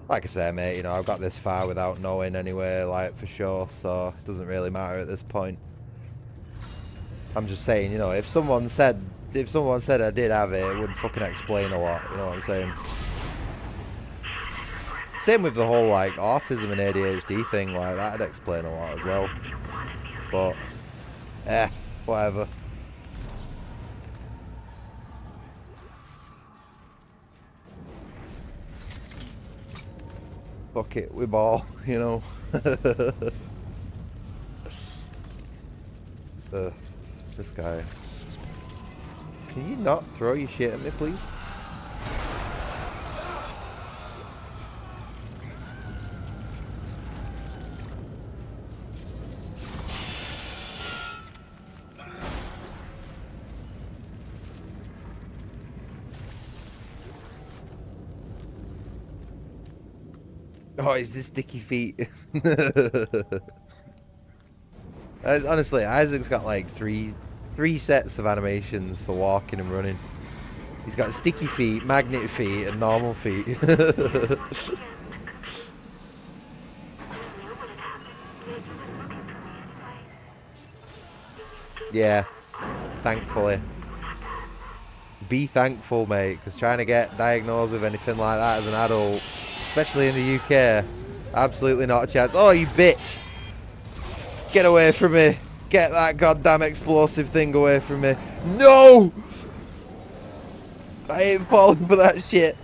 Like I say, mate, you know, I've got this far without knowing anyway, like, for sure, so it doesn't really matter at this point. I'm just saying, you know, if someone said I did have it, it would fucking explain a lot, you know what I'm saying? Same with the whole, like, autism and ADHD thing, like, that'd explain a lot as well. But, whatever. Fuck it, we ball, you know. This guy. Can you not throw your shit at me, please? Oh, is this sticky feet? Honestly, Isaac's got like three sets of animations for walking and running. He's got sticky feet, magnet feet, and normal feet. Yeah, thankfully. Be thankful, mate, because trying to get diagnosed with anything like that as an adult, especially in the UK, absolutely not a chance. Oh, you bitch! Get away from me! Get that goddamn explosive thing away from me! No! I ain't falling for that shit.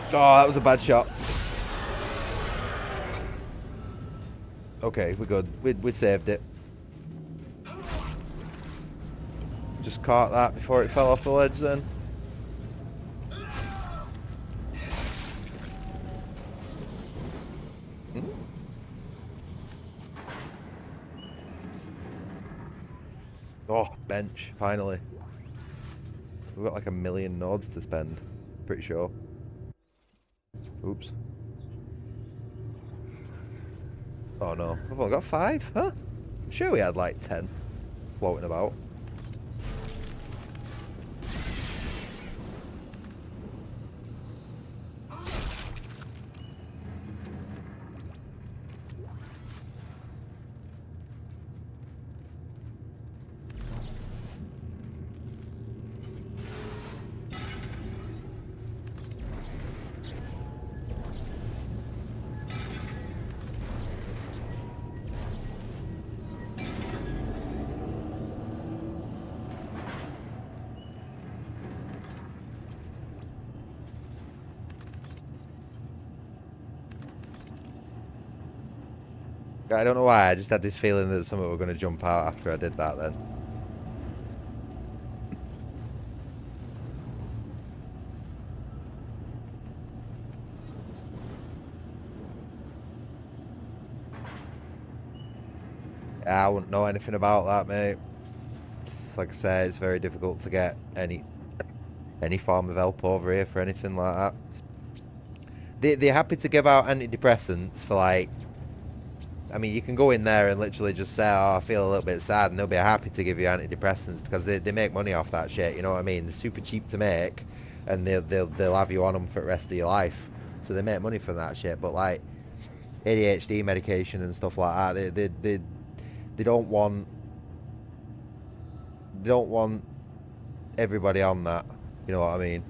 Oh, that was a bad shot. Okay, we're good. We saved it. Just caught that before it fell off the ledge then. Oh, bench, finally. We've got like 1 million nodes to spend, pretty sure. Oops. Oh no, I've only got 5, huh? I'm sure we had like 10 floating about. I don't know why, I just had this feeling that something were going to jump out after I did that then. I wouldn't know anything about that, mate. Like I say, it's very difficult to get any form of help over here for anything like that. They're happy to give out antidepressants for, like, I mean, you can go in there and literally just say, oh, I feel a little bit sad, and they'll be happy to give you antidepressants because they make money off that shit, you know what I mean? They're super cheap to make, and they'll have you on them for the rest of your life. So they make money from that shit, but, like, ADHD medication and stuff like that, they don't want everybody on that, you know what I mean?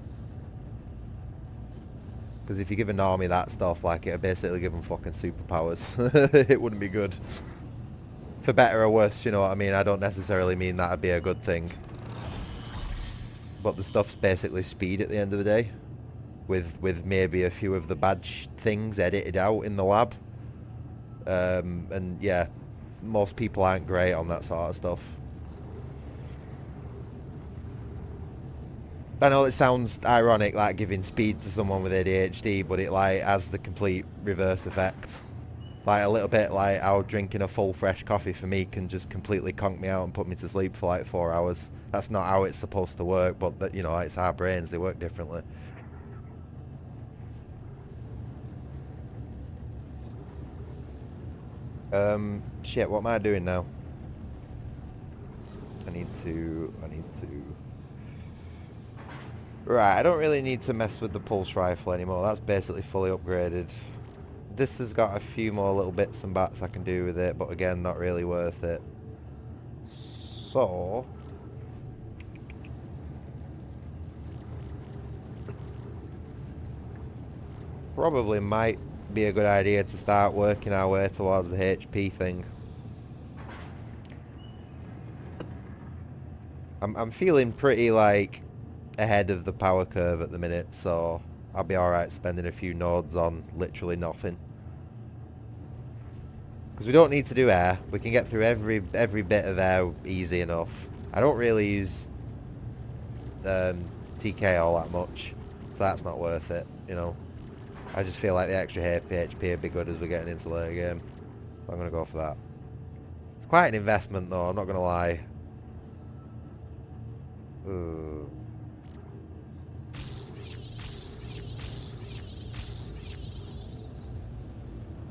Because if you give an army that stuff, like, it'll basically give them fucking superpowers. It wouldn't be good. For better or worse, you know what I mean? I don't necessarily mean that'd be a good thing. But the stuff's basically speed at the end of the day. With maybe a few of the bad things edited out in the lab. And yeah, most people aren't great on that sort of stuff. I know it sounds ironic, like giving speed to someone with ADHD, but it like has the complete reverse effect. Like a little bit like how drinking a full fresh coffee for me can just completely conk me out and put me to sleep for like 4 hours. That's not how it's supposed to work, but that, you know, it's our brains, they work differently. Shit, what am I doing now? I need to... Right, I don't really need to mess with the pulse rifle anymore. That's basically fully upgraded. This has got a few more little bits and bats I can do with it, but again, not really worth it. So... probably might be a good idea to start working our way towards the HP thing. I'm feeling pretty, like, ahead of the power curve at the minute, so I'll be alright spending a few nodes on literally nothing. Because we don't need to do air. We can get through every bit of air easy enough. I don't really use TK all that much, so that's not worth it, you know. I just feel like the extra HP would be good as we're getting into later game. So I'm going to go for that. It's quite an investment though, I'm not going to lie. Ooh.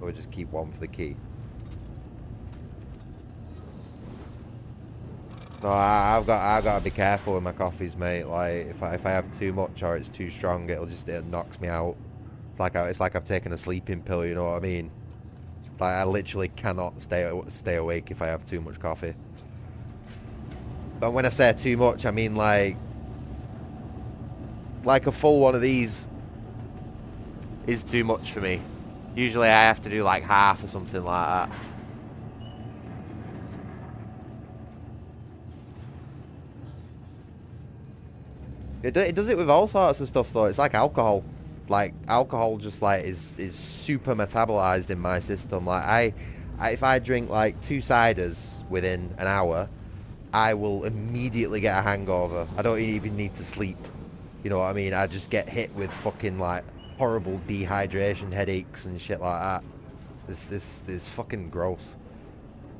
Or we just keep one for the key. No, I've got to be careful with my coffees, mate. Like if I have too much or it's too strong, it knocks me out. It's like I've taken a sleeping pill, you know what I mean? Like I literally cannot stay awake if I have too much coffee. But when I say too much, I mean like a full one of these is too much for me. Usually I have to do like half or something like that. It does it with all sorts of stuff though. It's like alcohol. Like alcohol just like is super metabolized in my system. Like if I drink like 2 ciders within an hour, I will immediately get a hangover. I don't even need to sleep. You know what I mean? I just get hit with fucking like horrible dehydration headaches and shit like that. This is fucking gross.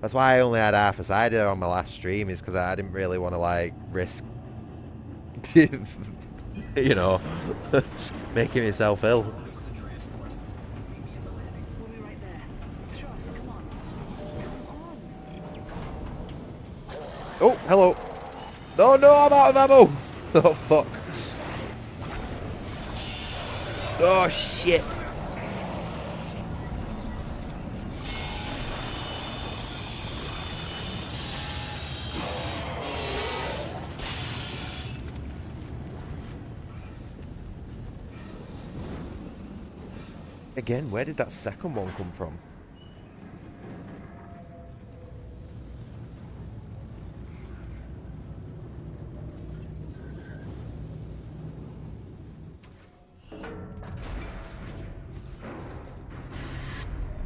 That's why I only had half a cider on my last stream, is because I didn't really want to like risk you know, making myself ill. Oh, hello. Oh no, I'm out of ammo. Oh fuck. Oh shit. Again, where did that second one come from?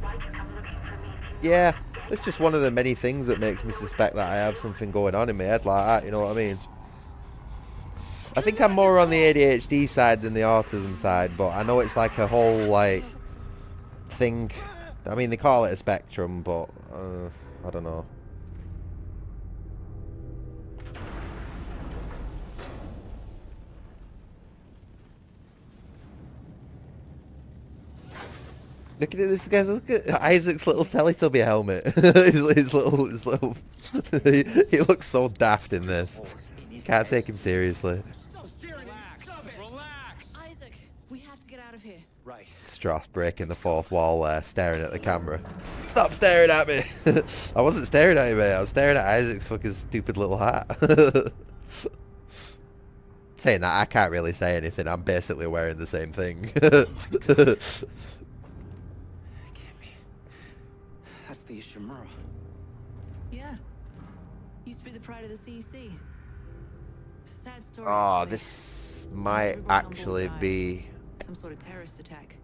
Why'd you come looking for me if you Yeah, it's just one of the many things that makes me suspect that I have something going on in my head like that, you know what I mean? I think I'm more on the ADHD side than the autism side, but I know it's like a whole, like, thing. I mean, they call it a spectrum, but, I don't know. Look at this, guys. Look at Isaac's little Teletubby helmet. his little. he looks so daft in this. Can't take him seriously. Relax. Isaac, we have to get out of here. Right. Strauss breaking the fourth wall there, staring at the camera. Stop staring at me! I wasn't staring at you, mate. I was staring at Isaac's fucking stupid little hat. Saying that, I can't really say anything. I'm basically wearing the same thing. That's the Ishimura. Yeah. Used to be the pride of the CEC. Sad story. Oh, actually. this might Everyone on board actually died. be Some sort of terrorist attack.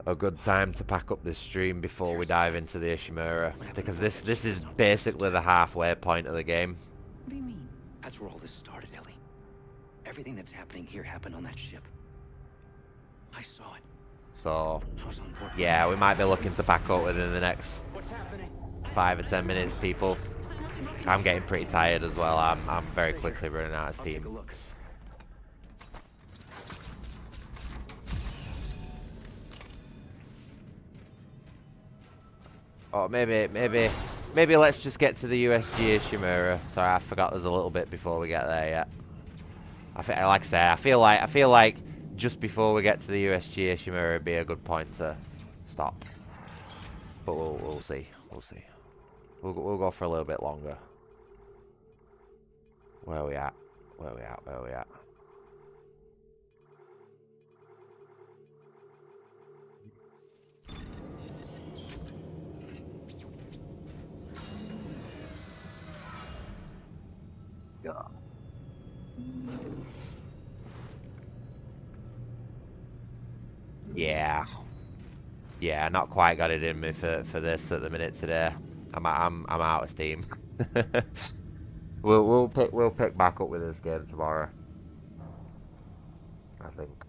a good time to pack up this stream before we dive into the Ishimura, because this is basically the halfway point of the game. What do you mean? That's where all this started, Ellie. Everything that's happening here happened on that ship. I saw it. So, I was on board. yeah, we might be looking to pack up within the next 5 or 10 minutes, people. I'm getting pretty tired as well. I'm very quickly running out of steam. Oh, maybe let's just get to the USG Ishimura. Sorry, I forgot there's a little bit before we get there yet. Like I say, I feel like just before we get to the USG Ishimura would be a good point to stop. But we'll see. We'll see. We'll go for a little bit longer. Where are we at? Where are we at? Where are we at? Yeah, not quite got it in me for this at the minute today. I'm out of steam. we'll pick back up with this game tomorrow, I think.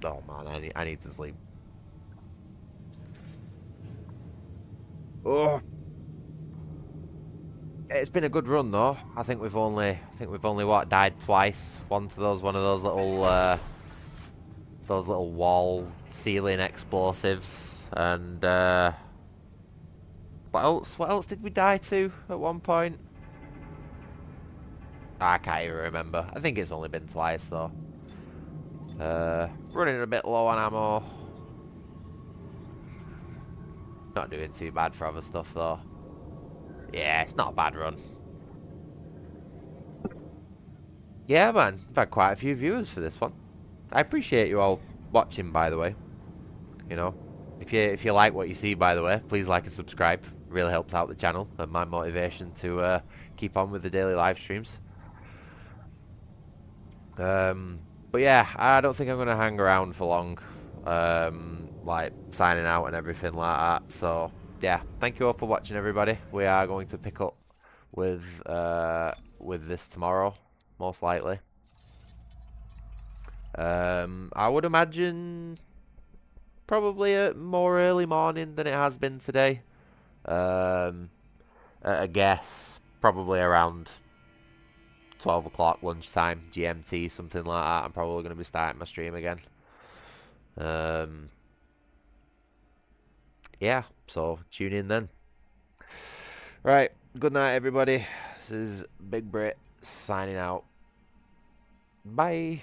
Oh man, I need to sleep. Oh, it's been a good run though. I think we've only what, died twice. One to one of those little wall ceiling explosives, and what else did we die to at one point? I can't even remember. I think it's only been twice though. Running a bit low on ammo. Not doing too bad for other stuff though. Yeah, it's not a bad run. Yeah, man, we've had quite a few viewers for this one. I appreciate you all watching, by the way. You know, if you like what you see, by the way, please like and subscribe. It really helps out the channel and my motivation to keep on with the daily live streams. But yeah, I don't think I'm gonna hang around for long. Like signing out and everything like that. So yeah, thank you all for watching, everybody. We are going to pick up with this tomorrow, most likely. I would imagine probably a more early morning than it has been today. I guess probably around 12 o'clock lunchtime GMT, something like that. I'm probably going to be starting my stream again. Yeah, so tune in then. Right, good night everybody. This is Big Brit signing out. Bye.